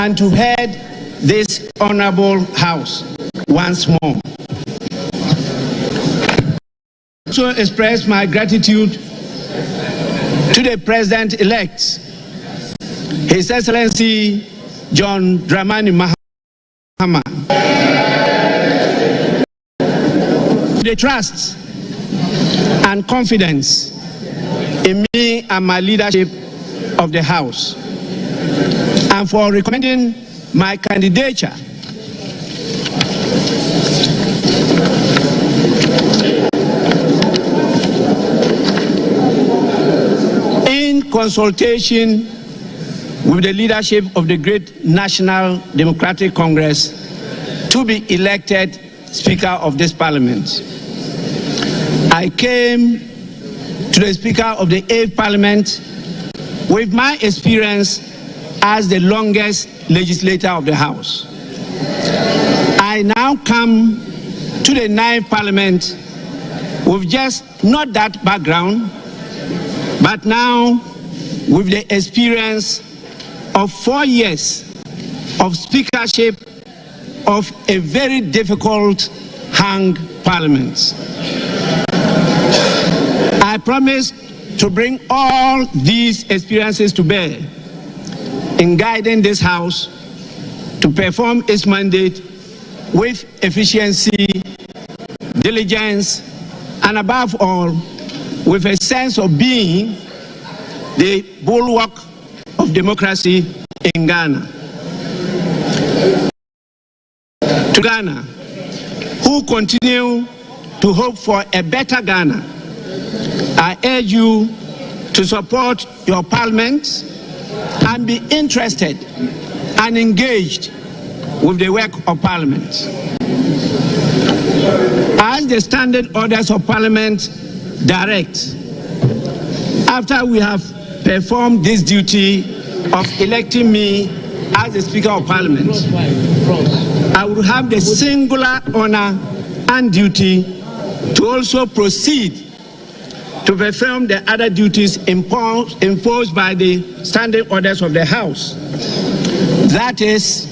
and to head this honorable House once more. I also express my gratitude to the President-elect, His Excellency John Dramani Mahama, the trust and confidence in me and my leadership of the House, and for recommending my candidature in consultation with the leadership of the great National Democratic Congress to be elected Speaker of this Parliament. I came to the Speaker of the 8th Parliament with my experience as the longest legislator of the House. I now come to the 9th Parliament with just not that background, but now with the experience of 4 years of speakership of a very difficult hung parliaments. I promise to bring all these experiences to bear in guiding this House to perform its mandate with efficiency, diligence, and above all, with a sense of being the bulwark of democracy in Ghana. To Ghana, who continue to hope for a better Ghana, I urge you to support your parliament and be interested and engaged with the work of parliament. As the standard orders of parliament direct, after we have performed this duty of electing me as the Speaker of Parliament, I will have the singular honor and duty to also proceed to perform the other duties imposed by the standing orders of the House. That is,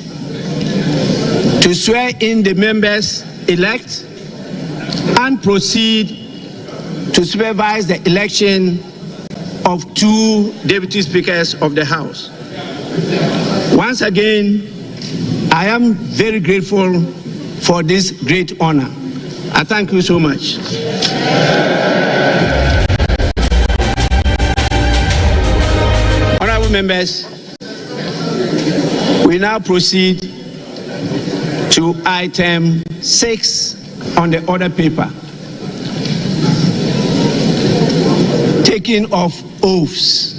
to swear in the members elect and proceed to supervise the election of 2 deputy speakers of the House. Once again, I am very grateful for this great honor. I thank you so much. Honorable members, we now proceed to item 6 on the order paper. Taking of oaths.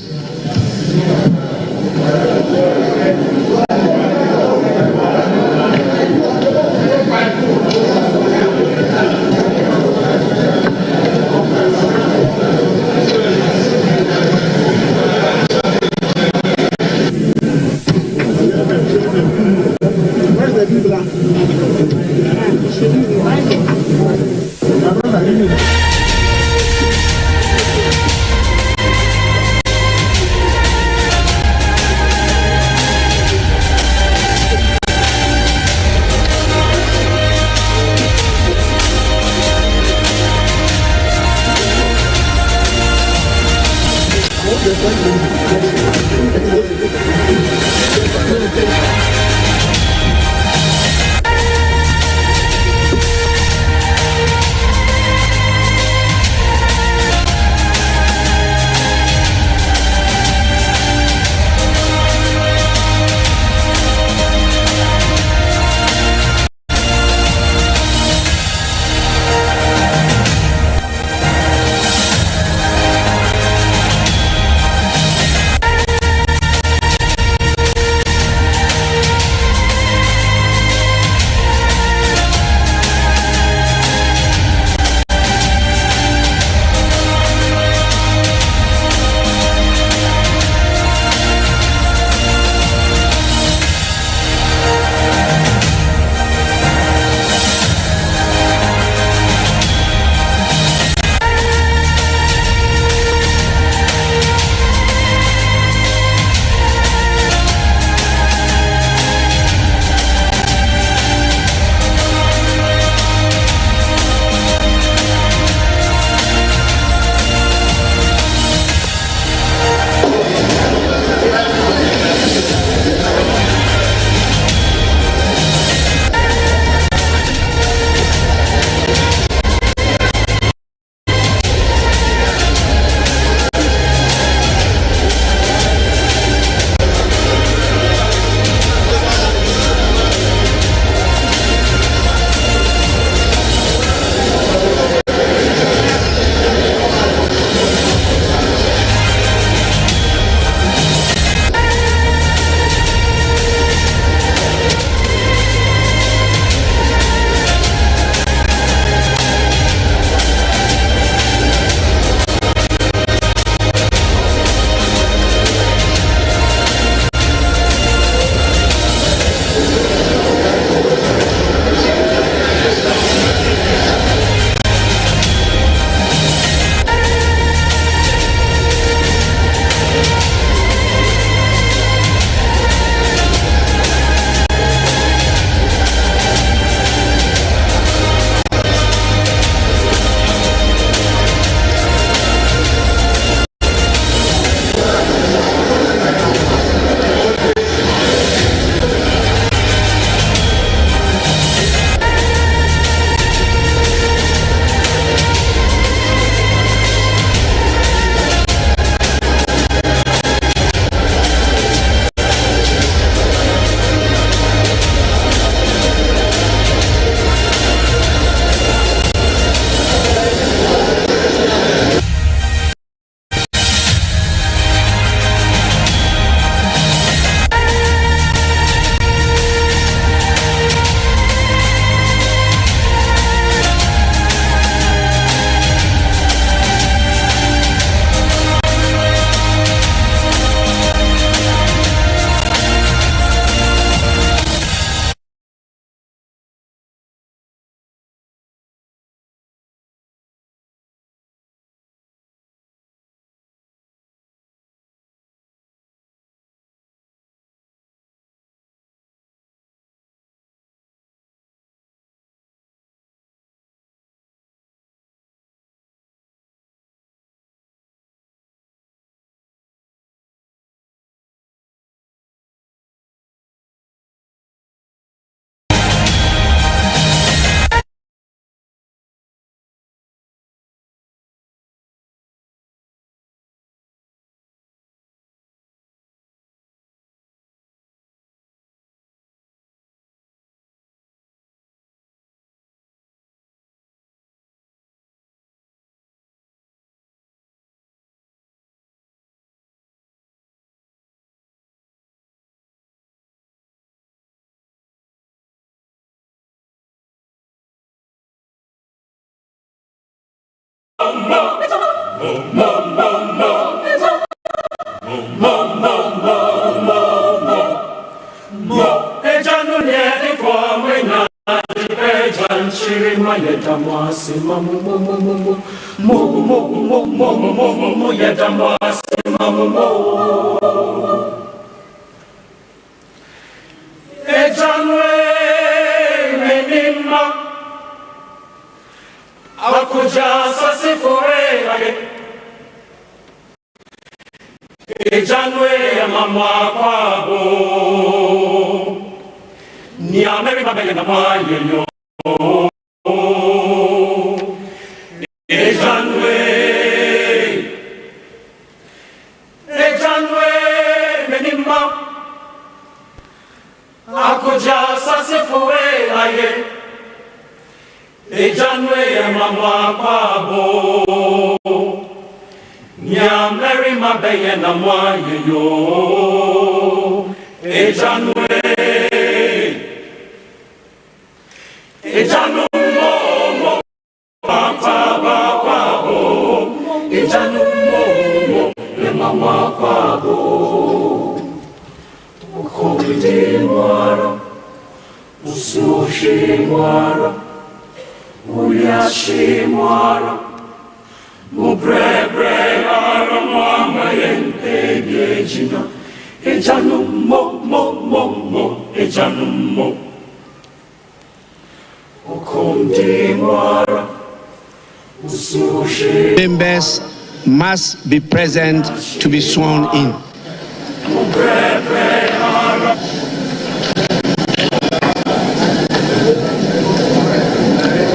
Members must be present to be sworn in.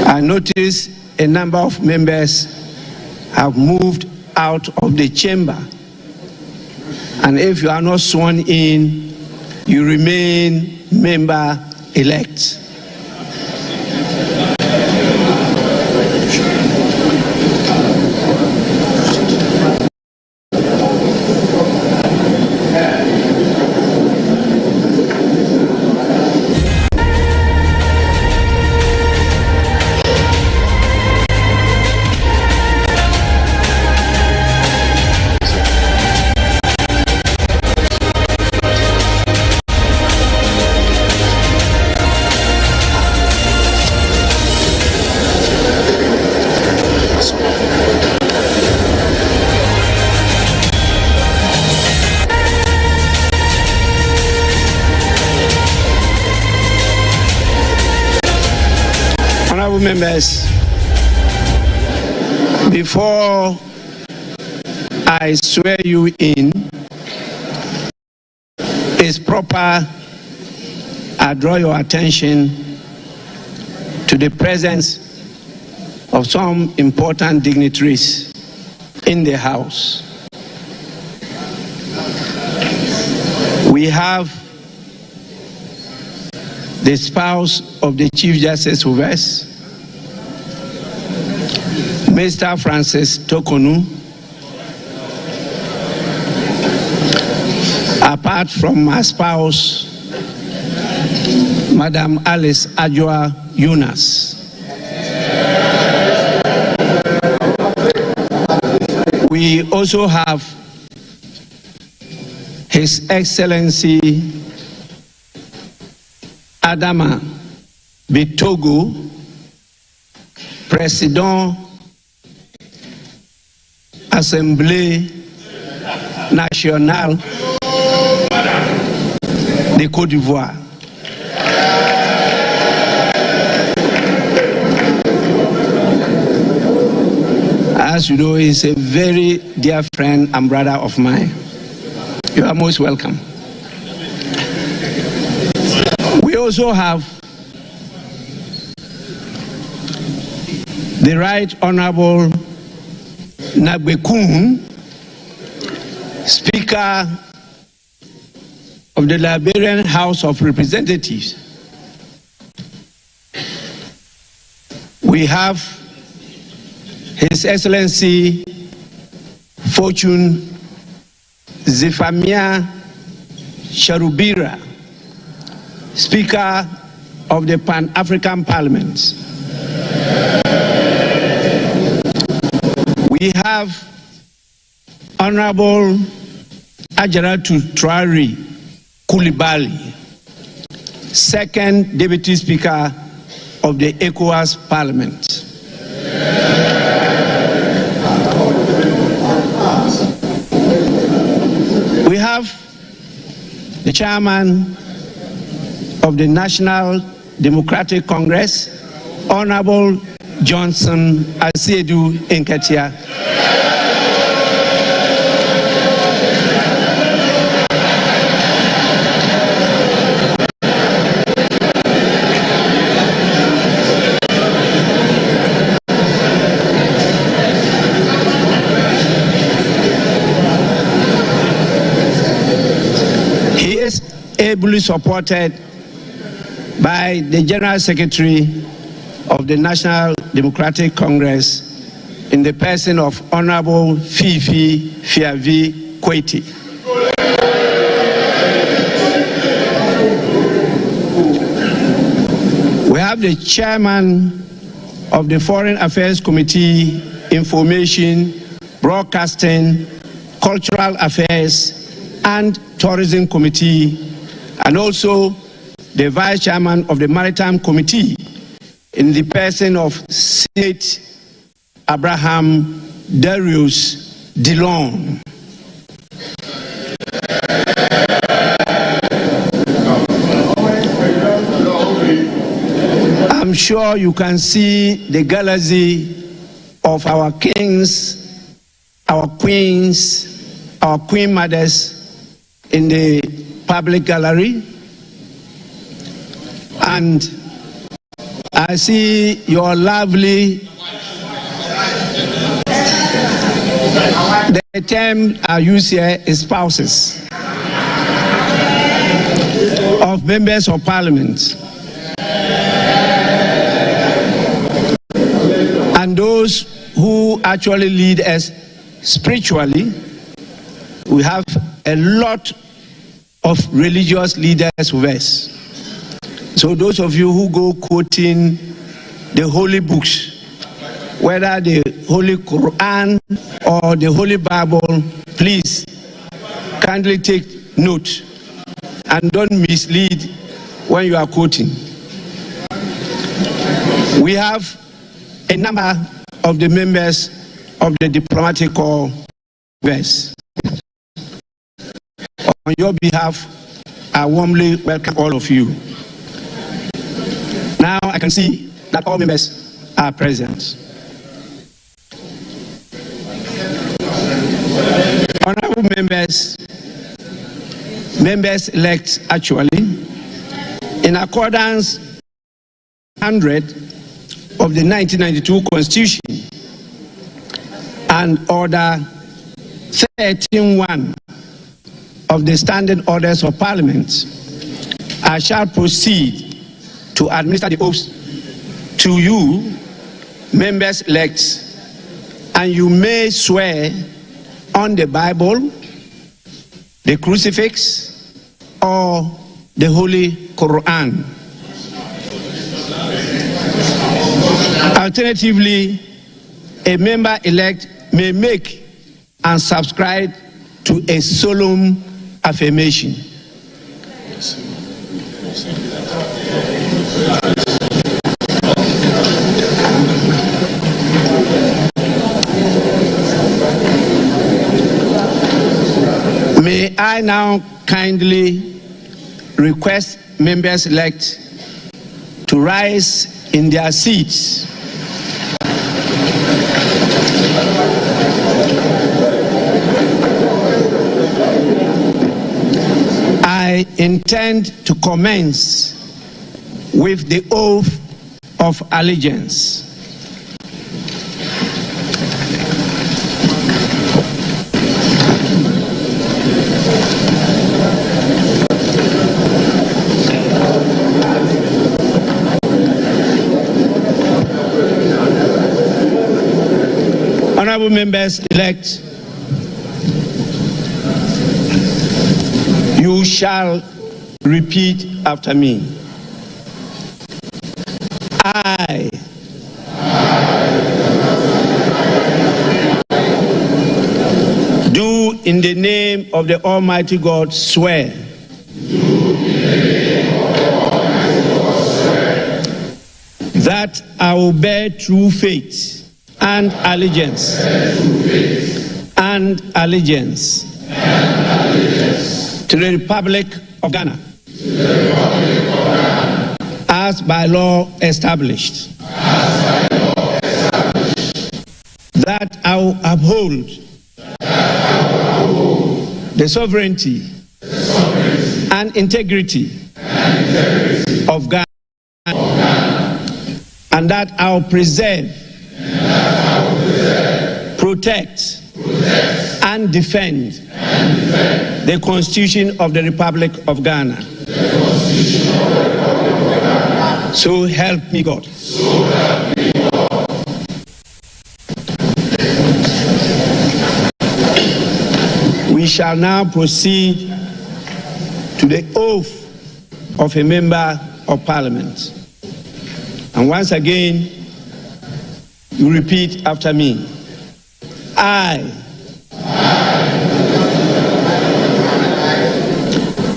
I notice a number of members have moved out of the chamber. And if you are not sworn in, you remain member-elect. Members, before I swear you in, it's proper I draw your attention to the presence of some important dignitaries in the House. We have the spouse of the Chief Justice of us, Mr. Francis Tokonu, apart from my spouse, Madam Alice Ajua Yunus. We also have His Excellency Adama Bitogo, Président Assemblée Nationale de Côte d'Ivoire. As you know, he's a very dear friend and brother of mine. You are most welcome. We also have the Right Honorable Nabekun, Speaker of the Liberian House of Representatives. We have His Excellency Fortune Zefamia Sharubira, Speaker of the Pan-African Parliament. We have Honorable Ajaratu Traore Coulibaly, Second Deputy Speaker of the ECOWAS Parliament. We have the Chairman of the National Democratic Congress, Honorable Johnson Asiedu Nketia. He is ably supported by the General Secretary of the National Democratic Congress in the person of Honorable Fifi Fiavi Kweti. We have the Chairman of the Foreign Affairs Committee, Information, Broadcasting, Cultural Affairs, and Tourism Committee, and also the Vice Chairman of the Maritime Committee in the person of Senate Abraham Darius Dillon. I'm sure you can see the galaxy of our kings, our queens, our queen mothers in the public gallery. And I see your lovely, the term I use here is spouses of members of parliament. And those who actually lead us spiritually. We have a lot of religious leaders with us. So those of you who go quoting the holy books, whether the Holy Quran or the Holy Bible, please kindly take note and don't mislead when you are quoting. We have a number of the members of the diplomatic corps with us. On your behalf, I warmly welcome all of you. Now I can see that all members are present. Honorable members elect actually, in accordance with 100 of the 1992 Constitution and Order 13.1 of the Standing Orders of Parliament, I shall proceed to administer the oaths to you, members elect, and you may swear on the Bible, the crucifix, or the Holy Quran. Alternatively, a member elect may make and subscribe to a solemn affirmation. May I now kindly request members elect to rise in their seats. I intend to commence with the oath of allegiance. Honorable members elect, you shall repeat after me. I in the name of the Almighty God, swear that I will bear true faith and allegiance to the Republic of Ghana as by law established, that I will uphold the sovereignty and integrity of Ghana, and that I will preserve, protect, and defend the Constitution of the Republic of Ghana. So help me God. We shall now proceed to the oath of a member of Parliament. And once again, you repeat after me. I,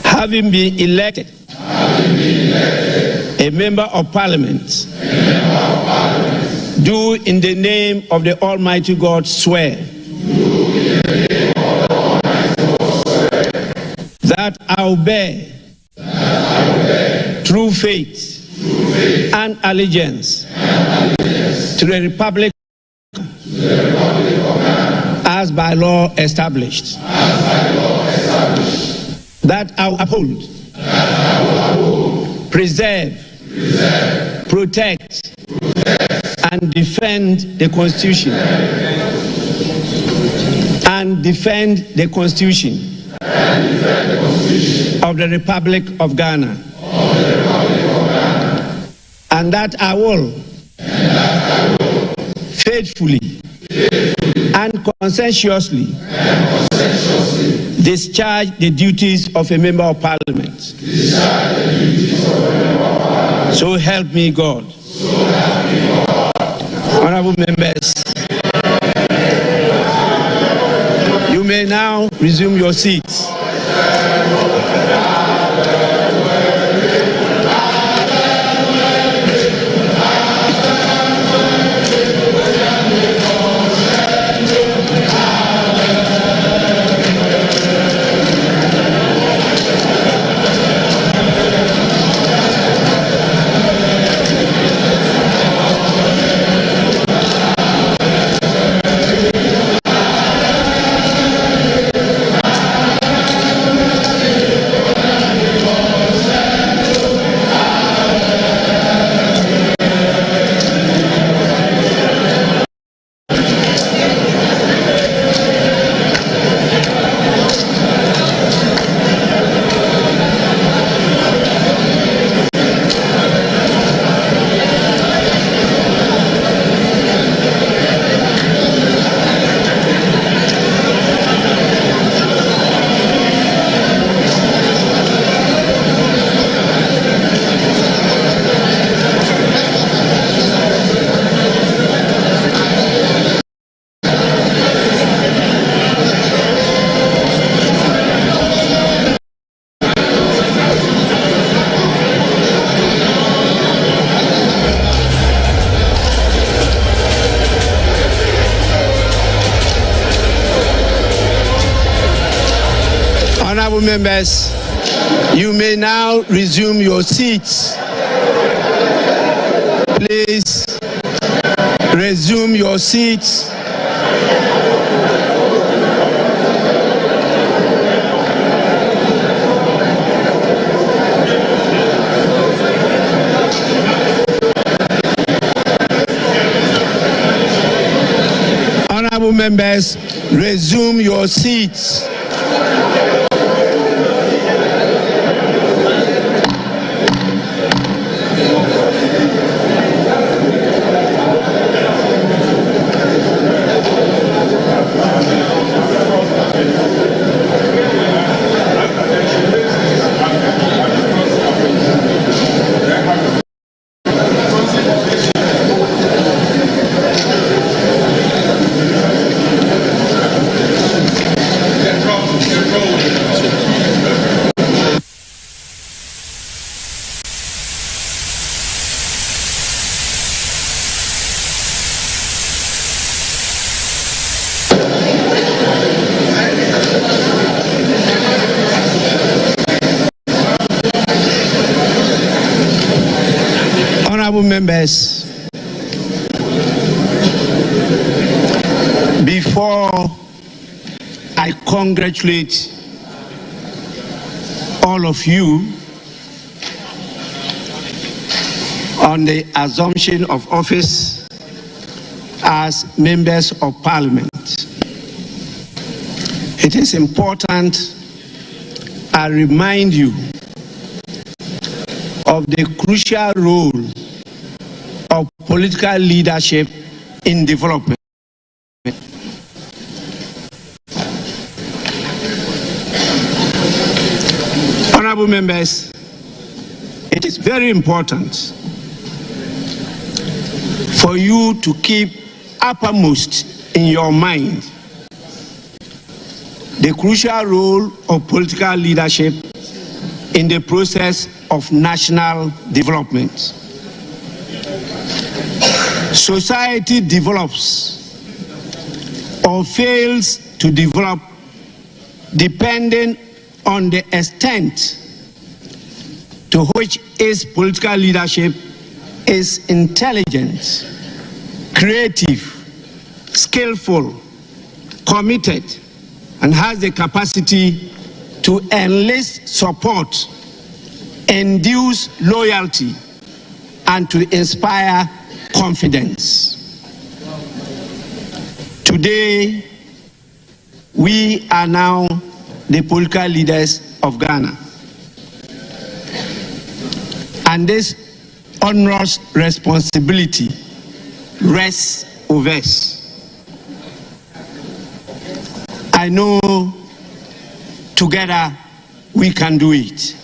having been elected a member of Parliament, do in the name of the Almighty God swear that I will bear true faith and allegiance to the Republic as by law established, that I will uphold, preserve, protect, and defend the Constitution of the Republic of Ghana, and that I will faithfully and conscientiously discharge the duties of a member of Parliament. So help me God. Honorable members, you may now resume your seats. Honorable members, you may now resume your seats. Please resume your seats. Honorable members, resume your seats. I congratulate all of you on the assumption of office as members of parliament. It is important I remind you of the crucial role of political leadership in development. Honorable members, it is very important for you to keep uppermost in your mind the crucial role of political leadership in the process of national development. Society develops or fails to develop depending on the extent to which its political leadership is intelligent, creative, skillful, committed, and has the capacity to enlist support, induce loyalty, and to inspire confidence. Today, we are now the political leaders of Ghana. And this onerous responsibility rests over us. I know together we can do it.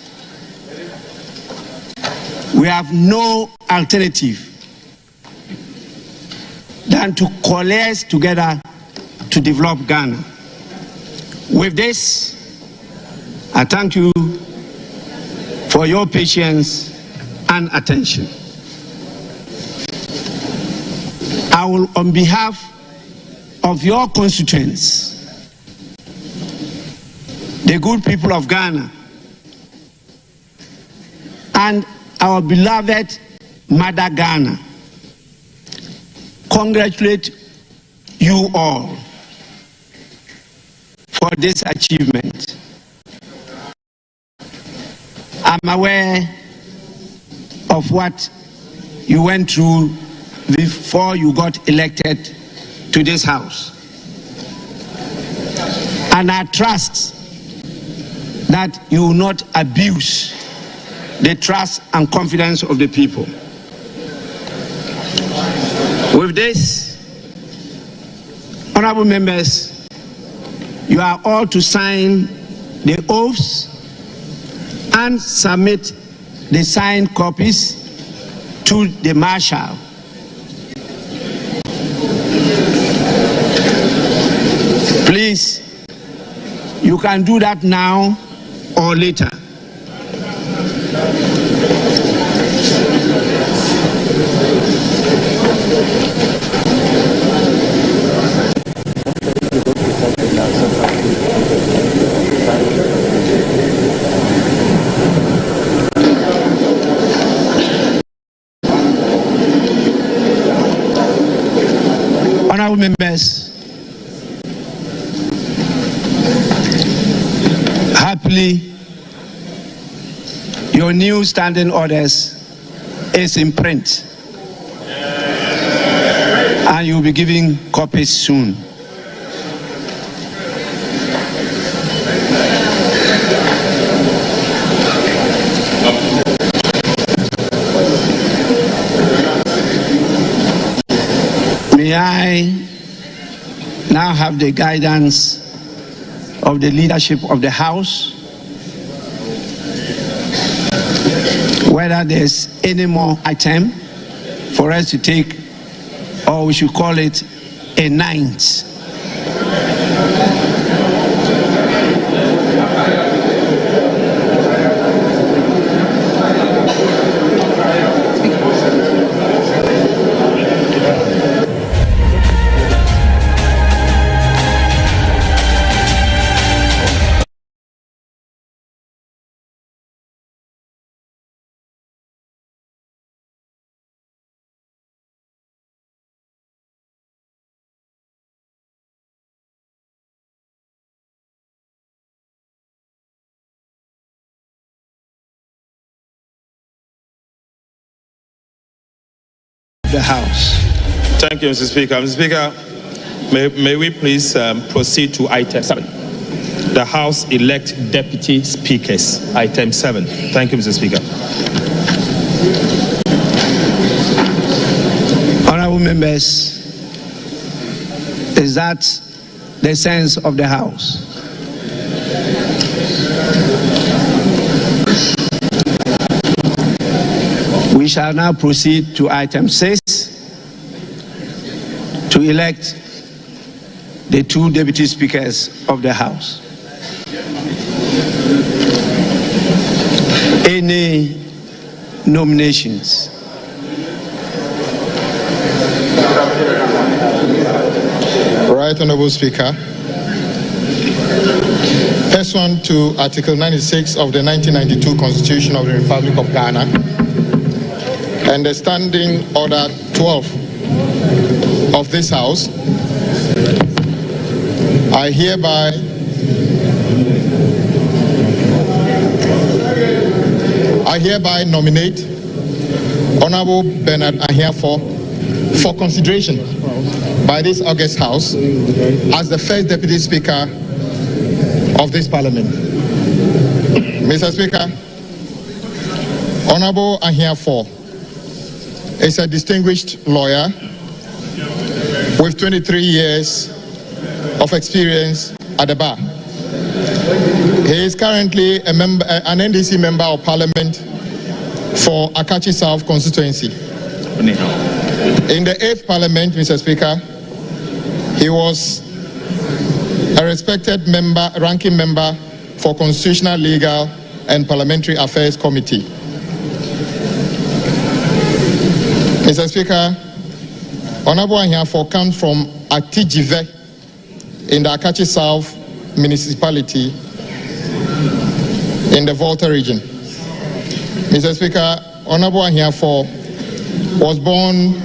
We have no alternative than to coalesce together to develop Ghana. With this, I thank you for your patience and attention. I will, on behalf of your constituents, the good people of Ghana, and our beloved Mother Ghana, congratulate you all for this achievement. I'm aware of what you went through before you got elected to this house. And I trust that you will not abuse the trust and confidence of the people. With this, honorable members, you are all to sign the oaths and submit the signed copies to the marshal. Please, you can do that now or later. Honorable members, happily, your new standing orders is in print, and you'll be giving copies soon. May I now have the guidance of the leadership of the House, whether there's any more item for us to take, or we should call it a ninth. the House. Thank you, Mr. Speaker. Mr. Speaker, may we please proceed to item 7. The House elect deputy speakers, item 7. Thank you, Mr. Speaker. Honorable members, is that the sense of the House? We shall now proceed to item 6 to elect the 2 deputy speakers of the House. Any nominations? Right, Honorable Speaker. Pursuant to Article 96 of the 1992 Constitution of the Republic of Ghana and the Standing Order 12 of this House, I hereby nominate Honorable Bernard Ahiafor for consideration by this August House as the first Deputy Speaker of this Parliament. Mr. Speaker, Honorable Ahiafor is a distinguished lawyer with 23 years of experience at the bar. He is currently an NDC Member of Parliament for Akachi South constituency. In the 8th Parliament, Mr. Speaker, he was a respected member, ranking member for Constitutional, Legal and Parliamentary Affairs Committee. Mr. Speaker, Honorable Ahiafor comes from Atijive in the Akachi South municipality in the Volta region. Mr. Speaker, Honorable Ahiafor was born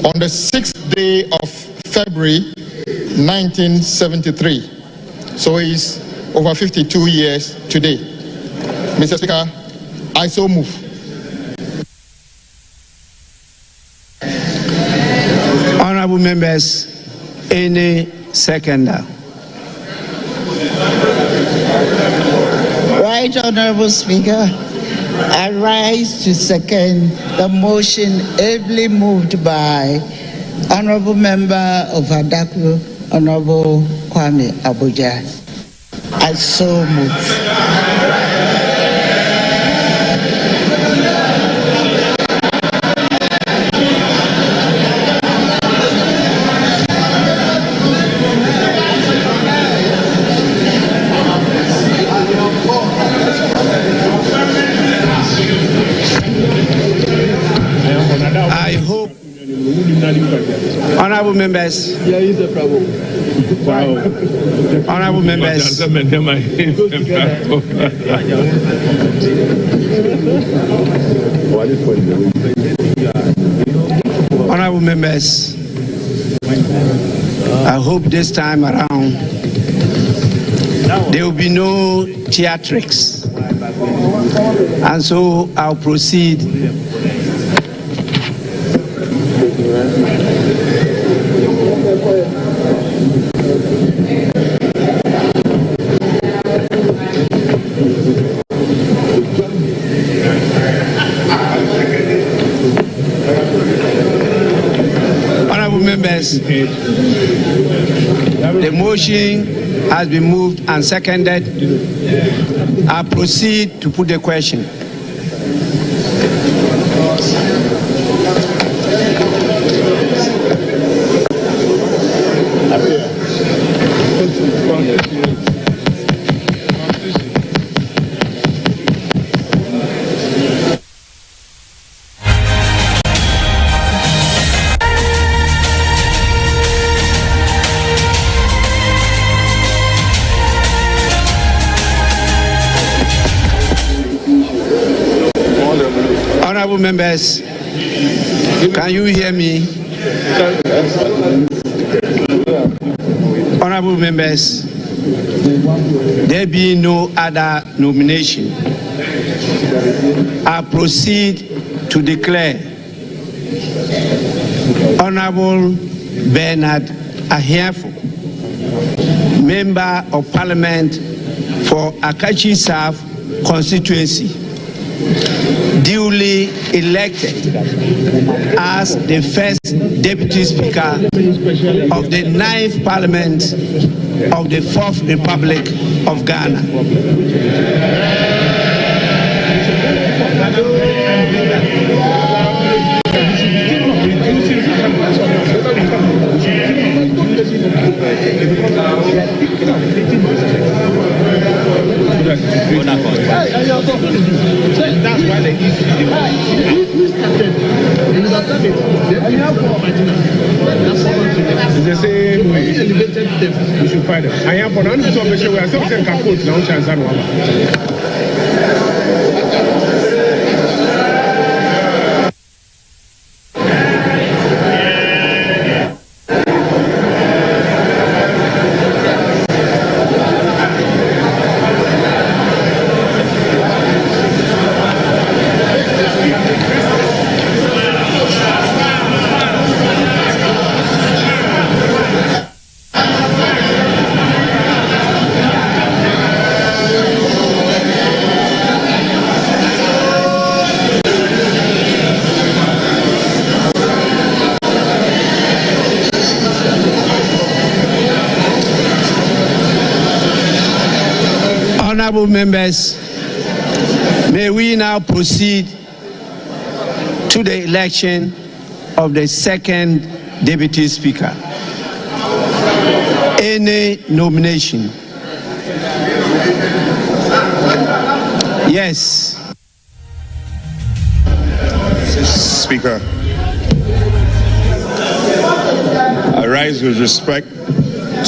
on the 6th day of February 1973. So he's over 52 years today. Mr. Speaker, I so move. Honorable members, any seconder? Right, Honorable Speaker, I rise to second the motion ably moved by Honorable Member of Adaku, Honorable Kwame Abuja. I so move. I hope, honorable members, honorable members, honorable members, I hope this time around there will be no theatrics, and so I'll proceed. Honorable members, the motion has been moved and seconded. I proceed to put the question. Honorable members, can you hear me? Honorable members, there being no other nomination, I proceed to declare Honorable Bernard Ahiafo, Member of Parliament for Akachi South constituency, duly elected as the first Deputy Speaker of the 9th Parliament of the 4th Republic of Ghana. That's why they use the same way. We should find them. I am for none of the we are something can put no chance and Honorable members, may we now proceed to the election of the second Deputy Speaker. Any nomination? Yes. Speaker, I rise with respect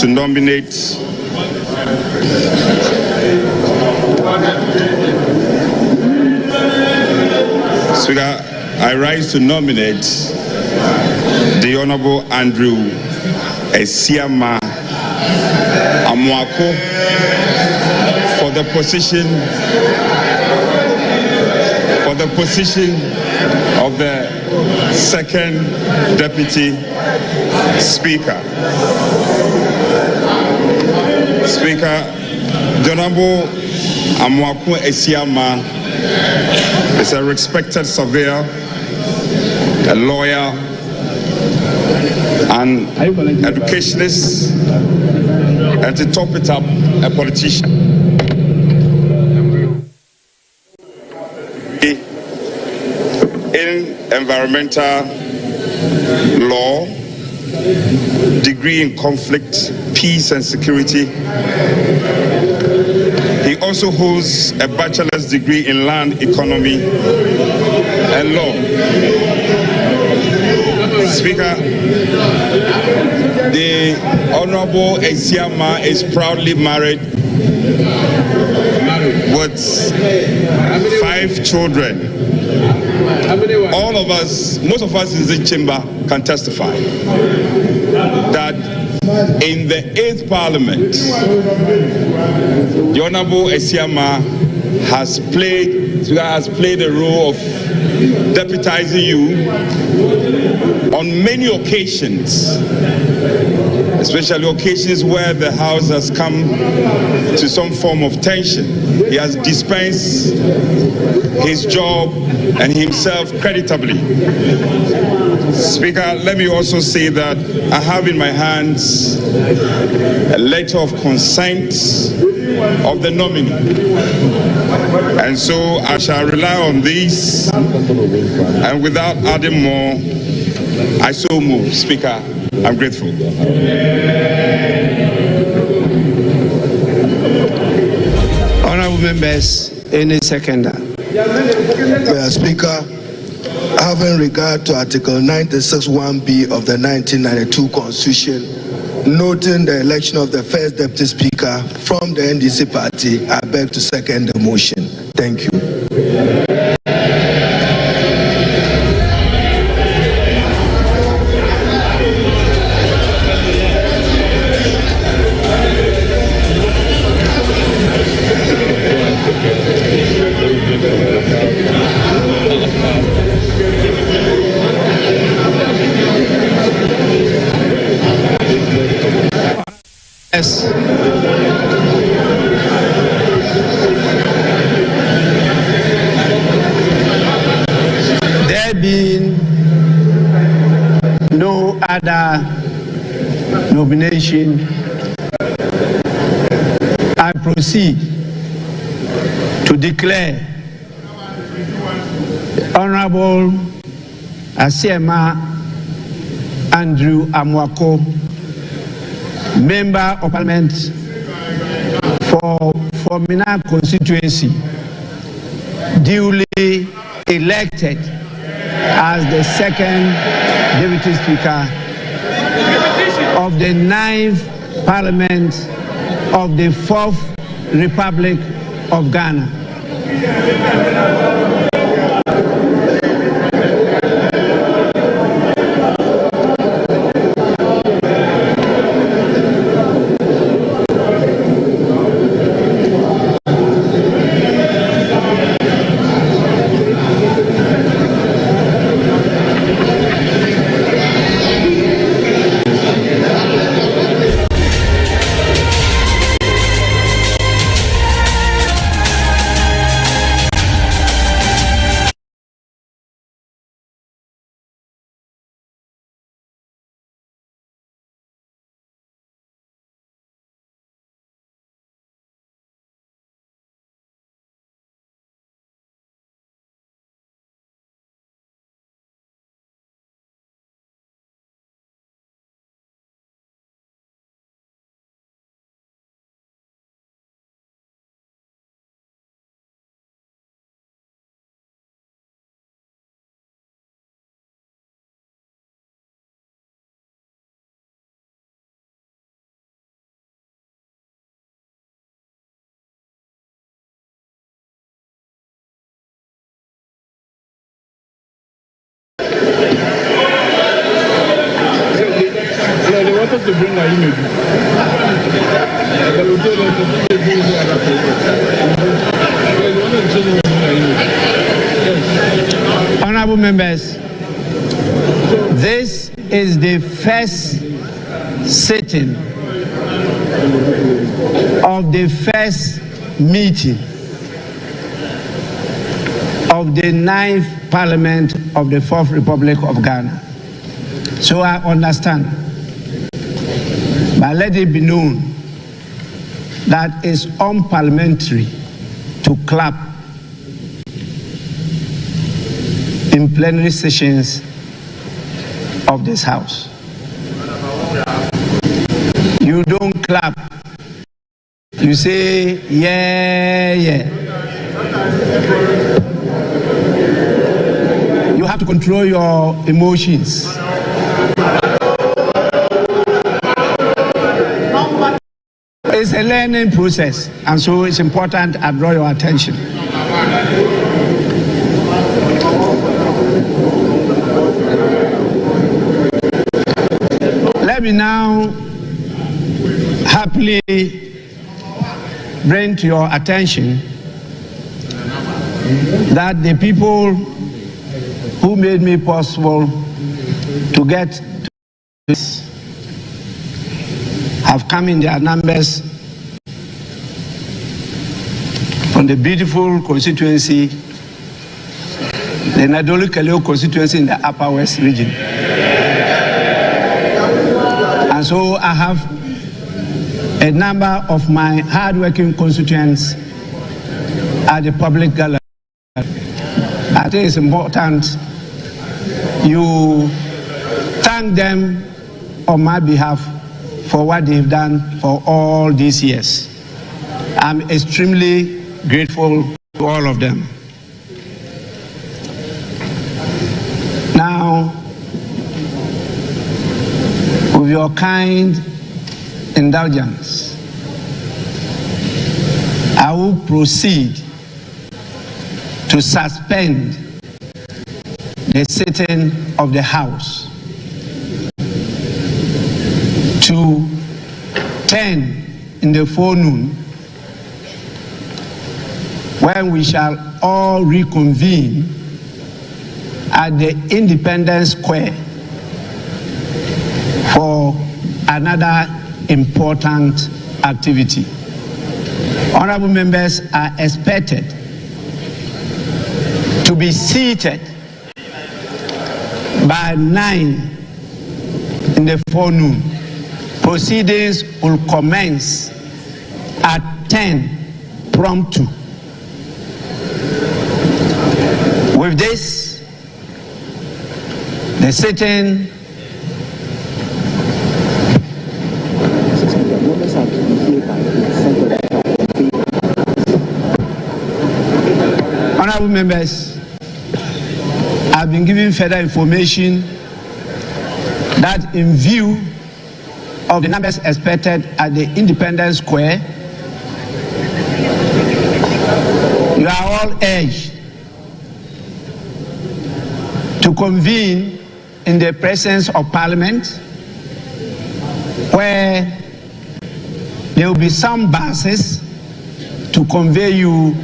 to nominate Speaker, I rise to nominate the Honorable Andrew Esiama Amoako for the position of the second Deputy Speaker. Speaker, the Honorable Amoako Esiama is a respected surveyor, a lawyer, an educationist, and to top it up, a politician. In environmental law, degree in conflict, peace and security. He also holds a bachelor's degree in land economy and law. Speaker, the Honorable Esiama is proudly married with 5 children. All of us, most of us in this chamber can testify that in the 8th Parliament, the Honorable Esiama has played the role of deputizing you on many occasions, especially occasions where the House has come to some form of tension. He has dispensed his job and himself creditably. Speaker, let me also say that I have in my hands a letter of consent of the nominee. And so I shall rely on these, and without adding more, I so move. Speaker, I'm grateful. Honorable members, any seconder? Speaker, having regard to Article 96(1)(b) of the 1992 Constitution, noting the election of the first Deputy Speaker from the NDC party, I beg to second the motion. Thank you. being no other nomination, I proceed to declare Honorable Asiema Andrew Amoako, Member of Parliament for Formina constituency, duly elected as the second Deputy Speaker of the 9th Parliament of the 4th Republic of Ghana. To bring our image. Honorable members, this is the first sitting of the first meeting of the 9th Parliament of the 4th Republic of Ghana. So I understand. But let it be known that it's unparliamentary to clap in plenary sessions of this House. You don't clap. You say, yeah, yeah. You have to control your emotions. It's a learning process, and so it's important I draw your attention. Let me now happily bring to your attention that the people who made me possible to get to this have come in their numbers from the beautiful constituency, the Nadolu Kaleo constituency in the Upper West region. And so I have a number of my hard-working constituents at the public gallery. I think it's important you thank them on my behalf for what they've done for all these years. I'm extremely grateful to all of them. Now, with your kind indulgence, I will proceed to suspend the sitting of the House to 10 in the forenoon, when we shall all reconvene at the Independence Square for another important activity. Honorable members are expected to be seated by 9 in the forenoon. Proceedings will commence at 10 prompt. With this, the sitting honorable members, I've been given further information that in view of the numbers expected at the Independence Square, you are all urged to convene in the presence of Parliament, where there will be some buses to convey you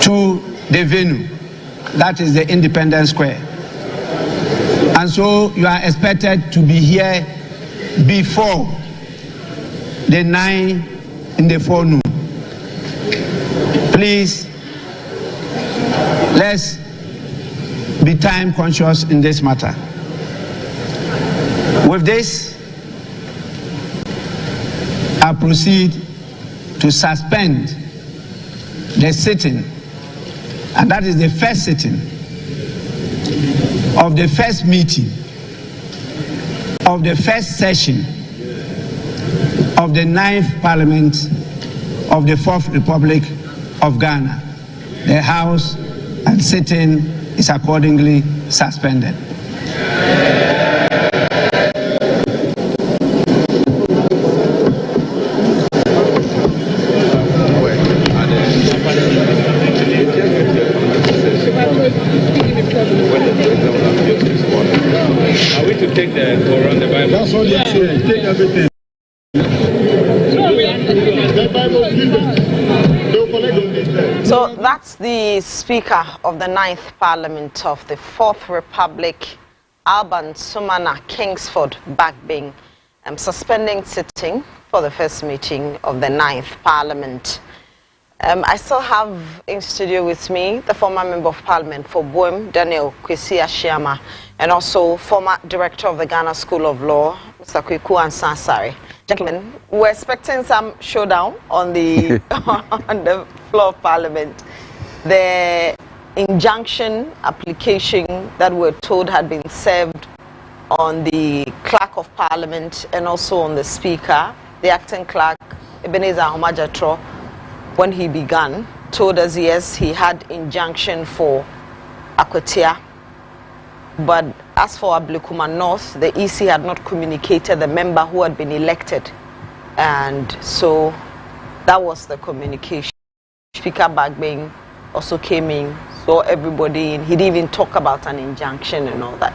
to the venue, that is the Independence Square. And so you are expected to be here before the 9 in the forenoon. Please, let's be time conscious in this matter. With this, I proceed to suspend the sitting, and that is the first sitting of the first meeting of the first session of the 9th Parliament of the 4th Republic of Ghana. The House and sitting is accordingly suspended. Are we to take the Torah and the Bible? That's what they say. Take everything. So that's the Speaker of the 9th Parliament of the 4th Republic, Alban Sumana Kingsford Bagbing, suspending sitting for the first meeting of the 9th Parliament. I still have in studio with me the former Member of Parliament for Boem, Daniel Kwesi Ashiama, and also former Director of the Ghana School of Law, Mr. Kweku Ansah-Asare. Gentlemen, we're expecting some showdown on the on the floor of Parliament. The injunction application that we're told had been served on the Clerk of Parliament and also on the Speaker, the acting clerk, Ebenezer Ahomah-Jatro, when he began, told us yes, he had injunction for Akwatia. But as for Ablekuma North, the EC had not communicated the member who had been elected. And so that was the communication. Speaker Bagbing also came in, saw everybody in. He didn't even talk about an injunction and all that.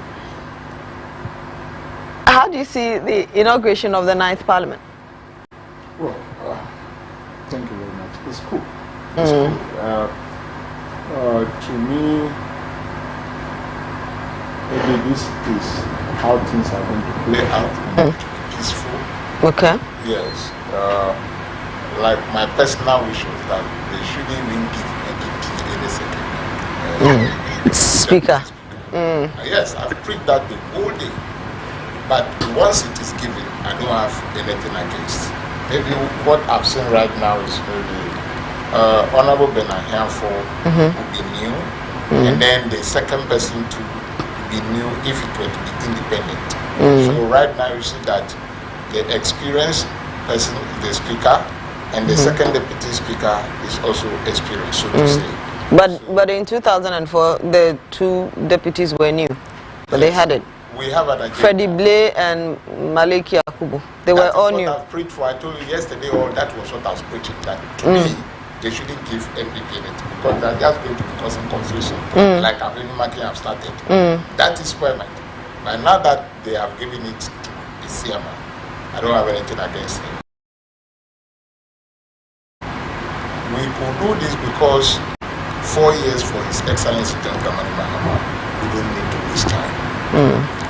How do you see the inauguration of the 9th Parliament? Well, thank you very much. It's cool. It's cool. To me, maybe this is how things are going to play out. To be peaceful. Okay. Yes. Like my personal wish was that they shouldn't even give any second. Speaker. Yes, I've preached that the whole day. But once it is given, I don't have anything against. Maybe what I've seen right now is maybe Honorable Benahiafo will be new, and then the second person to be new if it were to be independent. So right now you see that the experienced person is the Speaker, and the second Deputy Speaker is also experienced, so to say. But in 2004, the two deputies were new, but they had it. We have an agenda. Freddie Blay and Malik Yakubu. They were all new. I've preached for. I told you yesterday, all that was what I was preaching. That to me, they shouldn't give MPP anything because that's going to be causing confusion. Like I've been marking, I've started. That is where but now that they have given it to Isiama, I don't have anything against him. We could do this because 4 years for His Excellency John Dramani Mahama, we don't need to waste time.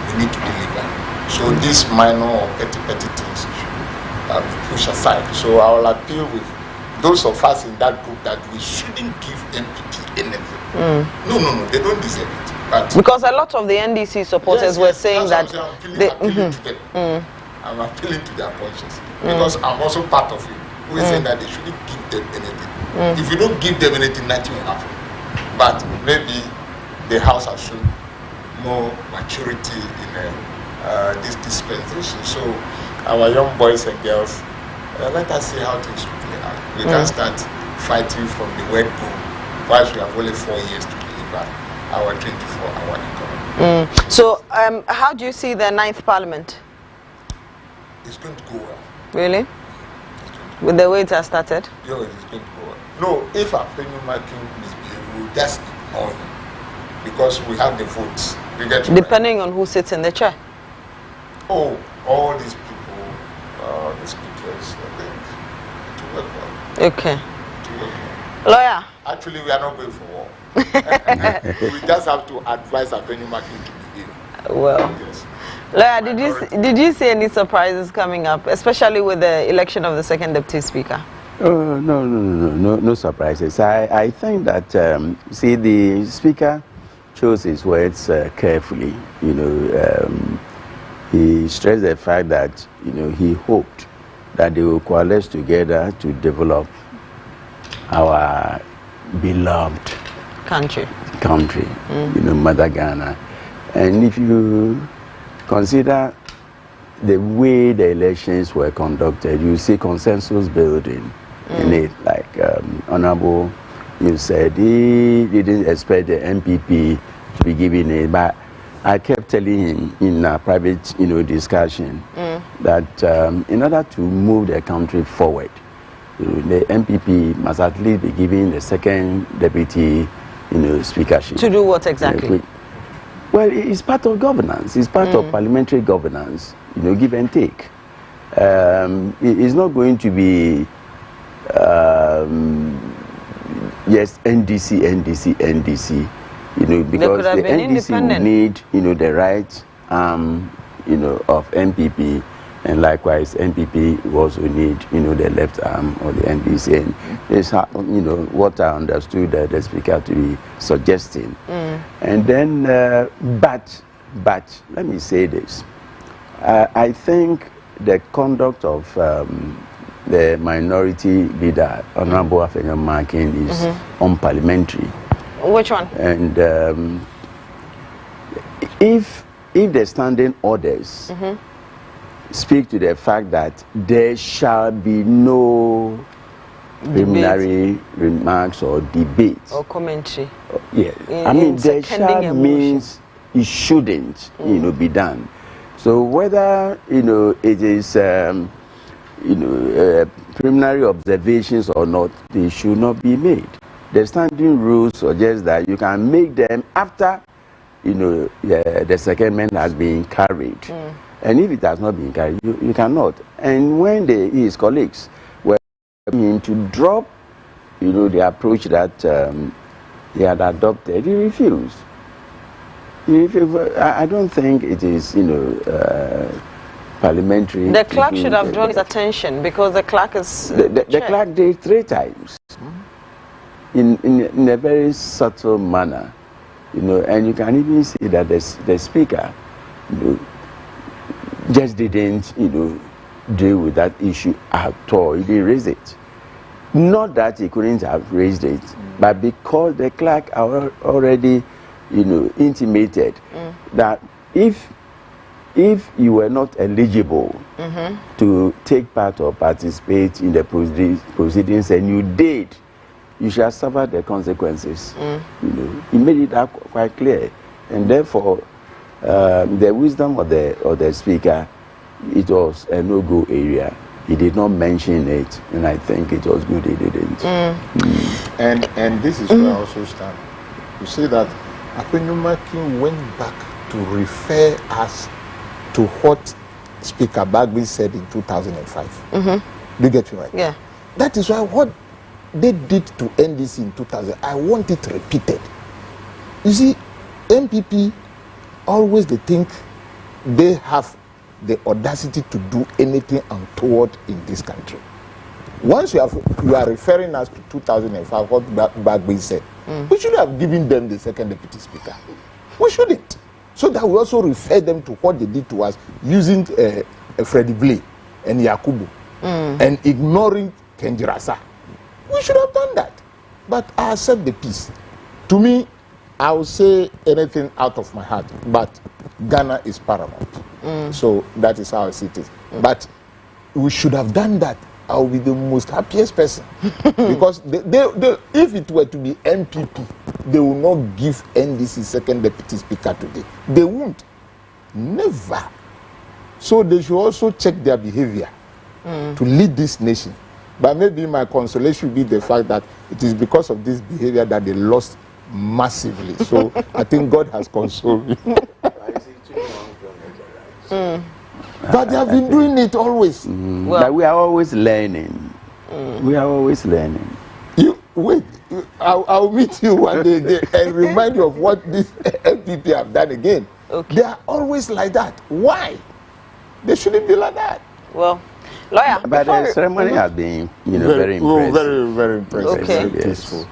We need to deliver. So these minor or petty things should be pushed aside. So I will appeal with those of us in that group that we shouldn't give MPP anything. No, they don't deserve it. Because a lot of the NDC supporters were saying that I'm appealing to their conscience because I'm also part of it. We're saying that they shouldn't give them anything. If you don't give them anything, nothing will happen. But maybe the House has shown more maturity in this dispensation. So our young boys and girls, let us see how things will play out. We can start fighting from the word go, whilst we have only 4 years to deliver our 24-hour economy. So how do you see the 9th Parliament? It's going to go well. Really? With the way it has started? Yeah, it's going to go well. No, if Afenyo Makin misbehaves, we will just ignore him because we have the votes. Depending on who sits in the chair? Oh, all these people, the speakers, to work well. Okay. Lawyer? Actually, we are not going for war. We just have to advise Afenyo Makin to behave. Well. Yes. Lawyer, did you see any surprises coming up, especially with the election of the second deputy speaker? No surprises. I think that see, the speaker chose his words carefully. He stressed the fact that he hoped that they will coalesce together to develop our beloved country, Mother Ghana. And if you consider the way the elections were conducted, you see consensus building in it. Like Honorable, you said he didn't expect the MPP to be giving it, but I kept telling him in a private, discussion that in order to move the country forward, the MPP must at least be giving the second deputy, speakership. To do what exactly? Well, it's part of governance. It's part of parliamentary governance, give and take. It's not going to be, yes, NDC, because the NDC will need, the right arm, of MPP, and likewise MPP will also need, the left arm of the NDC. And it's, what I understood the speaker to be suggesting. And then, but let me say this. I think the conduct of the minority leader, Honorable Afenyo Makin, is unparliamentary. Which one? And if the standing orders speak to the fact that there shall be no preliminary remarks or debates or commentary. Yeah, I mean, there shall means it shouldn't, be done. So whether it is preliminary observations or not, they should not be made. The standing rules suggest that you can make them after the secondment has been carried. And if it has not been carried, you cannot. And when his colleagues were to drop, the approach that he had adopted, he refused. I don't think it is, parliamentary. The clerk should have drawn his attention because the clerk is. The clerk did 3 times in a very subtle manner, and you can even see that the speaker, just didn't, deal with that issue at all. He didn't raise it. Not that he couldn't have raised it, but because the clerk already, intimated that if you were not eligible to take part or participate in the proceedings and you did, you shall suffer the consequences. He made it quite clear, and therefore the wisdom of the speaker, it was a no-go area. He did not mention it, and I think it was good he didn't. And this is where I also stand. You see that Afenyo Makin went back to refer us to what Speaker Bagby said in 2005. Do you get me right? Yeah. That is why what they did to NDC in 2000, I want it repeated. You see, MPP, always they think they have the audacity to do anything untoward in this country. Once you are referring us to 2005, what Bagby said, we should have given them the second deputy speaker. We shouldn't. So that we also refer them to what they did to us using Freddie Blay and Yakubu and ignoring Kenjirasa. We should have done that. But I accept the peace. To me, I will say anything out of my heart, but Ghana is paramount. So that is how I see it. But we should have done that. I will be the most happiest person. Because if it were to be MPP, they will not give NDC second deputy speaker today. They won't. Never. So they should also check their behavior to lead this nation. But maybe my consolation would be the fact that it is because of this behavior that they lost massively. So I think God has consoled me. But they have been doing it always. But we are always learning. We are always learning. You wait. I'll meet you one day again and remind you of what this MPP have done again. Okay. They are always like that. Why? They shouldn't be like that. Well, lawyer. But the ceremony has been, very impressive. Very, very impressive. Okay. Very peaceful.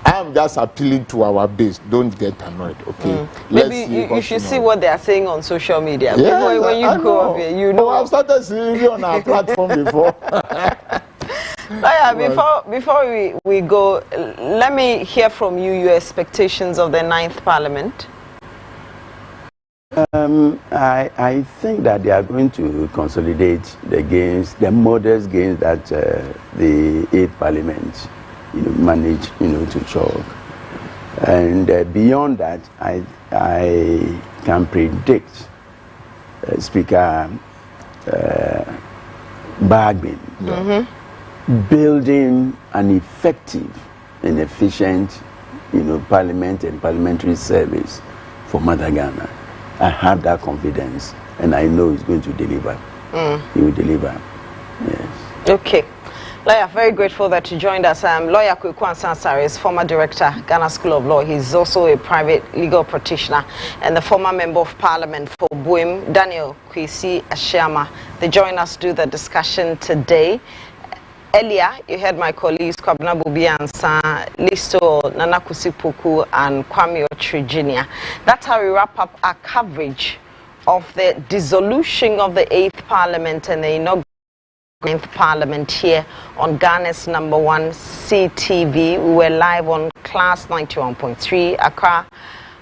I'm just appealing to our base. Don't get annoyed, okay? Maybe you should see what they are saying on social media. Yeah, when you go up here, you know. I've started seeing you on our platform before. Before we go, let me hear from you your expectations of the 9th Parliament. I think that they are going to consolidate the gains, the modest gains that the 8th Parliament managed to chalk. And beyond that, I can predict Speaker Bagbin building an effective and efficient parliament and parliamentary service for Mother Ghana. I have that confidence, and I know he's going to deliver. He will deliver. Yes. Okay. Lawyer, very grateful that you joined us. Lawyer Kweku Ansah is former director, Ghana School of Law. He's also a private legal practitioner and the former member of parliament for Buim, Daniel Kwesi Ashiama. They join us to do the discussion today. Earlier, you heard my colleagues Kwabena Bobi-Ansah, Listo Nanakusi Poku, and Kwame Otri. That's how we wrap up our coverage of the dissolution of the 8th Parliament and the inaugural 9th Parliament here on Ghana's #1 CTV. We were live on Class 91.3, Accra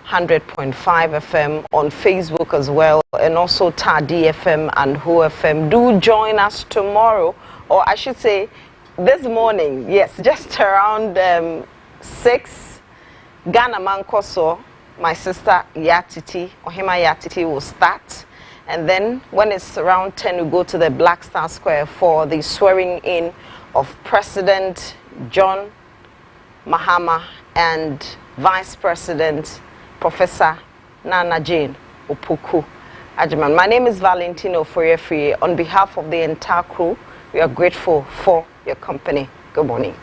100.5 FM, on Facebook as well, and also Tadi FM and Ho FM. Do join us tomorrow, or I should say this morning, yes, just around 6, Ghana Mankoso, my sister Yatiti, Ohima Yatiti will start. And then when it's around 10, we go to the Black Star Square for the swearing in of President John Mahama and Vice President Professor Nana Jane Opoku Agyeman. My name is Valentino Foyefree. On behalf of the entire crew, we are grateful for your company. Good morning.